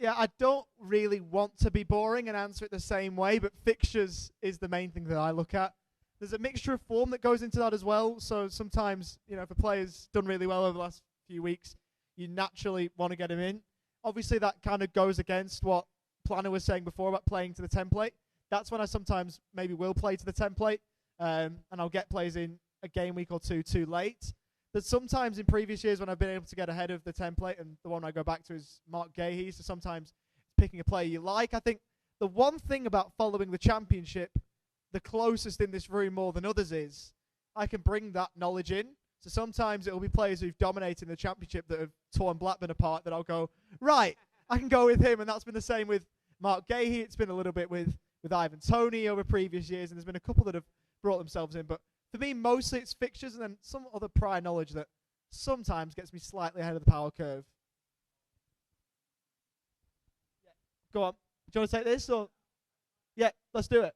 Yeah, I don't really want to be boring and answer it the same way, but fixtures is the main thing that I look at. There's a mixture of form that goes into that as well. So sometimes, you know, if a player's done really well over the last few weeks, you naturally want to get him in. Obviously, that kind of goes against what Planner was saying before about playing to the template. That's when I sometimes maybe will play to the template, and I'll get players in a game week or two too late. But sometimes in previous years when I've been able to get ahead of the template, and the one I go back to is Mark Gahey, so sometimes picking a player you like. I think the one thing about following the Championship, the closest in this room more than others, is I can bring that knowledge in. So sometimes it will be players who've dominated the Championship that have torn Blackburn apart that I'll go, right, I can go with him. And that's been the same with Mark Gahey. It's been a little bit with Ivan Toney over previous years, and there's been a couple that have brought themselves in. But for me, mostly it's fixtures and then some other prior knowledge that sometimes gets me slightly ahead of the power curve. Yeah. Go on. Do you want to take this? Or yeah, let's do it.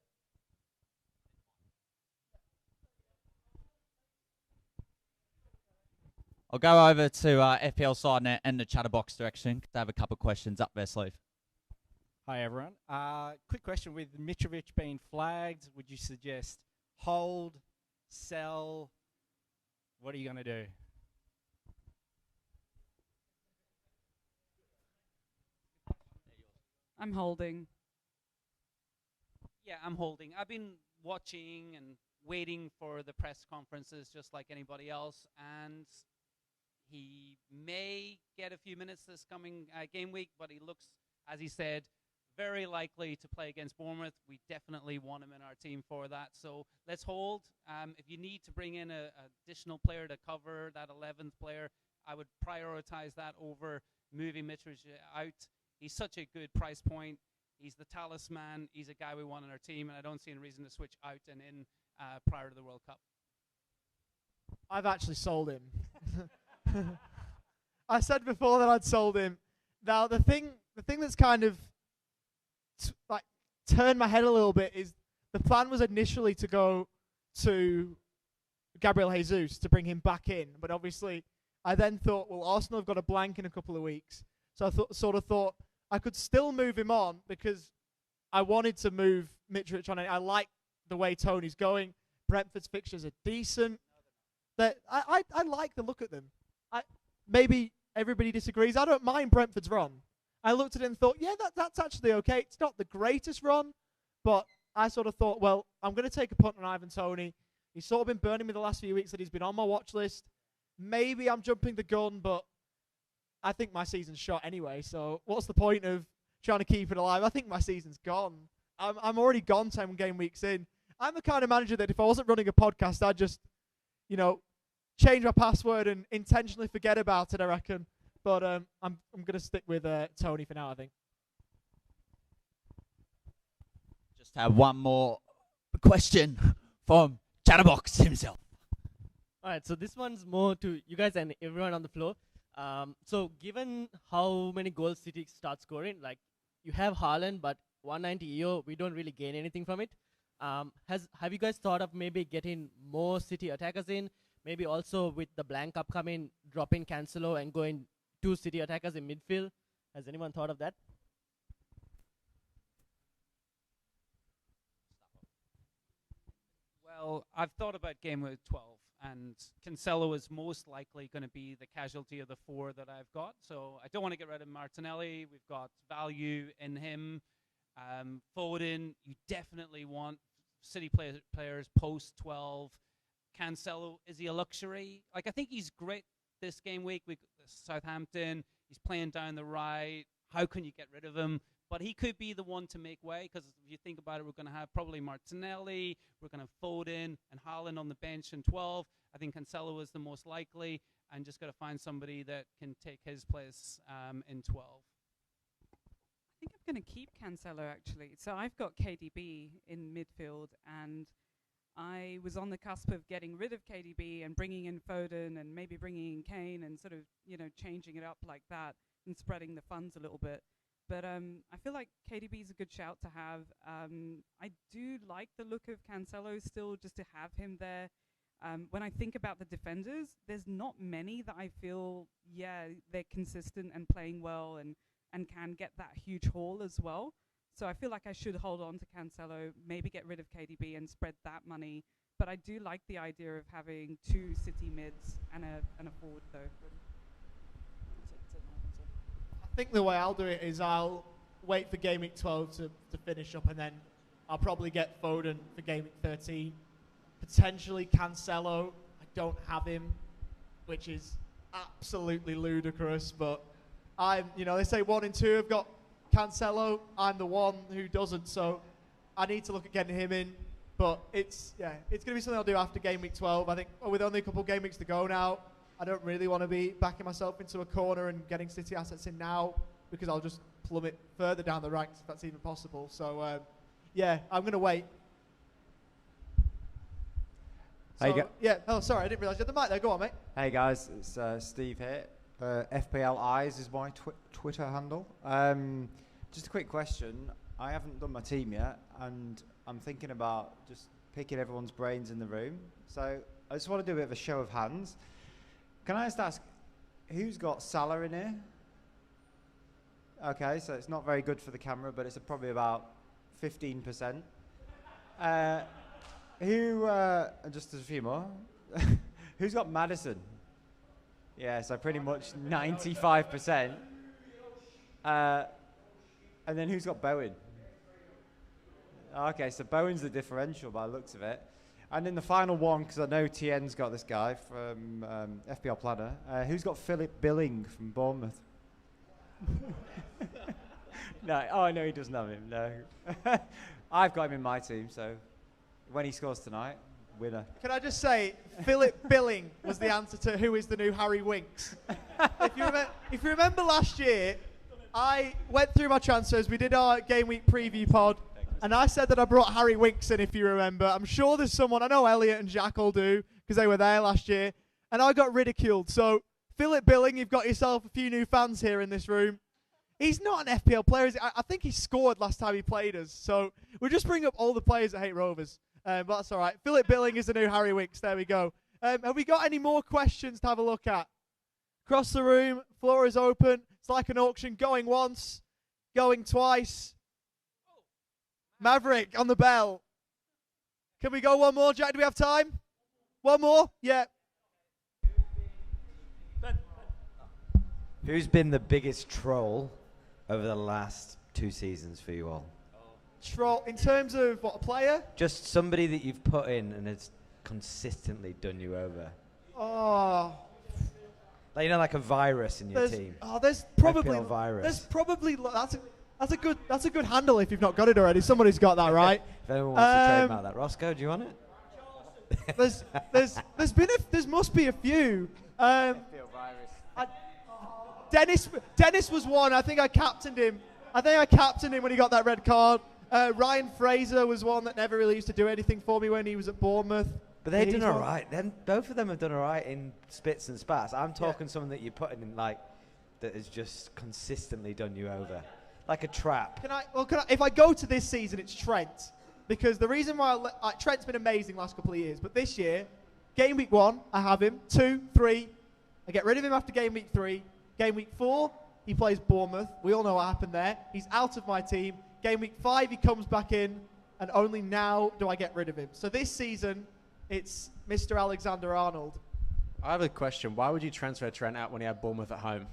I'll go over to FPL side and the chatterbox direction because I have a couple of questions up their sleeve. Hi, everyone. Quick question. With Mitrovic being flagged, would you suggest hold, sell? What are you going to do? I'm holding. Yeah, I'm holding. I've been watching and waiting for the press conferences just like anybody else, and he may get a few minutes this coming game week, but he looks, as he said, very likely to play against Bournemouth. We definitely want him in our team for that. So let's hold. If you need to bring in an additional player to cover that 11th player, I would prioritize that over moving Mitrovic out. He's such a good price point. He's the talisman. He's a guy we want on our team, and I don't see any reason to switch out and in prior to the World Cup. I've actually sold him. I said before that I'd sold him. Now the thing that's kind of like turned my head a little bit is the plan was initially to go to Gabriel Jesus to bring him back in, but obviously I then thought, well, Arsenal have got a blank in a couple of weeks, so I sort of thought I could still move him on because I wanted to move Mitrovic on. I like the way Tony's going. Brentford's fixtures are decent. I like the look at them. Maybe everybody disagrees. I don't mind Brentford's run. I looked at it and thought, yeah, that's actually okay. It's not the greatest run, but I sort of thought, well, I'm going to take a punt on Ivan Toney. He's sort of been burning me the last few weeks that he's been on my watch list. Maybe I'm jumping the gun, but I think my season's shot anyway, so what's the point of trying to keep it alive? I think my season's gone. I'm already gone 10 game weeks in. I'm the kind of manager that if I wasn't running a podcast, I'd just, change my password and intentionally forget about it, I reckon. But I'm going to stick with Tony for now, I think. Just have one more question from Chatterbox himself. All right, so this one's more to you guys and everyone on the floor. So given how many goals City start scoring, like you have Haaland, but 190 EO, we don't really gain anything from it. Have you guys thought of maybe getting more City attackers in? Maybe also with the blank upcoming, dropping Cancelo and going 2 City attackers in midfield. Has anyone thought of that? Well, I've thought about Gameweek 12, and Cancelo is most likely going to be the casualty of the 4 that I've got. So I don't want to get rid of Martinelli. We've got value in him. Foden, you definitely want City players post 12. Cancelo, is he a luxury? Like, I think he's great this game week with Southampton. He's playing down the right. How can you get rid of him? But he could be the one to make way, because if you think about it, we're going to have probably Martinelli, we're going to have Foden and Haaland on the bench in 12. I think Cancelo is the most likely, and just got to find somebody that can take his place in 12. I think I'm going to keep Cancelo, actually. So I've got KDB in midfield, and I was on the cusp of getting rid of KDB and bringing in Foden and maybe bringing in Kane and sort of, changing it up like that and spreading the funds a little bit. But I feel like KDB is a good shout to have. I do like the look of Cancelo still, just to have him there. When I think about the defenders, there's not many that I feel, they're consistent and playing well and can get that huge haul as well. So I feel like I should hold on to Cancelo, maybe get rid of KDB and spread that money. But I do like the idea of having 2 City mids and a forward, though. I think the way I'll do it is I'll wait for Game Week 12 to finish up, and then I'll probably get Foden for Game Week 13. Potentially Cancelo. I don't have him, which is absolutely ludicrous, but they say 1 and 2 have got Cancelo. I'm the one who doesn't, so I need to look at getting him in. But it's going to be something I'll do after Game Week 12. I think with only a couple of game weeks to go now, I don't really want to be backing myself into a corner and getting City assets in now, because I'll just plummet further down the ranks if that's even possible. So, I'm going to wait. Sorry, I didn't realise you had the mic there. Go on, mate. Hey, guys, it's Steve here. FPL Eyes is my Twitter handle. Just a quick question. I haven't done my team yet, and I'm thinking about just picking everyone's brains in the room. So I just want to do a bit of a show of hands. Can I just ask, who's got Salah in here? Okay, so it's not very good for the camera, but it's probably about 15%. Just a few more. Who's got Maddison? Yeah, so pretty much 95%. And then who's got Bowen? Okay, so Bowen's the differential by the looks of it. And then the final one, because I know Tien's got this guy from FPL Planner. Who's got Philip Billing from Bournemouth? No, he doesn't have him, no. I've got him in my team, so when he scores tonight, winner. Can I just say, Philip Billing was the answer to who is the new Harry Winks. If you remember last year, I went through my transfers. We did our game week preview pod, and I said that I brought Harry Winks in, if you remember. I'm sure there's someone, I know Elliot and Jack all do, because they were there last year, and I got ridiculed. So Philip Billing, you've got yourself a few new fans here in this room. He's not an FPL player, is he? I think he scored last time he played us. So we'll just bring up all the players that hate Rovers. But that's all right. Philip Billing is the new Harry Winks. There we go. Have we got any more questions to have a look at? Across the room, floor is open. It's like an auction, going once, going twice. Maverick on the bell. Can we go one more, Jack? Do we have time? One more? Yeah. Who's been the biggest troll over the last 2 seasons for you all? Troll in terms of what, a player? Just somebody that you've put in and has consistently done you over. Oh. Like, you know, like a virus in your team. Oh, there's probably FPL virus. There's probably that's a good handle if you've not got it already. Somebody's got that right. If anyone wants to trademark that, Roscoe, do you want it? There must be a few. Dennis was one. I think I captained him. When he got that red card. Ryan Fraser was one that never really used to do anything for me when he was at Bournemouth. But they've done all right. Then both of them have done all right in spits and spats. I'm talking someone that you're putting in like that has just consistently done you over, like a trap. If I go to this season, it's Trent, because the reason why Trent's been amazing last couple of years, but this year, game week 1, I have him. 2, 3, I get rid of him after game week 3. Game week 4, he plays Bournemouth. We all know what happened there. He's out of my team. Game week 5, he comes back in, and only now do I get rid of him. So this season, it's Mr. Alexander-Arnold. I have a question. Why would you transfer Trent out when he had Bournemouth at home?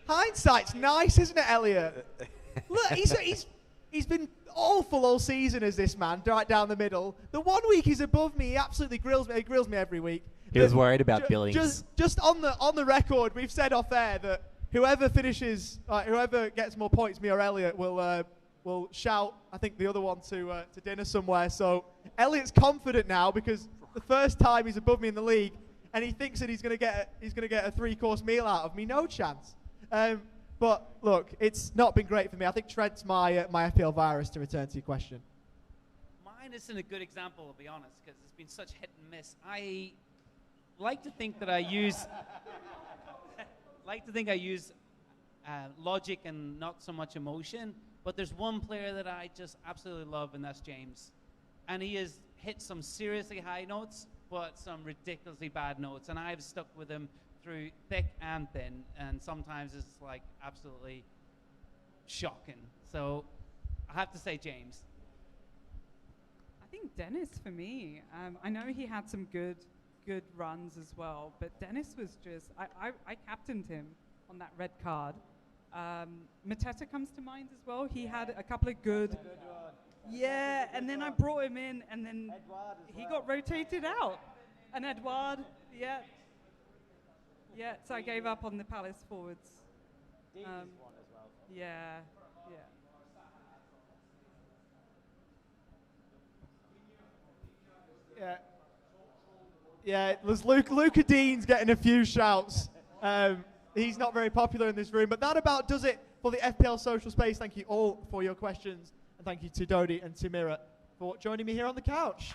Hindsight's nice, isn't it, Elliot? Look, he's been awful all season as this man, right down the middle. The 1 week he's above me, he absolutely grills me. He grills me every week. He was worried about Billings. Just on the record, we've said off air that whoever gets more points, me or Elliot, will shout, I think, the other one to dinner somewhere. So Elliot's confident now because the first time he's above me in the league, and he thinks that he's going to get a 3-course meal out of me. No chance. But look, it's not been great for me. I think Trent's my FPL virus, to return to your question. Mine isn't a good example, to be honest, because it's been such hit and miss. I like to think that I use logic and not so much emotion. But there's one player that I just absolutely love, and that's James. And he has hit some seriously high notes, but some ridiculously bad notes. And I've stuck with him through thick and thin. And sometimes it's like absolutely shocking. So I have to say James. I think Dennis for me. I know he had some good runs as well, but Dennis was just. I captained him on that red card. Mateta comes to mind as well. He had a couple of good. Yeah, and then I brought him in, and then he got rotated out. And Edouard, yeah. So I gave up on the Palace forwards. Dean is one as well. Yeah. Yeah, it was Luca Dean's getting a few shouts. He's not very popular in this room, but that about does it for the FPL Social Space. Thank you all for your questions, and thank you to Dodi and to Mira for joining me here on the couch.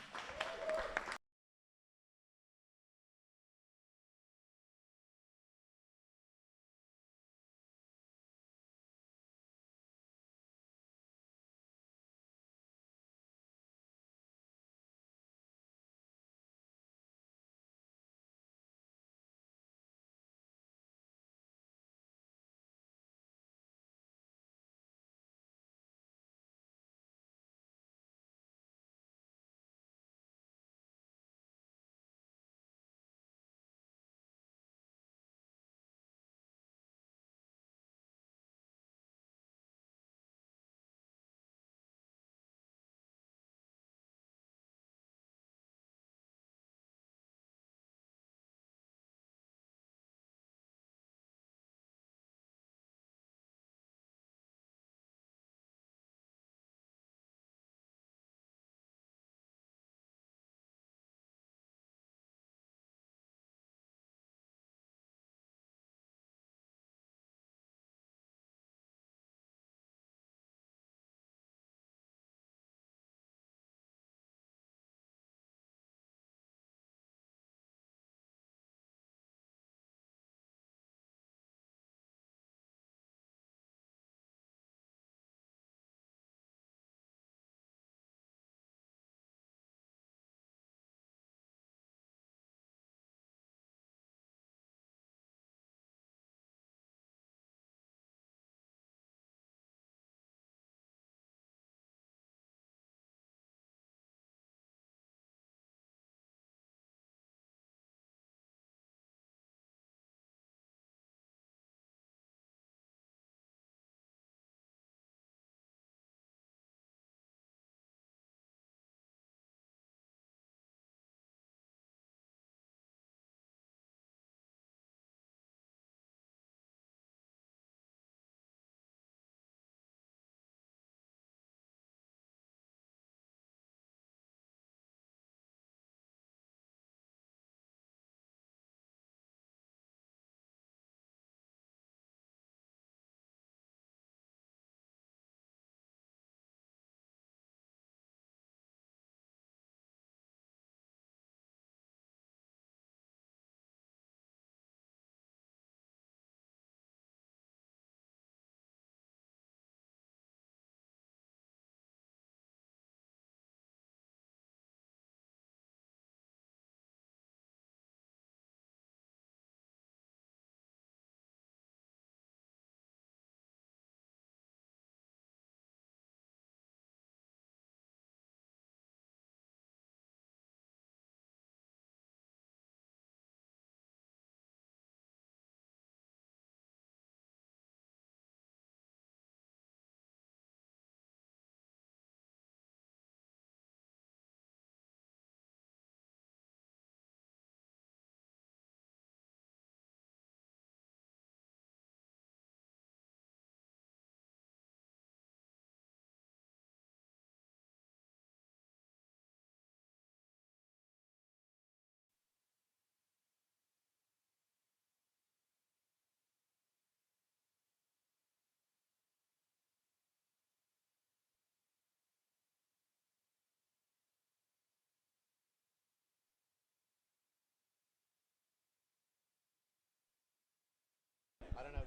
I don't know.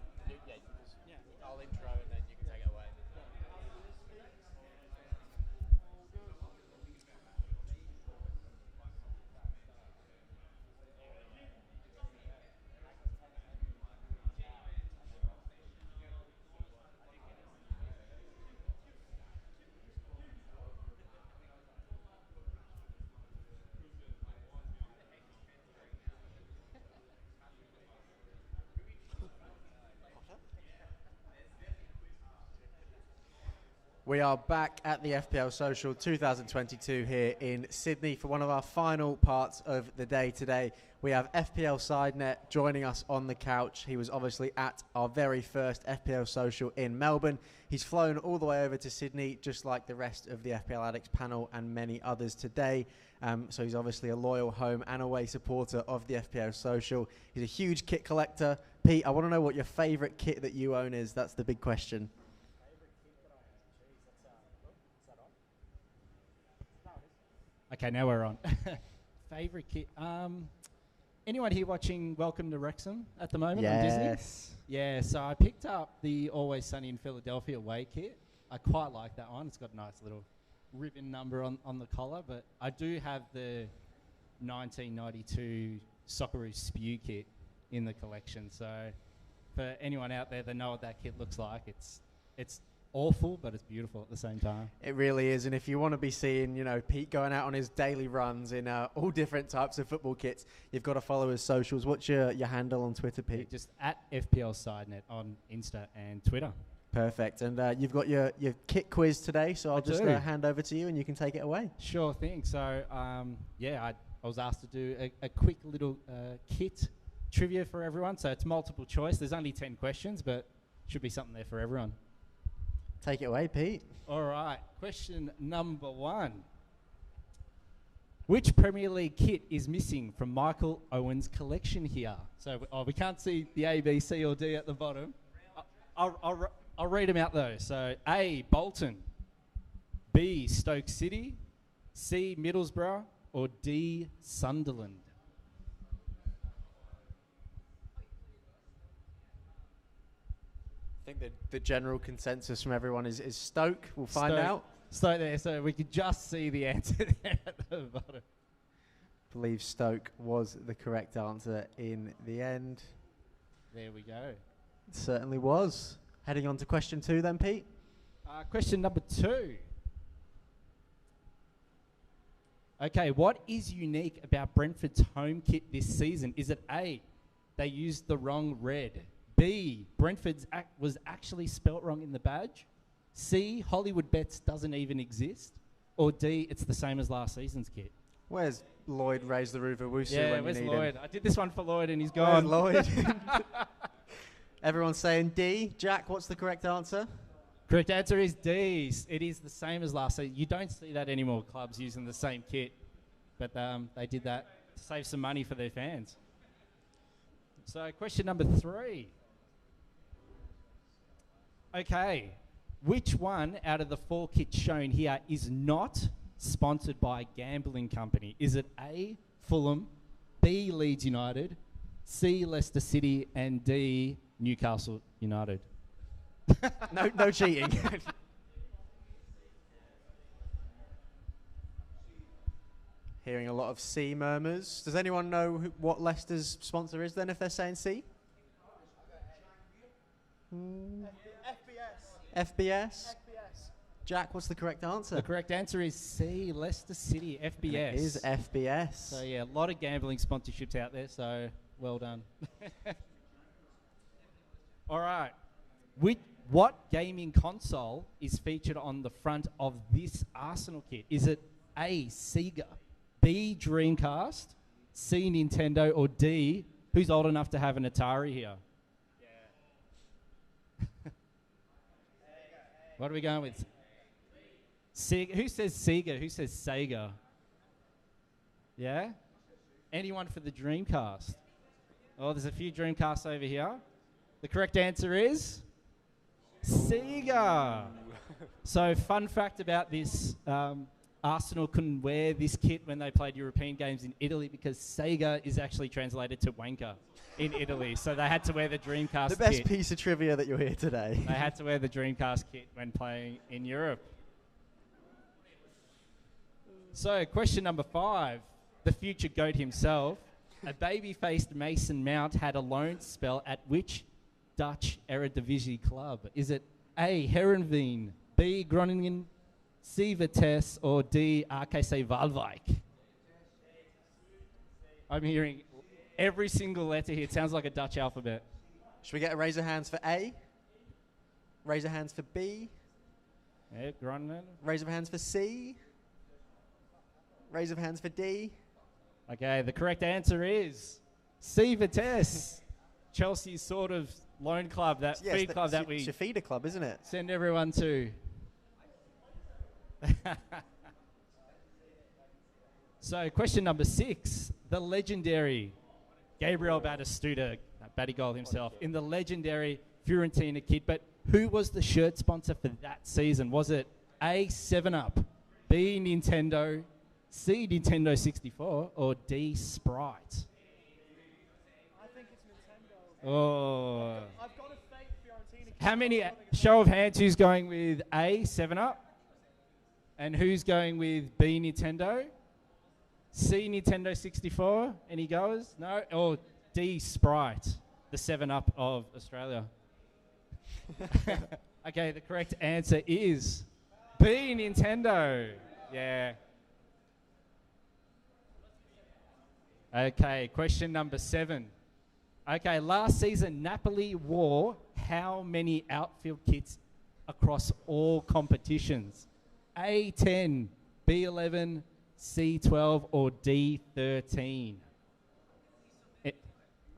I'll intro and then you can take it away. We are back at the FPL Social 2022 here in Sydney for one of our final parts of the day today. We have FPL SideNet joining us on the couch. He was obviously at our very first FPL Social in Melbourne. He's flown all the way over to Sydney, just like the rest of the FPL Addicts panel and many others today. So he's obviously a loyal home and away supporter of the FPL Social. He's a huge kit collector. Pete, I want to know what your favourite kit that you own is. That's the big question. Okay, now we're on. Favorite kit. Anyone here watching Welcome to Wrexham at the moment on Disney? Yes. Yeah, so I picked up the Always Sunny in Philadelphia away kit. I quite like that one. It's got a nice little ribbon number on the collar, but I do have the 1992 Socceroos Spew kit in the collection. So for anyone out there that know what that kit looks like, it's awful, but it's beautiful at the same time. It really is, and if you want to be seeing, Pete going out on his daily runs in all different types of football kits, you've got to follow his socials. What's your handle on Twitter, Pete? Yeah, just at FPL SideNet on Insta and Twitter. Perfect, and you've got your kit quiz today, so I'll just do. hand over to you and you can take it away. Sure thing. So, I was asked to do a quick little kit trivia for everyone. So it's multiple choice. There's only 10 questions, but should be something there for everyone. Take it away, Pete. All right. Question number 1. Which Premier League kit is missing from Michael Owen's collection here? So we can't see the A, B, C, or D at the bottom. I'll read them out though. So A, Bolton. B, Stoke City. C, Middlesbrough. Or D, Sunderland. I think the general consensus from everyone is Stoke. We'll find out. Stoke there, so we could just see the answer there at the bottom. I believe Stoke was the correct answer in the end. There we go. It certainly was. Heading on to question 2 then, Pete. Question number 2. Okay, what is unique about Brentford's home kit this season? Is it A, they used the wrong red? B, Brentford's was actually spelt wrong in the badge? C, Hollywood Bets doesn't even exist? Or D, it's the same as last season's kit? Where's Lloyd Raise the Roof Owusu Yeah, when where's you need Lloyd? him? I did this one for Lloyd and he's Where's gone. Lloyd? Everyone's saying D. Jack, what's the correct answer? Correct answer is D. It is the same as last season. You don't see that anymore, clubs using the same kit. But they did that to save some money for their fans. So question number 3. Okay, which one out of the 4 kits shown here is not sponsored by a gambling company? Is it A, Fulham, B, Leeds United, C, Leicester City, and D, Newcastle United? No cheating. Hearing a lot of C murmurs. Does anyone know what Leicester's sponsor is then if they're saying C? FBS. Jack, what's the correct answer? The correct answer is C, Leicester City, FBS. It is FBS. So yeah, a lot of gambling sponsorships out there, so well done. All right. What gaming console is featured on the front of this Arsenal kit? Is it A, Sega, B, Dreamcast, C, Nintendo, or D, who's old enough to have an Atari here? What are we going with? Sega. Who says Sega? Who says Sega? Yeah? Anyone for the Dreamcast? Oh, there's a few Dreamcasts over here. The correct answer is Sega. So, fun fact about this Arsenal couldn't wear this kit when they played European games in Italy because Sega is actually translated to wanker in Italy. So they had to wear the Dreamcast The best kit. piece of trivia that you'll hear today. They had to wear the Dreamcast kit when playing in Europe. So, question number 5. The future GOAT himself, a baby-faced Mason Mount, had a loan spell at which Dutch Eredivisie club? Is it A, Heerenveen, B, Groningen, C, Vitesse, or D, RKC Waalwijk? I'm hearing every single letter here. It sounds like a Dutch alphabet. Should we get a raise of hands for A? Raise of hands for B? Yeah, Groningen. Raise of hands for C? Raise of hands for D? Okay, the correct answer is C, Vitesse. Chelsea's sort of loan club, that feed club that we... It's a feeder club, isn't it? Send everyone to. So, question number 6. The legendary Gabriel Batistuta, Batigol himself, in the legendary Fiorentina kit. But who was the shirt sponsor for that season? Was it A, 7-Up, B, Nintendo, C, Nintendo 64, or D, Sprite? I think it's Nintendo. Oh. I've got a fake Fiorentina. How many, show of hands, who's going with A, 7-Up? And who's going with B, Nintendo? C, Nintendo 64? Any goers? No? Or D, Sprite, the 7-Up of Australia? Okay, the correct answer is B, Nintendo. Yeah. Okay, question number 7. Okay, last season, Napoli wore how many outfield kits across all competitions? A10, B11, C12, or D13?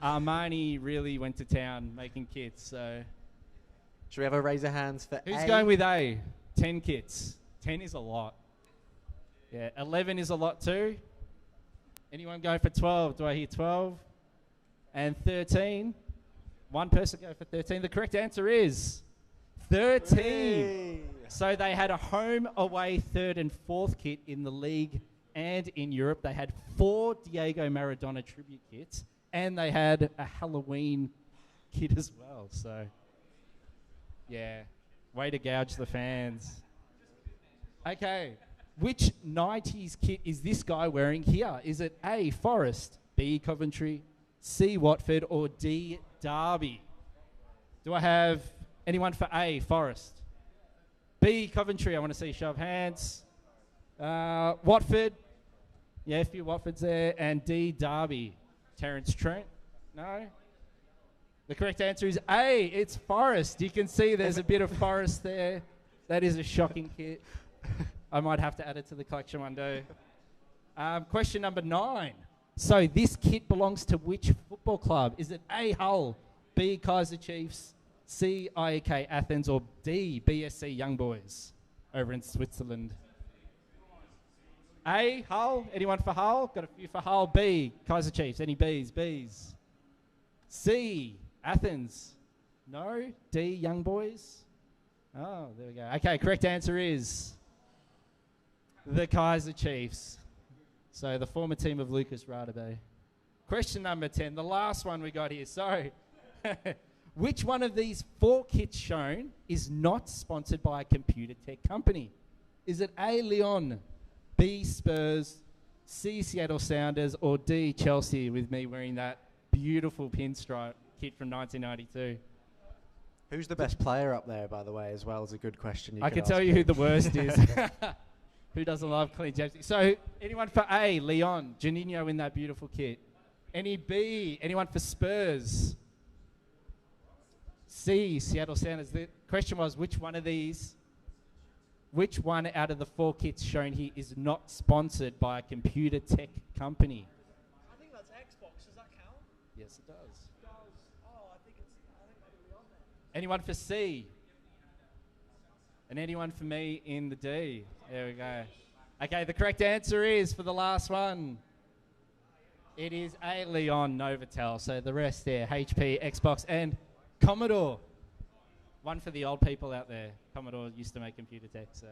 Armani really went to town making kits, so... Should we have a raise of hands for Who's A? going with A? 10 kits. 10 is a lot. Yeah, 11 is a lot too. Anyone going for 12? Do I hear 12? And 13? One person go for 13. The correct answer is 13. Hey. So they had a home, away, third and fourth kit in the league and in Europe. They had 4 Diego Maradona tribute kits, and they had a Halloween kit as well. So, yeah, way to gouge the fans. Okay, which 90s kit is this guy wearing here? Is it A, Forest, B, Coventry, C, Watford, or D, Derby? Do I have anyone for A, Forest? B, Coventry, I want to see show of hands. Watford, yeah, a few Watfords there. And D, Derby. Terence Trent, no? The correct answer is A, it's Forest. You can see there's a bit of Forest there. That is a shocking kit. I might have to add it to the collection one day. Question number 9. So this kit belongs to which football club? Is it A, Hull, B, Kaiser Chiefs, C, IEK Athens, or D, BSC Young Boys over in Switzerland? A, Hull. Anyone for Hull? Got a few for Hull. B, Kaiser Chiefs. Any Bs? Bs. C, Athens. No. D, Young Boys. Oh, there we go. Okay, correct answer is the Kaiser Chiefs. So the former team of Lucas Radebe. Question number 10, the last one we got here. So, which one of these 4 kits shown is not sponsored by a computer tech company? Is it A, Lyon, B, Spurs, C, Seattle Sounders, or D, Chelsea, with me wearing that beautiful pinstripe kit from 1992? Who's the best player up there, by the way, as well? Is a good question. I can tell you who the worst is. Who doesn't love clean jerseys? So, anyone for A, Lyon, Juninho in that beautiful kit? Any B, anyone for Spurs? C, Seattle Sounders. The question was, which one out of the 4 kits shown here is not sponsored by a computer tech company? I think that's Xbox. Does that count? Yes, it does. Oh, I think maybe Leon then. Anyone for C? And anyone for me in the D? There we go. Okay, the correct answer is, for the last one, it is A, Leon, Novotel. So the rest there, HP, Xbox, and Commodore. One for the old people out there. Commodore used to make computer tech, so.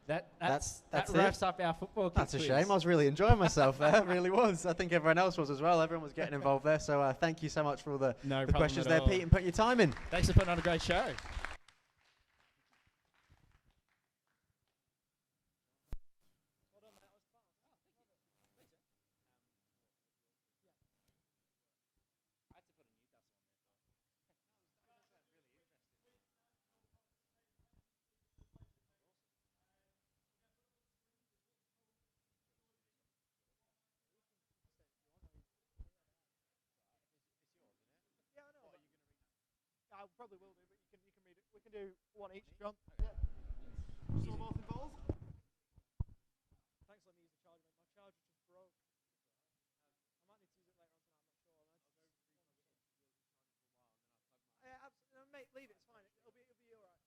That That's wraps it. up our football. That's a quiz. shame. I was really enjoying myself there. It really was. I think everyone else was as well. Everyone was getting involved there. So thank you so much for all the No problem questions at there, all. Pete, and putting your time in. Thanks for putting on a great show. I probably will do, but you can read it. We can do one each if you want. Yeah. So both involved. Thanks for letting me use the charger. My charger just broke. I might need to use it later on tonight. I'm not sure. Yeah, absolutely. No, mate, leave it. It's fine. It'll be all right.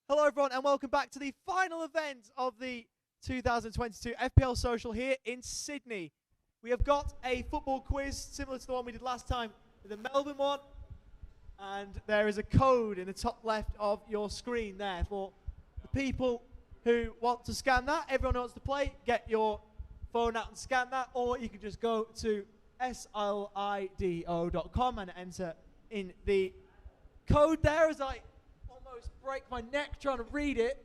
Hello, everyone, and welcome back to the final event of the 2022 FPL Social here in Sydney. We have got a football quiz similar to the one we did last time, the Melbourne one, and there is a code in the top left of your screen there for the people who want to scan that. Everyone who wants to play, get your phone out and scan that, or you can just go to slido.com and enter in the code there as I almost break my neck trying to read it.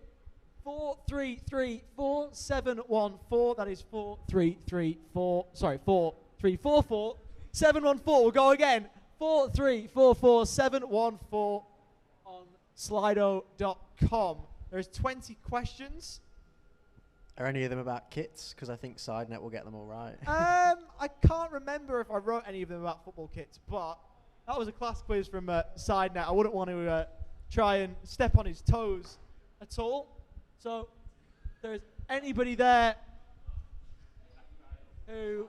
4334714. That is 4344714. We'll go again. 4344714 on slido.com. There's 20 questions. Are any of them about kits? Because I think SideNet will get them all right. I can't remember if I wrote any of them about football kits, but that was a class quiz from SideNet. I wouldn't want to try and step on his toes at all. So, if there's anybody there who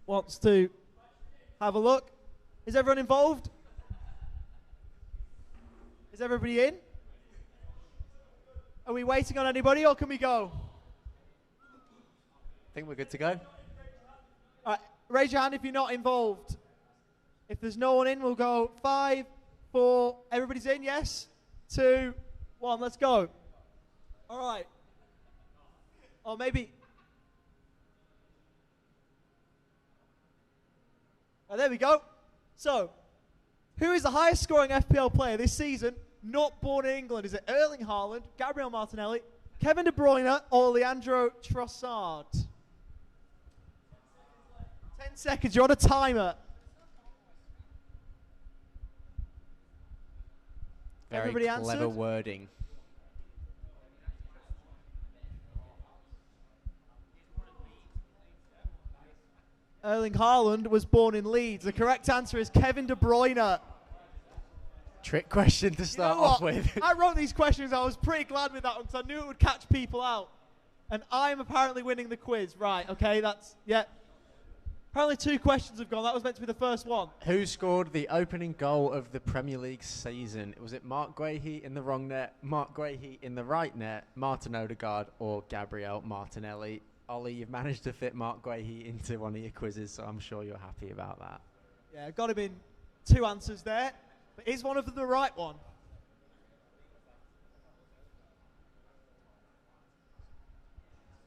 wants to have a look. Is everyone involved? Is everybody in? Are we waiting on anybody, or can we go? think we're good to go. All right, raise your hand if you're not involved. If there's no one in, we'll go 5, 4. Everybody's in, yes? 2, 1, let's go. All right. Or maybe... Oh, there we go. So, who is the highest scoring FPL player this season, not born in England? Is it Erling Haaland, Gabriel Martinelli, Kevin De Bruyne, or Leandro Trossard? 10 seconds, you're on a timer. Very Everybody clever answered? wording. Erling Haaland was born in Leeds. The correct answer is Kevin De Bruyne. Trick question to start off with. I wrote these questions. I was pretty glad with that one because I knew it would catch people out. And I'm apparently winning the quiz. Right, okay, that's, yeah. Apparently 2 questions have gone. That was meant to be the first one. Who scored the opening goal of the Premier League season? Was it Mark Guehi in the wrong net, Mark Guehi in the right net, Martin Odegaard, or Gabriel Martinelli? Ollie, you've managed to fit Mark Guehi into one of your quizzes, so I'm sure you're happy about that. Yeah, got him in 2 answers there. But is one of them the right one?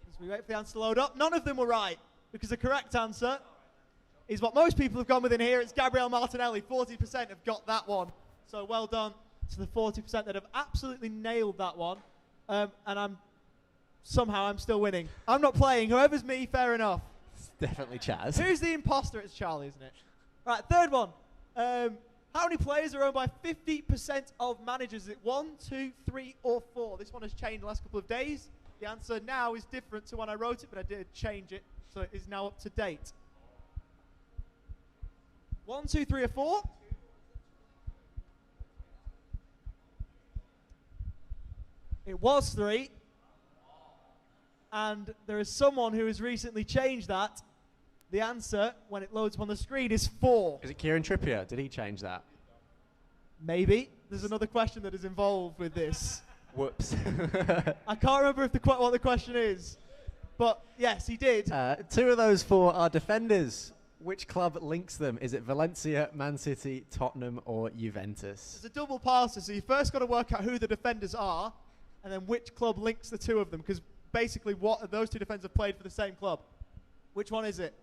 As we wait for the answer to load up, none of them were right, because the correct answer is what most people have gone with in here. It's Gabriel Martinelli. 40% have got that one. So well done to the 40% that have absolutely nailed that one. And I'm still winning. I'm not playing. Whoever's me, fair enough. It's definitely Chaz. Who's the imposter? It's Charlie, isn't it? Right, third one. How many players are owned by 50% of managers? Is it 1, 2, 3, or 4? This one has changed the last couple of days. The answer now is different to when I wrote it, but I did change it, so it is now up to date. 1, 2, 3, or 4? It was 3. And there is someone who has recently changed that. The answer, when it loads up on the screen, is 4. Is it Kieran Trippier? Did he change that? Maybe. There's another question that is involved with this. Whoops. I can't remember if what the question is. But, yes, he did. 2 of those 4 are defenders. Which club links them? Is it Valencia, Man City, Tottenham, or Juventus? It's a double passer, so you first got to work out who the defenders are, and then which club links the 2 of them, because basically those 2 defenders have played for the same club. Which one is it?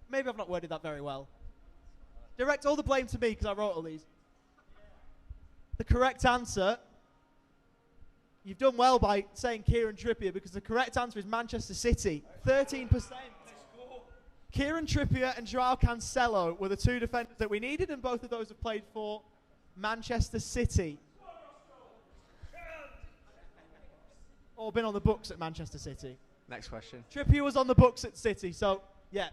Maybe I've not worded that very well. Direct all the blame to me because I wrote all these. The correct answer, you've done well by saying Kieran Trippier, because the correct answer is Manchester City. 13%. Kieran Trippier and Joao Cancelo were the 2 defenders that we needed, and both of those have played for Manchester City. Or been on the books at Manchester City. Next question. Trippier was on the books at City, so yeah.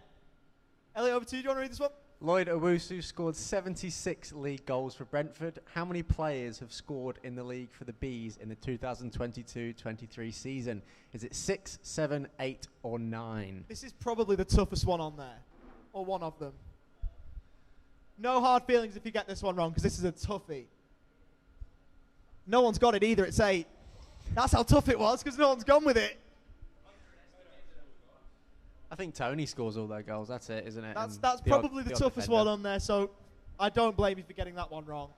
Elliot, over to you. Do you want to read this one? LLoyd Owusu scored 76 league goals for Brentford. How many players have scored in the league for the Bees in the 2022-23 season? Is it 6, 7, 8, or 9? This is probably the toughest one on there, or one of them. No hard feelings if you get this one wrong, because this is a toughie. No one's got it either. It's 8. That's how tough it was, because no one's gone with it. I think Tony scores all their goals. That's it, isn't it? That's probably the toughest one on there, so I don't blame you for getting that one wrong.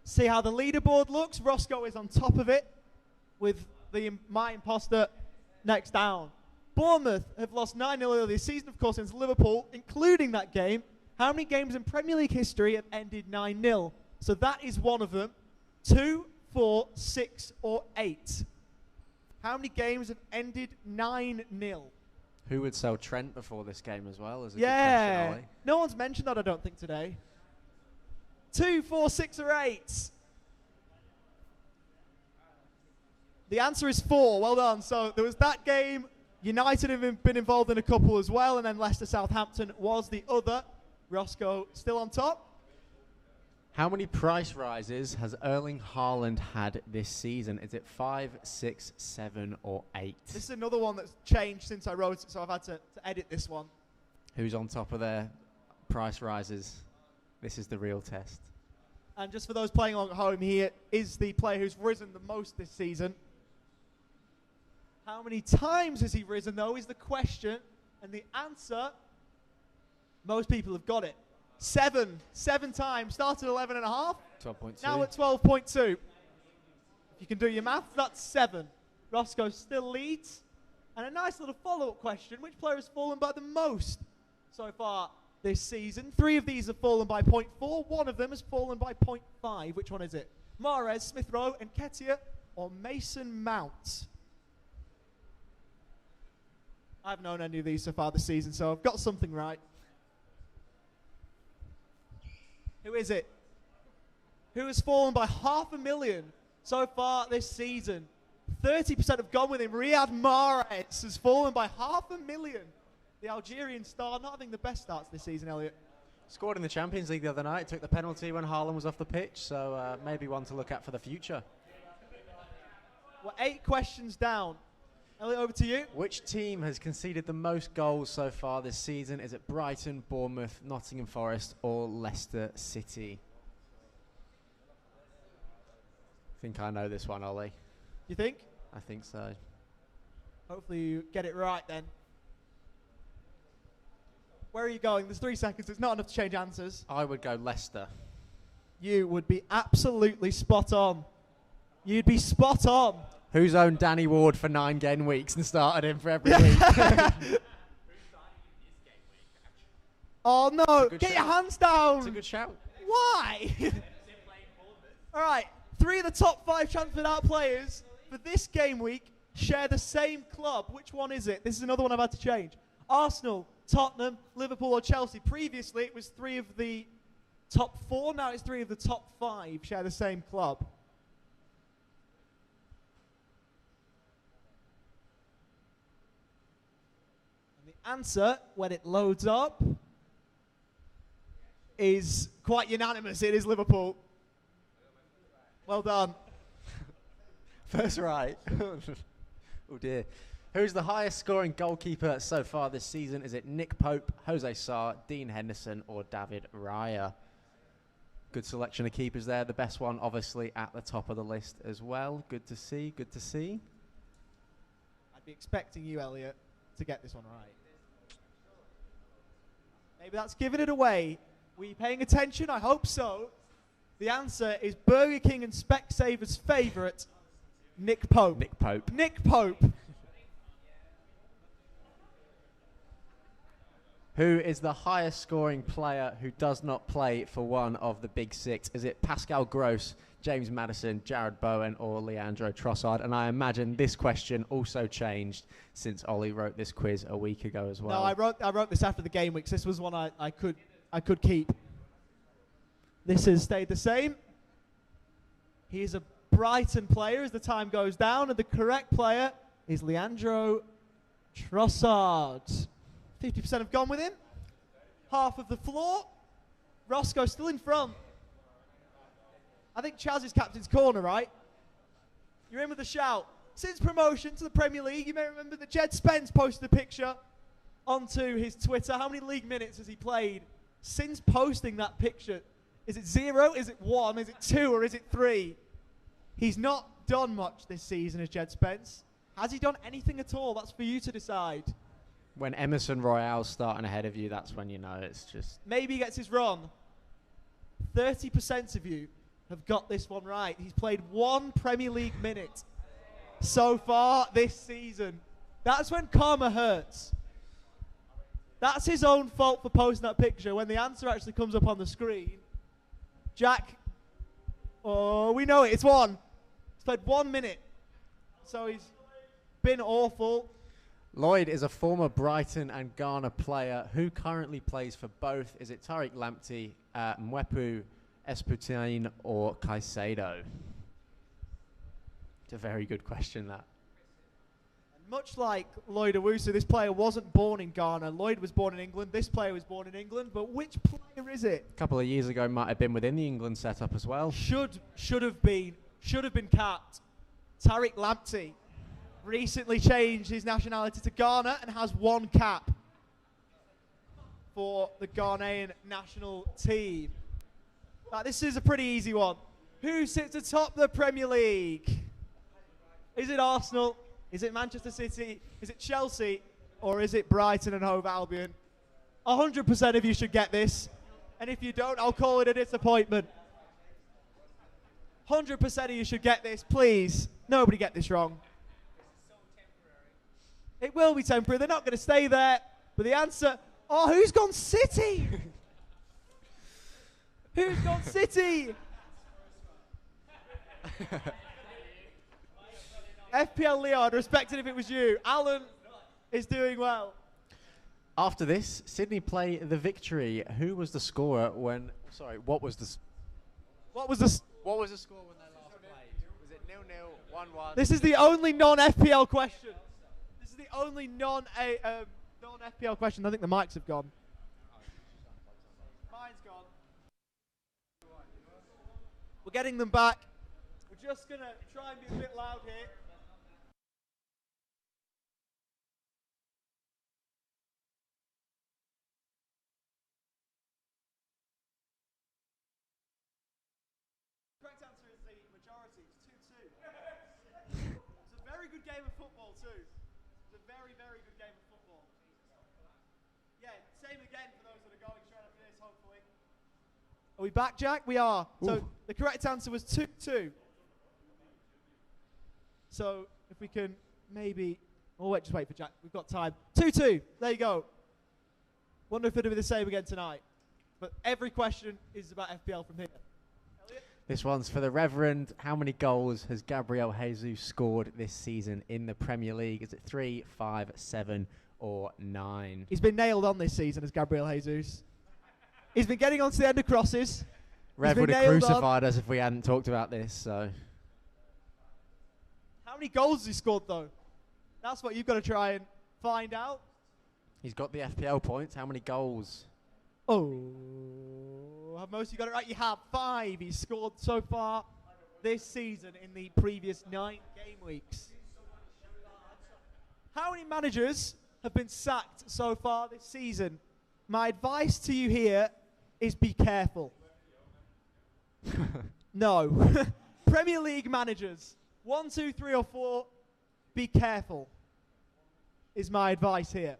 See how the leaderboard looks. Roscoe is on top of it with my imposter next down. Bournemouth have lost 9-0 earlier this season, of course, against Liverpool, including that game. How many games in Premier League history have ended 9-0? So that is one of them. 2, 4, 6, or 8. How many games have ended 9-0? Who would sell Trent before this game as well? As a Yeah. good question, Ollie. No one's mentioned that, I don't think, today. 2, 4, 6, or 8? The answer is 4. Well done. So there was that game. United have been involved in a couple as well, and then Leicester Southampton was the other. Roscoe still on top. How many price rises has Erling Haaland had this season? Is it 5, 6, 7, or 8? This is another one that's changed since I wrote it, so I've had to edit this one. Who's on top of their price rises? This is the real test. And just for those playing along at home, he is the player who's risen the most this season. How many times has he risen, though, is the question. And the answer, most people have got it. 7 times. Started 11.5. 12.2. Now at 12.2. If you can do your math, that's 7. Roscoe still leads. And a nice little follow-up question. Which player has fallen by the most so far this season? 3 of these have fallen by 0.4. 1 of them has fallen by 0.5. Which one is it? Mahrez, Smith Rowe, Nketiah, or Mason Mount? I haven't known any of these so far this season, so I've got something right. Who is it? Who has fallen by 500,000 so far this season? 30% have gone with him. Riyad Mahrez has fallen by 500,000. The Algerian star not having the best starts this season, Elliot. Scored in the Champions League the other night. Took the penalty when Haaland was off the pitch, so maybe one to look at for the future. We're 8 questions down. Elliot, over to you. Which team has conceded the most goals so far this season? Is it Brighton, Bournemouth, Nottingham Forest, or Leicester City? I think I know this one, Ollie. You think? I think so. Hopefully you get it right then. Where are you going? There's 3 seconds. It's not enough to change answers. I would go Leicester. You would be absolutely spot on. You'd be spot on. Who's owned Danny Ward for 9 game weeks and started him for every week? Oh no! Get your hands down! It's a good shout. Why? All right, 3 of the top 5 transferred out players for this game week share the same club. Which one is it? This is another one I've had to change. Arsenal, Tottenham, Liverpool, or Chelsea. Previously, it was 3 of the top 4. Now it's 3 of the top 5 share the same club. Answer, when it loads up, is quite unanimous. It is Liverpool. Well done. First right. Oh dear. Who's the highest scoring goalkeeper so far this season? Is it Nick Pope, Jose Sarr, Dean Henderson, or David Raya? Good selection of keepers there. The best one, obviously, at the top of the list as well. Good to see. Good to see. I'd be expecting you, Elliot, to get this one right. Maybe that's giving it away. Were you paying attention? I hope so. The answer is Burger King and Specsaver's favourite, Nick Pope. Nick Pope. Nick Pope. Who is the highest scoring player who does not play for one of the big 6? Is it Pascal Gross, James Maddison, Jared Bowen, or Leandro Trossard? And I imagine this question also changed since Ollie wrote this quiz a week ago as well. No, I wrote this after the game week. So this was one I could keep. This has stayed the same. He is a Brighton player as the time goes down, and the correct player is Leandro Trossard. 50% have gone with him. Half of the floor. Roscoe still in front. I think Chaz is captain's corner, right? You're in with a shout. Since promotion to the Premier League, you may remember that Jed Spence posted a picture onto his Twitter. How many league minutes has he played since posting that picture? Is it 0? Is it 1? Is it 2? Or is it 3? He's not done much this season as Jed Spence. Has he done anything at all? That's for you to decide. When Emerson Royale's starting ahead of you, that's when you know it's just... Maybe he gets his run. 30% of you have got this one right. He's played 1 Premier League minute so far this season. That's when karma hurts. That's his own fault for posting that picture. When the answer actually comes up on the screen, Jack, oh, we know it. It's 1. He's played 1 minute. So he's been awful. Lloyd is a former Brighton and Ghana player who currently plays for both. Is it Tariq Lamptey, Mwepu, Esputin, or Caicedo? It's a very good question, that. Much like LLoyd Owusu, this player wasn't born in Ghana. Lloyd was born in England. This player was born in England. But which player is it? A couple of years ago, might have been within the England setup as well. Should have been capped. Tariq Lamptey recently changed his nationality to Ghana and has 1 cap for the Ghanaian national team. This is a pretty easy one. Who sits atop the Premier League? Is it Arsenal? Is it Manchester City? Is it Chelsea? Or is it Brighton and Hove Albion? 100% of you should get this. And if you don't, I'll call it a disappointment. 100% of you should get this, please. Nobody get this wrong. It will be temporary. They're not going to stay there. But the answer... Oh, who's gone City? Who's gone City? FPL Leon, respected if it was you. Alan is doing well. After this, Sydney play the victory. Who was the scorer when... Sorry, what was the... What was the score when they last played? Was it 0-0, 1-1? This is the only non-FPL question. This is the only non-FPL question. I think the mics have gone. Mine's gone. We're getting them back. We're just going to try and be a bit loud here. Correct answer is the majority. It's 2-2. It's a very good game of football too. It's a very, very good game of football. Yeah, same again for those that are going straight after this, hopefully. Are we back, Jack? We are. Ooh. So the correct answer was 2-2. So if we can maybe... Oh, wait, just wait for Jack. We've got time. 2-2. There you go. Wonder if it'll be the same again tonight. But every question is about FPL from here. This one's for the Reverend. How many goals has Gabriel Jesus scored this season in the Premier League? Is it 3, 5, 7 or 9? He's been nailed on this season as Gabriel Jesus. He's been getting on to the end of crosses. Rev would have crucified us if we hadn't talked about this, so... How many goals has he scored, though? That's what you've got to try and find out. He's got the FPL points. How many goals? Oh, have most of you got it right? You have 5. He's scored so far this season in the previous 9 game weeks. How many managers have been sacked so far this season? My advice to you here is be careful. No. Premier League managers, 1, 2, 3 or 4, be careful is my advice here.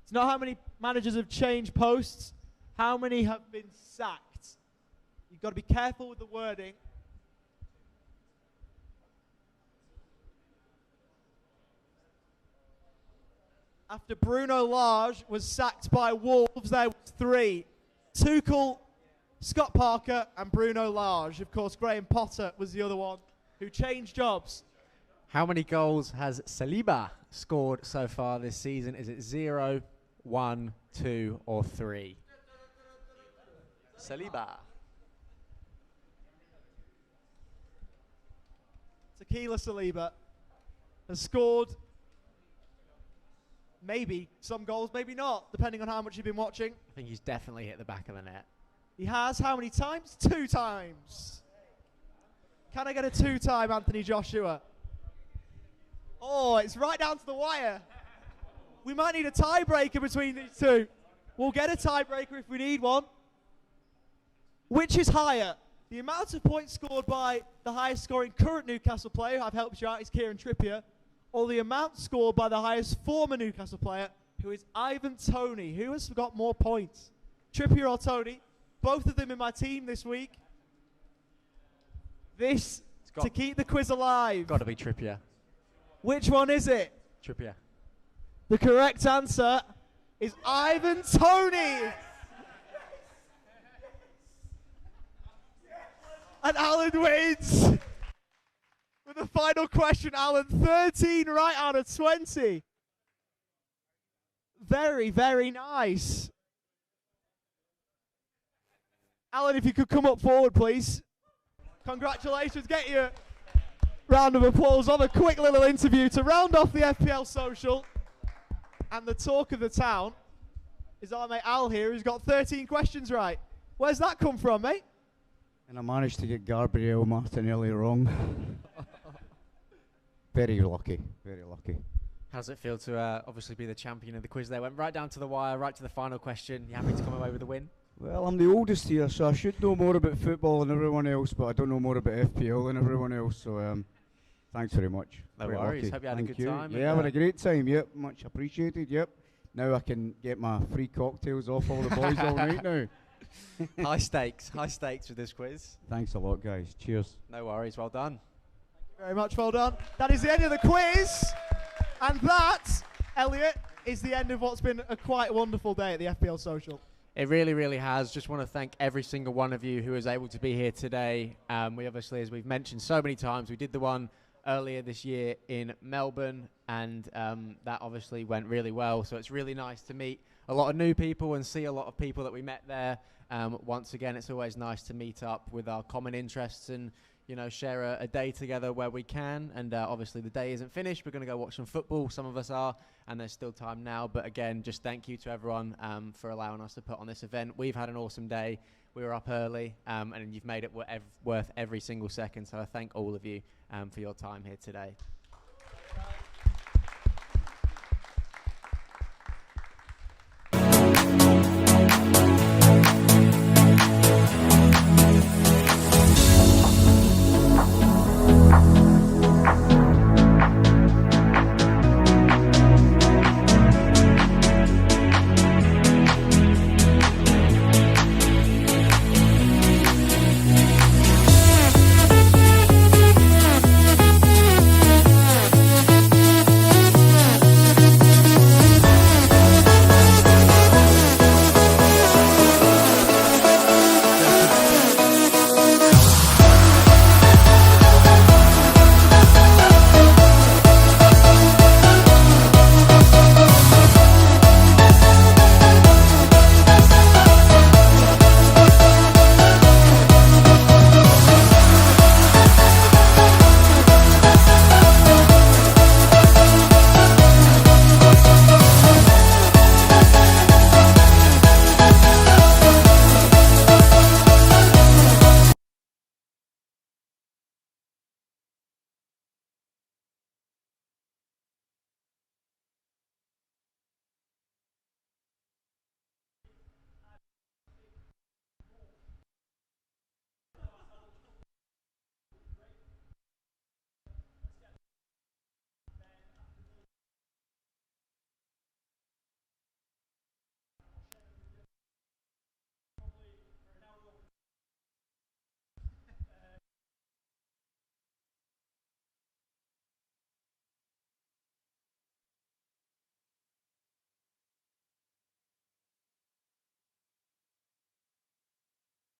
It's not how many managers have changed posts, how many have been sacked. You've got to be careful with the wording. After Bruno Lage was sacked by Wolves, there was 3. Tuchel, Scott Parker and Bruno Lage. Of course, Graham Potter was the other one who changed jobs. How many goals has Saliba scored so far this season? Is it 0, 1, 2 or 3? Saliba. Tequila Saliba has scored maybe some goals, maybe not, depending on how much you've been watching. I think he's definitely hit the back of the net. He has how many times? 2 times. Can I get a 2-time Anthony Joshua? Oh, it's right down to the wire. We might need a tiebreaker between these two. We'll get a tiebreaker if we need one. Which is higher? The amount of points scored by the highest scoring current Newcastle player, I've helped you out, is Kieran Trippier, or the amount scored by the highest former Newcastle player, who is Ivan Toney. Who has got more points? Trippier or Toney? Both of them in my team this week. This, to keep the quiz alive. Got to be Trippier. Which one is it? Trippier. The correct answer is Ivan Toney. And Alan wins. With the final question, Alan, 13 right out of 20. Very, very nice. Alan, if you could come up forward, please. Congratulations. Get your round of applause on a quick little interview to round off the FPL Social. And the talk of the town is our mate Al here, who's got 13 questions right. Where's that come from, mate? And I managed to get Gabriel Martinelli wrong. Very lucky, very lucky. How does it feel to obviously be the champion of the quiz there? Went right down to the wire, right to the final question. You happy to come away with the win? Well, I'm the oldest here, so I should know more about football than everyone else, but I don't know more about FPL than everyone else, so Thanks very much. No Quite worries. lucky. Hope you had a Thank good time. Yeah, I had a great time. Yep, much appreciated. Yep. Now I can get my free cocktails off all the boys all night now. High stakes with this quiz. Thanks a lot, guys. Cheers. No worries. Well done. Very much well done. That is the end of the quiz. And that, Elliot, is the end of what's been a quite wonderful day at the FPL Social. It really, really has. Just want to thank every single one of you who was able to be here today. We obviously, as we've mentioned so many times, we did the one earlier this year in Melbourne, and that obviously went really well. So it's really nice to meet a lot of new people and see a lot of people that we met there. Once again, it's always nice to meet up with our common interests and, you know, share a day together where we can. And obviously the day isn't finished. We're going to go watch some football. Some of us are, and there's still time now. But again, just thank you to everyone for allowing us to put on this event. We've had an awesome day. We were up early, and you've made it worth every single second. So I thank all of you for your time here today.